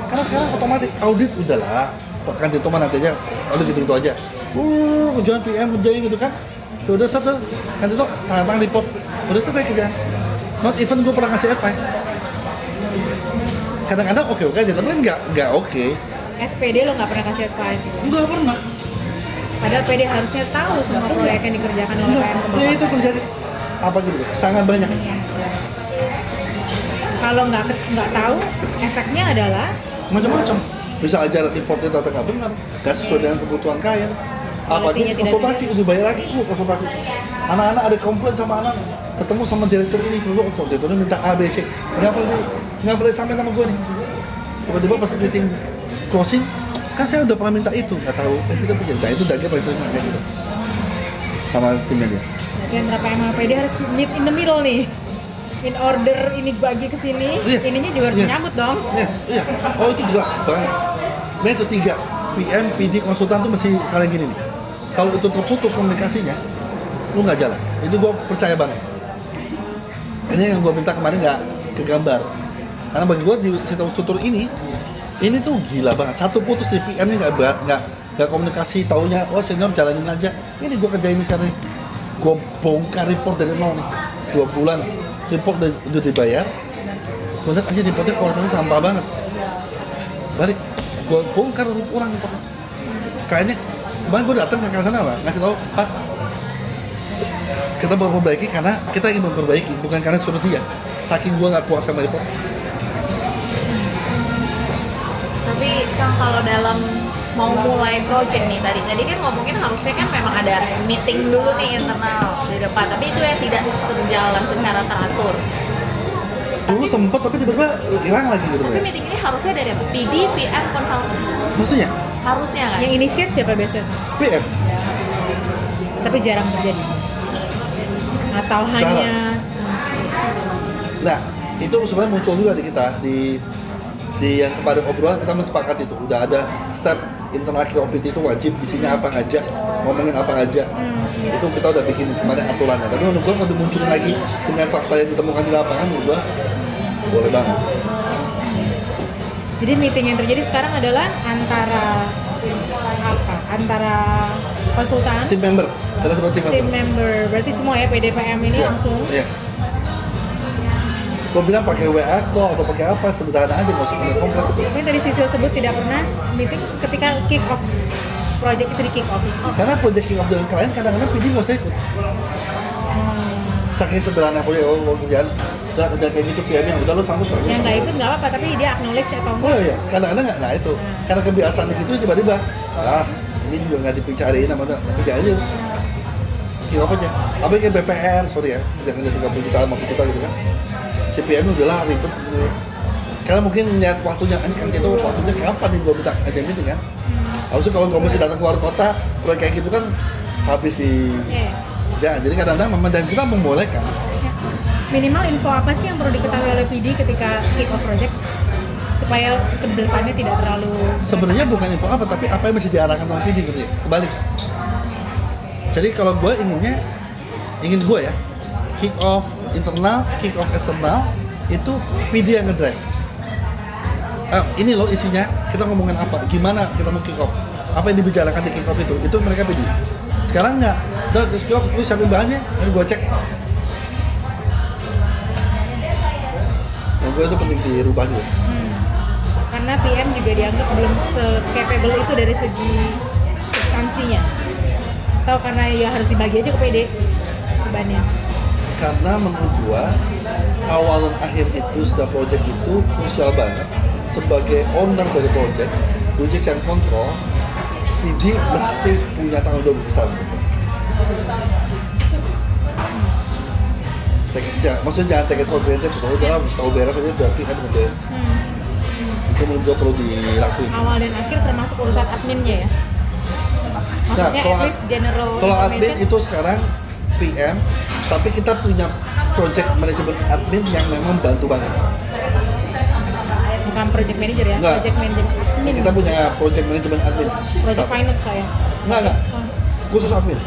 [SPEAKER 2] Karena sekarang otomatis audit udahlah, kan itu mah nanti aja, audit gitu-gitu aja. Kerjaan PM kerjain gitu kan. Ya udah satu, kan itu tanda tangan report, udah selesai kerjaan. Not even gue pernah ngasih advice. Kadang-kadang oke aja, tapi nggak oke.
[SPEAKER 1] SPD lo nggak pernah kasih advice gitu.
[SPEAKER 2] Nggak pernah.
[SPEAKER 1] Padahal PD harusnya tahu semua proyek yang dikerjakan oleh
[SPEAKER 2] Enggak,
[SPEAKER 1] PM ke
[SPEAKER 2] ya
[SPEAKER 1] bawah.
[SPEAKER 2] itu terjadi apa gitu, sangat banyak.
[SPEAKER 1] Kalau nggak tahu, efeknya adalah
[SPEAKER 2] Macam-macam. Bisa aja reportnya ternyata nggak benar, nggak sesuai dengan kebutuhan klien. Apalagi
[SPEAKER 1] Quality-nya tidak
[SPEAKER 2] konsultasi, lebih bayar lagi, konsultasi. Anak-anak ada komplain sama anak, ketemu sama direktur ini, dulu direkturnya minta A, B, C. Nggak boleh sampai sama gue nih. Tiba-tiba pas meeting closing, kan saya udah pernah minta itu, nggak tahu. Kita pikir, nah itu daging paling sering kayak gitu. Sama timnya dia.
[SPEAKER 1] berarti antara PM sama PD harus meet in the middle nih. In order ini bagi ke sini,
[SPEAKER 2] Iya.
[SPEAKER 1] ininya juga harus
[SPEAKER 2] Iya.
[SPEAKER 1] menyambut dong.
[SPEAKER 2] Yes, iya. Oh itu jelas banget. Nah itu 3, PM, PD, konsultan tuh masih saling gini nih. Kalau itu terputus komunikasinya, lu nggak jalan. Itu gue percaya banget. Ini yang gue minta kemarin nggak kegambar. Karena bagi gue di struktur ini tuh gila banget. Satu putus di PM-nya nggak komunikasi, taunya oh senior jalanin aja. Ini gue kerjain ini sekarang. Gue bongkar report dari nol nih, 2 bulan. Report udah dibayar, gue lihat aja reportnya kualitasnya sampah banget. Balik, gue bongkar orang reportnya. Kayaknya kemarin gue datang ke sana apa? Ngasih tahu, Pak, kita mau memperbaiki karena kita ingin memperbaiki, bukan karena suruh dia. Saking gue nggak puas sama report.
[SPEAKER 4] Tapi kan kalau dalam mau mulai project nih tadi kan ngomongin harusnya kan memang ada meeting dulu nih internal di depan, tapi itu ya tidak berjalan secara teratur.
[SPEAKER 2] Dulu sempet tapi tiba-tiba hilang lagi gitu
[SPEAKER 4] Tapi
[SPEAKER 2] ya.
[SPEAKER 4] meeting ini harusnya dari apa? PD, PM, konsultan.
[SPEAKER 2] Maksudnya
[SPEAKER 4] Harusnya kan?
[SPEAKER 1] Yang initiate siapa biasanya?
[SPEAKER 2] PM.
[SPEAKER 1] Tapi jarang terjadi. Atau hanya
[SPEAKER 2] Nah, itu sebenarnya muncul juga di kita di yang kemarin obrolan kita mensepakat itu udah ada step internal KOPT itu wajib isinya apa aja, ngomongin apa aja. Itu kita udah bikin kemarin aturannya. Tapi menurut gua kalau muncul lagi dengan fakta yang ditemukan di lapangan, menurut gua boleh banget.
[SPEAKER 1] jadi meeting yang terjadi sekarang adalah antara apa? Antara konsultan,
[SPEAKER 2] Tim member, kita sebut tim
[SPEAKER 1] tim
[SPEAKER 2] member.
[SPEAKER 1] member, berarti semua ya PDPM ini
[SPEAKER 2] Iya,
[SPEAKER 1] langsung.
[SPEAKER 2] Iya. Gua bilang pakai WA kok atau pakai apa sederhana aja nggak usah kompleks gitu.
[SPEAKER 1] Tapi tadi Sisil sebut tidak pernah meeting ketika kick off project itu di kick off.
[SPEAKER 2] Karena project kick off dengan klien kadang-kadang PD nggak usah ikut. Saking sederhana project, kerjaan kerjaan kayak gitu PM yang udah lo sanggup nggak?
[SPEAKER 1] Yang nggak ikut nggak apa-apa, tapi dia acknowledge atau
[SPEAKER 2] Oh
[SPEAKER 1] enggak.
[SPEAKER 2] iya, kadang-kadang nggak. Nah itu, karena kebiasaan gitu tiba-tiba, ini juga nggak dibicarain sama kerja aja. Kick off aja. Apa kayak BPR, sorry ya, jangan jadi 30 juta, 50 juta gitu kan. CPM udah lah ribet. Karena mungkin lihat waktunya, kan itu waktunya kapan nih gue minta aja meeting kan. Harusnya kalau gue mesti datang keluar kota, proyek kayak gitu kan habis di.
[SPEAKER 1] Iya.
[SPEAKER 2] Ya, jadi kadang-kadang memang dan kita membolehkan.
[SPEAKER 1] Minimal info apa sih yang perlu diketahui oleh PD ketika kick off project supaya ke depannya tidak terlalu
[SPEAKER 2] Sebenarnya bukan info apa, tapi apa yang mesti diarahkan sama PD gitu ya. Kebalik. Jadi kalau gue ingin gue ya, kick off internal, kick off eksternal itu PD yang ngedrive. Ini loh isinya, kita ngomongin apa, gimana kita mau kick off, apa yang dibicarakan di kick off itu mereka PD. Sekarang enggak, udah kick off, lu siapin bahannya, ini gue cek. Gue itu penting dirubah juga.
[SPEAKER 1] karena PM juga dianggap belum se-capable itu dari segi substansinya. Atau karena ya harus dibagi aja ke PD bebannya.
[SPEAKER 2] Karena menurut gua awal dan akhir itu sudah project itu krusial banget. Sebagai owner dari project, which is yang kontrol, PD mesti punya tanggung jawab besar. Maksudnya jangan take it for granted, kalau udah tahu beres aja berarti kan ngerjain. Itu menurut gua perlu dilakuin.
[SPEAKER 1] Awal dan akhir termasuk urusan adminnya ya. Maksudnya
[SPEAKER 2] kalau
[SPEAKER 1] at least general
[SPEAKER 2] kalau admin
[SPEAKER 1] information.
[SPEAKER 2] itu sekarang PM, tapi kita punya project management admin yang memang bantu banget.
[SPEAKER 1] Bukan project manager ya,
[SPEAKER 2] Enggak.
[SPEAKER 1] project manager admin.
[SPEAKER 2] Kita punya project management admin.
[SPEAKER 1] Project
[SPEAKER 2] Satu.
[SPEAKER 1] finance saya.
[SPEAKER 2] Enggak. Khusus admin.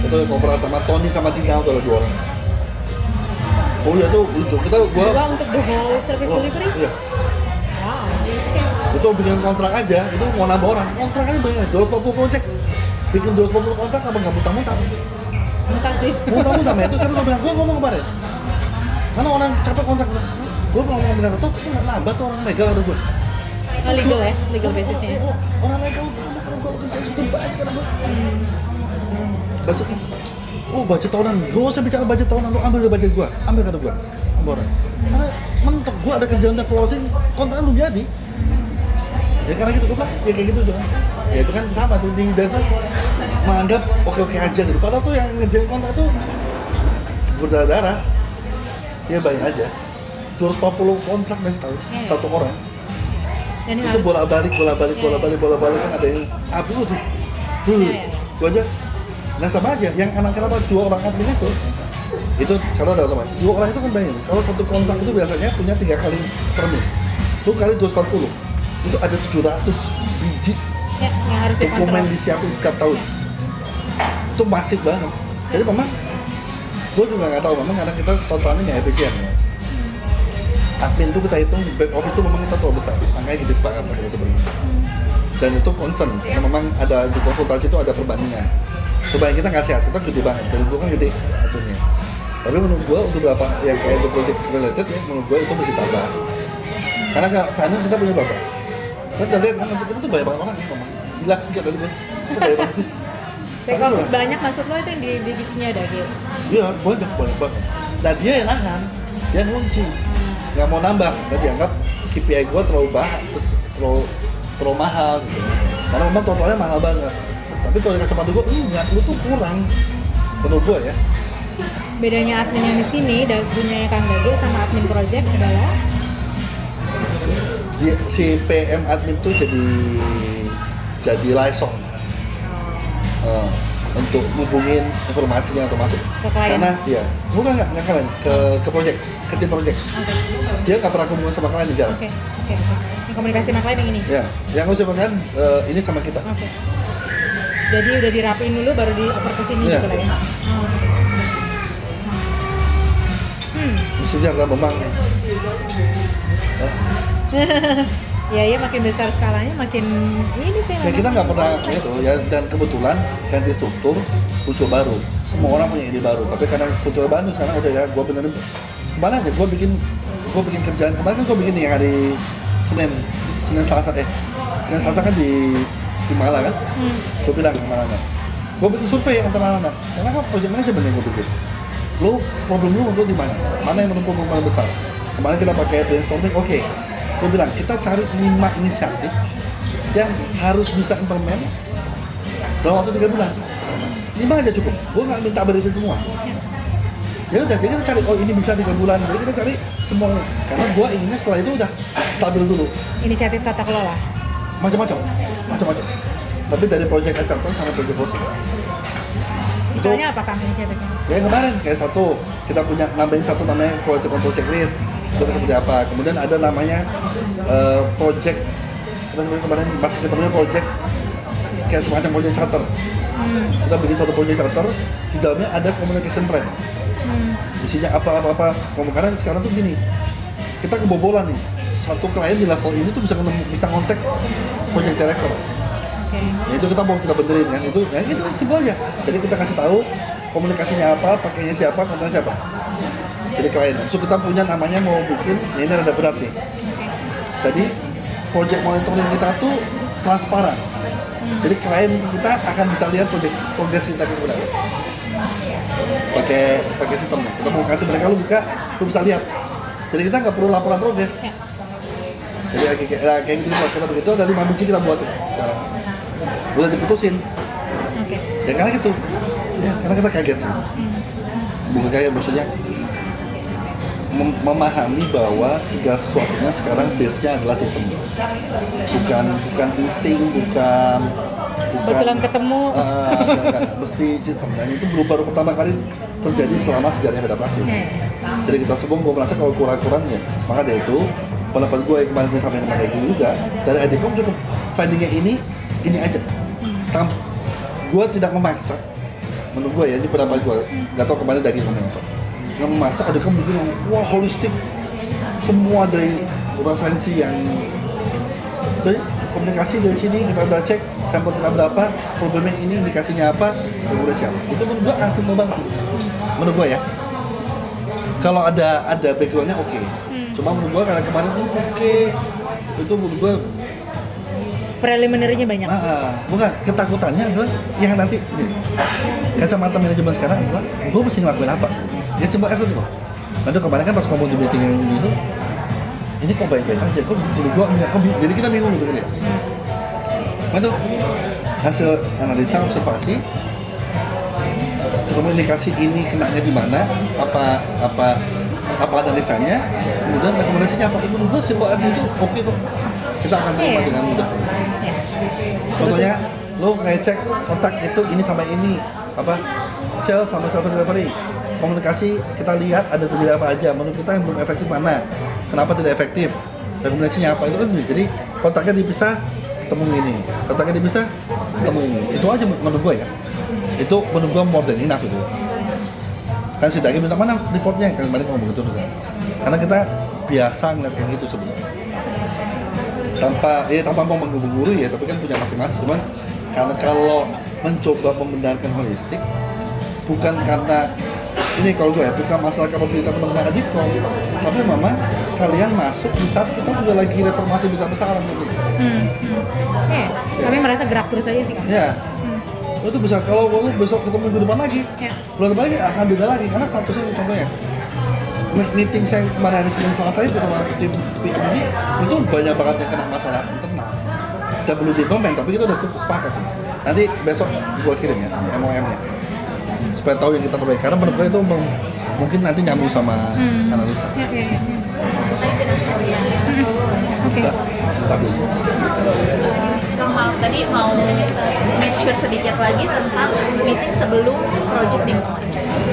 [SPEAKER 2] Itu kooperat sama Tony sama Dina itu ada 2 orang. Oh iya tuh, itu kita
[SPEAKER 1] Dua untuk the whole service delivery.
[SPEAKER 2] Iya.
[SPEAKER 1] Wow.
[SPEAKER 2] Itu bikin kontrak aja, itu mau nambah orang. Kontrak aja banyak, 250 project. Bikin 250 kontrak apa nggak muntah-muntah?
[SPEAKER 1] Entah sih.
[SPEAKER 2] Muntah-muntah, itu kan gue bilang, gue ngomong kemarin. Karena orang capek kontrak, gue mau ngomong dengan tuh nggak nambah tuh orang legal ada gue.
[SPEAKER 1] Legal ya, legal basisnya.
[SPEAKER 2] Orang legal tambah karena gue kerja segitu banyak karena gue. Budget, budget tahunan, gue usah bicara budget tahunan, lu ambil dari budget gue, ambil kata gue, ambil orang. Karena mentok gue ada kerjaan udah closing, kontraknya belum jadi. Ya karena gitu, gue bilang, ya kayak gitu tuh kan. Ya itu kan sama tuh, di dasar menganggap oke-oke aja gitu. Padahal tuh yang ngerjain kontrak tuh berdarah-darah. Ya bayangin aja, 240 kontrak dari setahun, satu orang.
[SPEAKER 1] Dan ini
[SPEAKER 2] Itu
[SPEAKER 1] harus
[SPEAKER 2] bolak-balik kan ada yang abu tuh. Gue aja. Nah sama aja, yang anak kenapa 2 orang admin itu salah ada teman. 2 orang itu kan bayangin, kalau satu kontrak itu biasanya punya 3 kali termin. Lu kali 240, itu ada 700 biji
[SPEAKER 1] ya, yang harus
[SPEAKER 2] dokumen
[SPEAKER 1] dikontrol.
[SPEAKER 2] disiapin setiap tahun. Itu masif banget. Jadi memang, gue juga nggak tahu, memang karena kita totalnya nggak efisien. Admin itu kita hitung, back office itu memang kita terlalu besar, makanya gede banget kita sebenarnya. Dan itu concern, karena memang ada di konsultasi itu ada perbandingan. Perbandingan kita nggak sehat, kita gede banget, dan gue kan gede adminnya. Tapi menurut gue untuk beberapa yang kayak itu project related ya, menurut gue itu mesti tambah. Karena nggak finance kita punya berapa? Kan udah lihat kan kita tuh banyak banget orang yang ngomong. Gila, nggak dari gue. Itu banyak banget.
[SPEAKER 1] Back office banyak maksud lo itu yang di divisinya ada gitu.
[SPEAKER 2] Iya, banyak banget. Nah dia yang nahan, dia ngunci, nggak mau nambah. Dan dianggap KPI gue terlalu terlalu mahal gitu. Karena memang totalnya mahal banget. Tapi kalau di kacamata gue, enggak, lu tuh kurang menurut gue ya.
[SPEAKER 1] Bedanya admin yang di sini dan punya Kang Dage sama admin project adalah
[SPEAKER 2] Si PM admin tuh jadi liaison untuk hubungin informasinya atau masuk.
[SPEAKER 1] Ke klien.
[SPEAKER 2] Karena ya, bukan nggak kalian ke project, ke tim project.
[SPEAKER 1] Oke.
[SPEAKER 2] Dia nggak pernah hubungan sama klien di jalan.
[SPEAKER 1] Oke. Yang komunikasi sama klien yang ini.
[SPEAKER 2] Ya, yang harus kan ini sama kita.
[SPEAKER 1] Oke. Jadi udah dirapiin dulu baru dioper ke sini
[SPEAKER 2] Iya.
[SPEAKER 1] gitu lah ya. Oh, oke.
[SPEAKER 2] Maksudnya adalah memang
[SPEAKER 1] Ya makin besar skalanya makin ini sih.
[SPEAKER 2] ya kita nggak pernah itu ya, dan kebetulan ganti struktur muncul baru. Semua orang punya ide baru, tapi karena struktur baru sekarang udah ya, gue benerin kemana aja gue bikin kerjaan. Kemarin kan gue bikin yang hari Senin Selasa kan di Malang kan. Gue bilang ke anak-anak, gue bikin survei antara anak-anak, karena kan project manajemen yang gue bikin. Lo problem lu untuk di mana yang menumpuk paling besar. Kemarin kita pakai brainstorming, oke. Gue bilang kita cari 5 inisiatif yang harus bisa implement dalam waktu 3 bulan. 5 aja cukup. Gue nggak minta beresin semua. Ya udah, jadi kita cari, oh ini bisa 3 bulan. Jadi kita cari semuanya. Karena gue inginnya setelah itu udah stabil dulu.
[SPEAKER 1] Inisiatif tata kelola.
[SPEAKER 2] Macam-macam. Tapi dari project acceptance sampai project closing.
[SPEAKER 1] Misalnya apa Kang inisiatifnya?
[SPEAKER 2] Ya yang kemarin kayak satu, kita punya nambahin satu namanya quality control checklist. Itu seperti apa? Kemudian ada namanya project, kita sebenarnya kemarin masih ketemunya project kayak semacam project charter. Kita bikin satu project charter, di dalamnya ada communication plan. Isinya apa. Karena sekarang tuh gini, kita kebobolan nih. Satu klien di level ini tuh bisa kontak project director. Ya itu kita mau kita benerin kan, itu simpel aja. Jadi kita kasih tahu komunikasinya apa, pakainya siapa, kontaknya siapa. Jadi klien. So kita punya namanya mau bikin, ini ada berat nih. Jadi project monitoring kita tuh transparan. Jadi klien kita akan bisa lihat progres kita sebenarnya. Pakai sistem. Kita mau kasih mereka lu bisa lihat. Jadi kita nggak perlu laporan progres. Jadi kayak gitu kita begitu ada 5 biji kita buat tuh sekarang. Udah diputusin.
[SPEAKER 1] Oke.
[SPEAKER 2] Ya karena gitu. Ya, karena kita kaget sih. Bukan kaget maksudnya memahami bahwa segala sesuatunya sekarang base-nya adalah sistem. Bukan insting, bukan
[SPEAKER 1] Betulan ketemu.
[SPEAKER 2] Enggak, mesti sistem. Dan itu baru pertama kali terjadi selama sejarahnya beda praktis. Jadi kita semua gue merasa kalau kurang-kurangnya, maka dari itu pendapat gue yang kemarin sampai dengan Dagi juga dari Adecom cukup findingnya ini aja. Gue tidak memaksa, menurut gue ya ini pendapat gue. Gak tau kemarin Dagi ngomong apa. Yang memaksa Adecom bikin yang wah holistik, semua dari referensi yang jadi komunikasi dari sini kita udah cek sampel kita berapa, problemnya ini, indikasinya apa, regulasi apa. Itu menurut gue langsung membantu. Menurut gue ya. Kalau ada backgroundnya oke. Cuma menurut gue karena kemarin ini oke. Itu menurut gue
[SPEAKER 1] Preliminary-nya banyak.
[SPEAKER 2] Bukan, ketakutannya adalah yang nanti kacamata manajemen sekarang adalah gue mesti ngelakuin apa. Ya simpel as itu. Nanti kemarin kan pas ngomong di meeting yang gitu, ini kok baik-baik aja, kok menurut gue enggak, jadi kita bingung gitu kan ya. Itu hasil analisa observasi, komunikasi ini kenanya di mana, apa analisanya, kemudian rekomendasinya apa. Menurut gue simpel as itu oke kok, kita akan terima dengan mudah. Contohnya, lo ngecek kontak itu ini sama ini, sales sama service delivery. Komunikasi kita lihat ada terjadi apa aja, menurut kita yang belum efektif mana, kenapa tidak efektif, rekomendasinya apa, itu kan jadi kontaknya dipisah, ketemu ini, kontaknya dipisah, ketemu ini, itu aja menurut gue ya, itu menurut gue more than enough itu. Kan si Dagi minta mana reportnya, kan kemarin ngomong begitu kan, karena kita biasa ngeliat kayak gitu sebenarnya, tanpa mau menggurui ya, tapi kan punya masing-masing, cuman karena kalau mencoba membenarkan holistik, bukan karena ini kalau gue ya, bukan masalah kapabilitas teman-teman Adecom, tapi memang kalian masuk di saat kita juga lagi reformasi besar-besaran gitu.
[SPEAKER 1] Kami merasa gerak terus aja sih Kang.
[SPEAKER 2] Ya, itu bisa kalau lo besok ketemu minggu depan lagi, bulan depan lagi akan beda lagi karena statusnya contohnya meeting saya kemarin hari Senin Selasa itu sama tim PM ini itu banyak banget yang kena masalah internal. Kita perlu diimplement, tapi kita udah sepakat. Nanti besok gua kirim ya MOM-nya supaya tahu yang kita perbaiki. Karena menurut gue itu mungkin nanti nyambung sama analisa.
[SPEAKER 1] Oke.
[SPEAKER 2] Kita beli.
[SPEAKER 4] Maaf tadi mau make sure sedikit lagi tentang meeting sebelum project dimulai.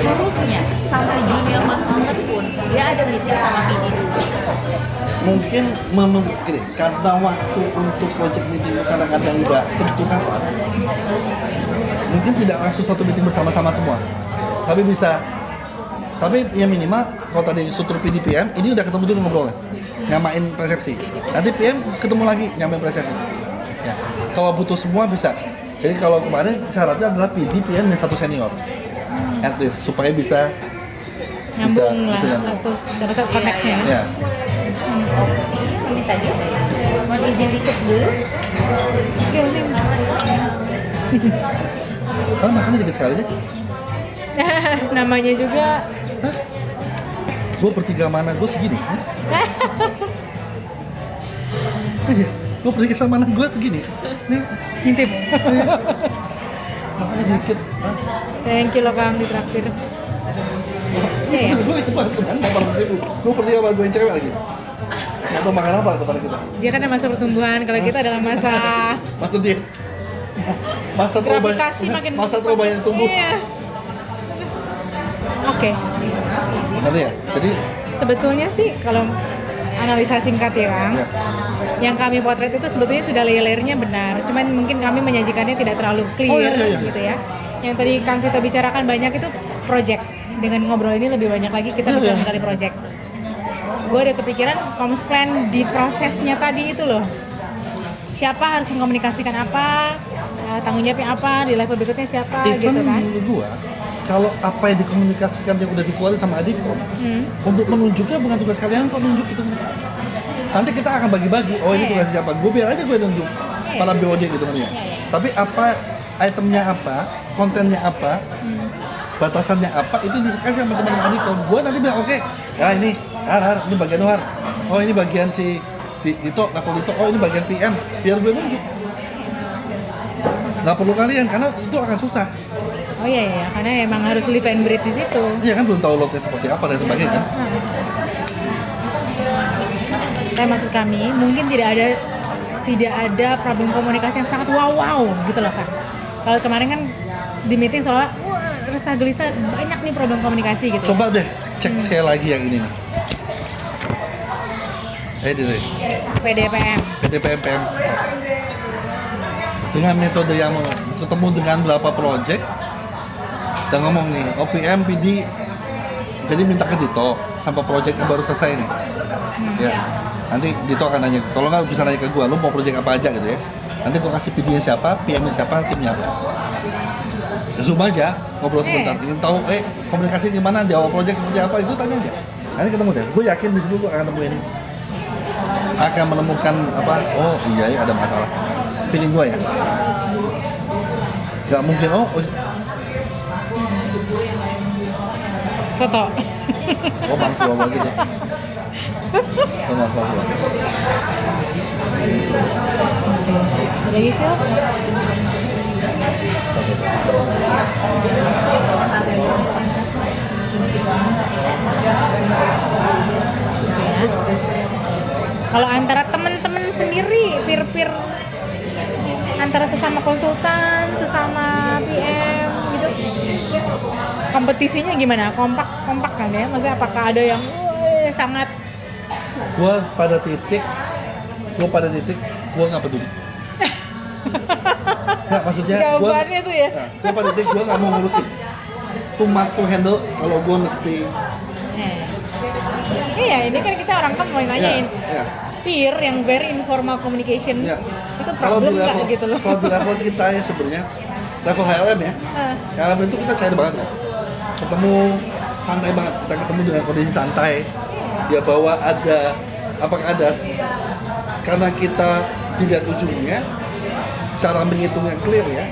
[SPEAKER 4] Harusnya sampai junior consultant pun dia ada meeting sama PD dulu.
[SPEAKER 2] Mungkin gini, karena waktu untuk project meeting itu kadang-kadang nggak tentu kapan. Mungkin tidak langsung satu meeting bersama-sama semua, tapi bisa. Tapi ya minimal kalau tadi struktur PD PM ini udah ketemu dulu ngobrolnya, nyamain persepsi. Nanti PM ketemu lagi nyamain persepsi. Ya, kalau butuh semua bisa. Jadi kalau kemarin syaratnya adalah PD PM dan satu senior, at least supaya bisa
[SPEAKER 1] Nyambung lah
[SPEAKER 2] bisa nyambung.
[SPEAKER 1] dapat satu konteksnya.
[SPEAKER 2] Ya.
[SPEAKER 4] Ini tadi mau izin dicek dulu.
[SPEAKER 1] Kecil nih.
[SPEAKER 2] Kalau makannya dikit sekali deh.
[SPEAKER 1] Namanya juga.
[SPEAKER 2] Gue bertiga mana gue segini. Iya, gue bertiga sama anak gue segini. Nih,
[SPEAKER 1] Ngintip.
[SPEAKER 2] makannya dikit.
[SPEAKER 1] Thank you loh Kang ditraktir. Iya ya.
[SPEAKER 2] Gue itu banget kemarin 800.000. Gue bertiga sama gue yang cewek lagi. Nggak tahu makan apa kepada kita.
[SPEAKER 1] Dia kan ada masa pertumbuhan, kalau kita adalah masa
[SPEAKER 2] Maksud dia masa terlalu banyak,
[SPEAKER 1] gravitasi makin
[SPEAKER 2] masa terlalu banyak tumbuh.
[SPEAKER 1] Iya. Oke.
[SPEAKER 2] Nanti ya, jadi
[SPEAKER 1] Sebetulnya sih kalau analisa singkat ya Kang,
[SPEAKER 2] ya.
[SPEAKER 1] yang kami potret itu sebetulnya sudah layer-layernya benar, cuman mungkin kami menyajikannya tidak terlalu clear
[SPEAKER 2] Oh, iya.
[SPEAKER 1] gitu ya. Yang tadi Kang kita bicarakan banyak itu project. Dengan ngobrol ini lebih banyak lagi kita bisa sekali project. Gue ada kepikiran comms plan di prosesnya tadi itu loh. Siapa harus mengkomunikasikan apa, tanggung jawabnya apa, di level berikutnya siapa gitu
[SPEAKER 2] even
[SPEAKER 1] kan.
[SPEAKER 2] menurut gua kalau apa yang dikomunikasikan yang udah dikeluarin sama Adikon untuk menunjuknya bukan tugas kalian kok nunjuk itu. Nanti kita akan bagi-bagi, oh ini tugas siapa, gue biar aja gue nunjuk para BOD gitu kan ya. Tapi apa itemnya apa, kontennya apa, batasannya apa itu dikasih sama teman-teman Adikon. Gue nanti bilang oke, ya ini Har, ini bagian Har, oh ini bagian si Dito, level Dito, oh ini bagian PM, biar gue nunjuk. Nggak perlu kalian karena itu akan susah.
[SPEAKER 1] Oh iya, karena emang harus live and breathe di situ.
[SPEAKER 2] Iya kan belum tahu lotnya seperti apa dan sebagainya kan.
[SPEAKER 1] Tapi maksud kami mungkin tidak ada problem komunikasi yang sangat wow gitu loh Kak. Kalau kemarin kan di meeting soalnya resah gelisah banyak nih problem komunikasi gitu.
[SPEAKER 2] Coba deh cek sekali lagi yang ini nih. Deh.
[SPEAKER 1] PDPM.
[SPEAKER 2] PDPM PM. Dengan metode yang mau ketemu dengan berapa project dan ngomong nih OPM PD jadi minta ke Dito sampai project yang baru selesai nih. Ya. Nanti Dito akan nanya, kalau nggak bisa nanya ke gua, lu mau project apa aja gitu ya. Nanti gua kasih PD-nya siapa, PM-nya siapa, timnya apa. Zoom aja, ngobrol sebentar. Ingin tahu komunikasi gimana di awal project seperti apa itu tanya aja. Nanti ketemu deh. Gue yakin di situ gua akan menemukan apa? Oh iya ya ada masalah. Feeling gua ya. Gak mungkin
[SPEAKER 1] Foto.
[SPEAKER 2] bang bawa gitu. Mas.
[SPEAKER 1] Ada lagi sih? Kalau antara teman-teman sendiri, peer-peer antara sesama konsultan, sesama PM gitu, kompetisinya gimana? Kompak kan ya? Maksudnya apakah ada yang sangat?
[SPEAKER 2] Gue pada titik gue nggak peduli. Nggak, maksudnya
[SPEAKER 1] Jawabannya tuh ya?
[SPEAKER 2] Gue pada titik gue nggak mau ngurusin. Too much to handle kalau gue mesti.
[SPEAKER 1] Iya, ini kan kita orang kan mulai nanyain.
[SPEAKER 2] Ya.
[SPEAKER 1] Peer yang very informal communication
[SPEAKER 2] Ya.
[SPEAKER 1] itu
[SPEAKER 2] Kalau di
[SPEAKER 1] problem
[SPEAKER 2] level
[SPEAKER 1] nggak gitu loh?
[SPEAKER 2] Kalau di level kita ya sebenarnya level HLM ya. HLM itu kita cair banget ya. Ketemu santai banget, kita ketemu dengan kondisi santai. Dia bawa apakah ada karena kita dilihat ujungnya, cara menghitungnya clear ya.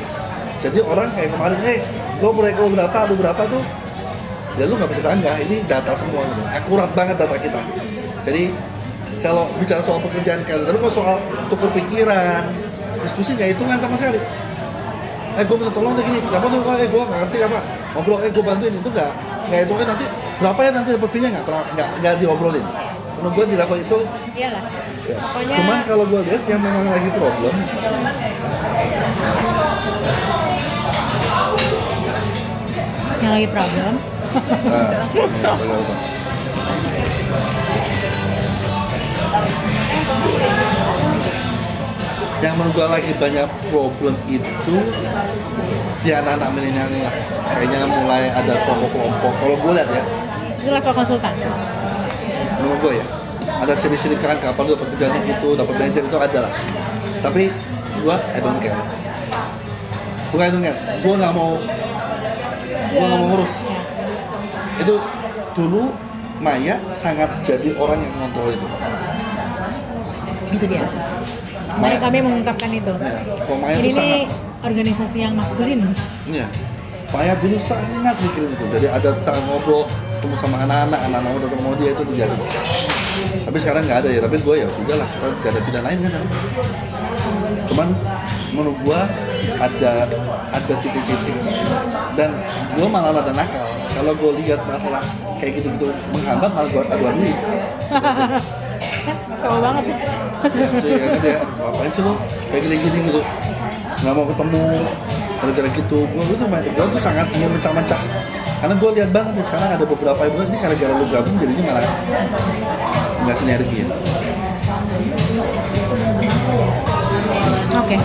[SPEAKER 2] Jadi orang kayak kemarin, gue berapa tuh ya lu nggak bisa sanggah, ini data semua gitu. Akurat banget data kita. Jadi kalau bicara soal pekerjaan karir, tapi kalau soal tukar pikiran, diskusi nggak hitungan sama sekali. Gue minta tolong deh gini, apa tuh? Gue nggak ngerti apa, ngobrol, gue bantuin, itu nggak hitungan nanti berapa ya nanti dapat fee-nya nggak diobrolin. Menurut gue di level itu,
[SPEAKER 1] Iyalah.
[SPEAKER 2] ya.
[SPEAKER 1] Pokoknya
[SPEAKER 2] Cuman kalau gue lihat yang memang lagi problem,
[SPEAKER 1] yang lagi problem.
[SPEAKER 2] Yang menurut gue lagi banyak problem itu di anak-anak milenial ini lah. Kayaknya mulai ada kelompok-kelompok. Kalau gue lihat ya,
[SPEAKER 1] Itu level konsultan.
[SPEAKER 2] menurut gue ya, ada sirik-sirikan kapan lu dapat kerjaan itu, dapat manajer itu ada lah. Tapi gue I don't care. Bukan I don't care. Gue nggak mau ngurus. Itu dulu Maya sangat jadi orang yang ngontrol itu.
[SPEAKER 1] Itu dia. Makanya kami mengungkapkan itu.
[SPEAKER 2] Ya, kalau Maya
[SPEAKER 1] Ini
[SPEAKER 2] tuh
[SPEAKER 1] nih organisasi yang maskulin.
[SPEAKER 2] Iya. Maya dulu sangat mikirin itu. Jadi ada sangat ngobrol, ketemu sama anak-anak udah ketemu dia itu terjadi. Tapi sekarang nggak ada ya. Tapi gue ya sudah lah, kita nggak ada pilihan lain kan. Cuman menurut gue ada titik-titik dan gue malah ada nakal. Kalau gue lihat masalah kayak gitu-gitu menghambat, malah gue adu-aduin.
[SPEAKER 1] Cowok banget.
[SPEAKER 2] Ya, ngapain sih lo kayak gini-gini gitu, nggak mau ketemu gara-gara gitu. Gue tuh sangat ingin mencak-mencak karena gue lihat banget nih sekarang ada beberapa yang bilang ini gara-gara lu gabung jadinya malah nggak sinergi ya.
[SPEAKER 1] Oke.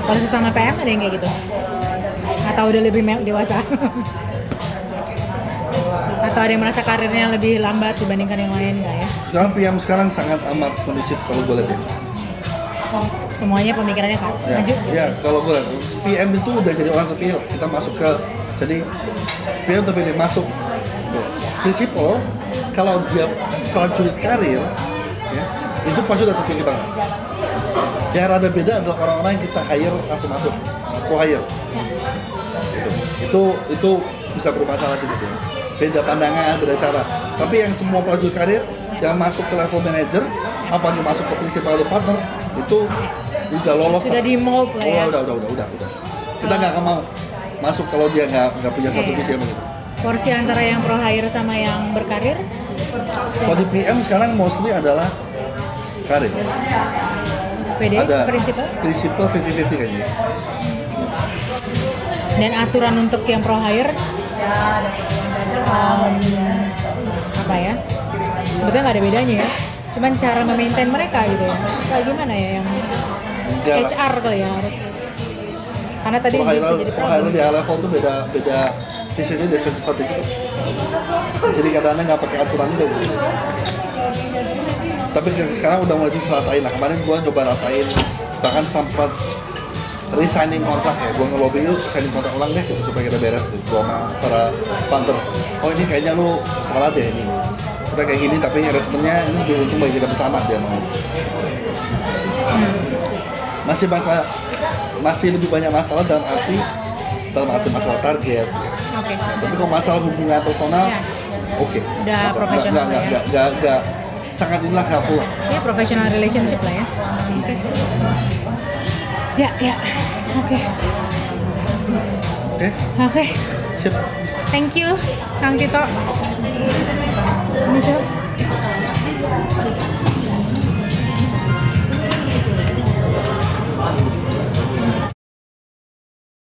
[SPEAKER 1] Kalau sesama PM ada yang kayak gitu? Atau udah lebih dewasa? Atau ada yang merasa karirnya lebih lambat dibandingkan yang lain nggak ya?
[SPEAKER 2] Sekarang PM sekarang sangat amat kondusif kalau gue lihat ya.
[SPEAKER 1] Semuanya pemikirannya maju.
[SPEAKER 2] Ya, kalau gue lihat PM itu udah jadi orang terpilih. Kita masuk ke jadi PM terpilih masuk. Prinsipal kalau dia prajurit karir, ya, itu pasti udah terpilih banget. Yang rada beda adalah orang-orang yang kita hire langsung masuk, pro hire. Itu bisa bermasalah gitu ya. Beda pandangan, beda cara. Tapi yang semua prajurit karir yang masuk ke level manager, apalagi masuk ke principal atau partner, itu udah lolos.
[SPEAKER 1] Sudah di mold lah ya.
[SPEAKER 2] Udah. Kita nggak akan mau masuk kalau dia nggak punya satu visi yang begitu.
[SPEAKER 1] Porsi antara yang pro hire sama yang berkarir?
[SPEAKER 2] Kalau di PM sekarang mostly adalah karir.
[SPEAKER 1] PD,
[SPEAKER 2] Ada
[SPEAKER 1] prinsipal?
[SPEAKER 2] 50-50 kayaknya.
[SPEAKER 1] Dan aturan untuk yang pro hire apa ya? Sebetulnya nggak ada bedanya ya. Cuman cara memaintain mereka gitu ya. Kayak gimana ya yang HR kali ya harus. Karena tadi
[SPEAKER 2] pro
[SPEAKER 1] bisa jadi
[SPEAKER 2] hire
[SPEAKER 1] problem.
[SPEAKER 2] di high level tuh beda visinya dari strategi itu. Jadi kadang-kadang nggak pakai aturan juga gitu. Tapi sekarang udah mulai diseratain. Nah kemarin gua coba ratain, bahkan sempat resigning kontrak ya. Gua ngelobi itu resigning kontrak ulang deh gitu, supaya kita beres gitu. Gua sama para partner. Oh ini kayaknya lu salah deh ini. Kita kayak gini tapi responnya ini lebih untung bagi kita bersama dia mau. Masih lebih banyak masalah dalam arti masalah target.
[SPEAKER 1] Oke.
[SPEAKER 2] Tapi kalau masalah hubungan personal,
[SPEAKER 1] Ya.
[SPEAKER 2] oke.
[SPEAKER 1] Udah profesional ya.
[SPEAKER 2] Nggak sangat inilah nggak full.
[SPEAKER 1] Ya professional relationship lah ya. Oke. Ya. Oke.
[SPEAKER 2] Oke,
[SPEAKER 1] Oke.
[SPEAKER 2] sip.
[SPEAKER 1] Thank you, Kang Tito.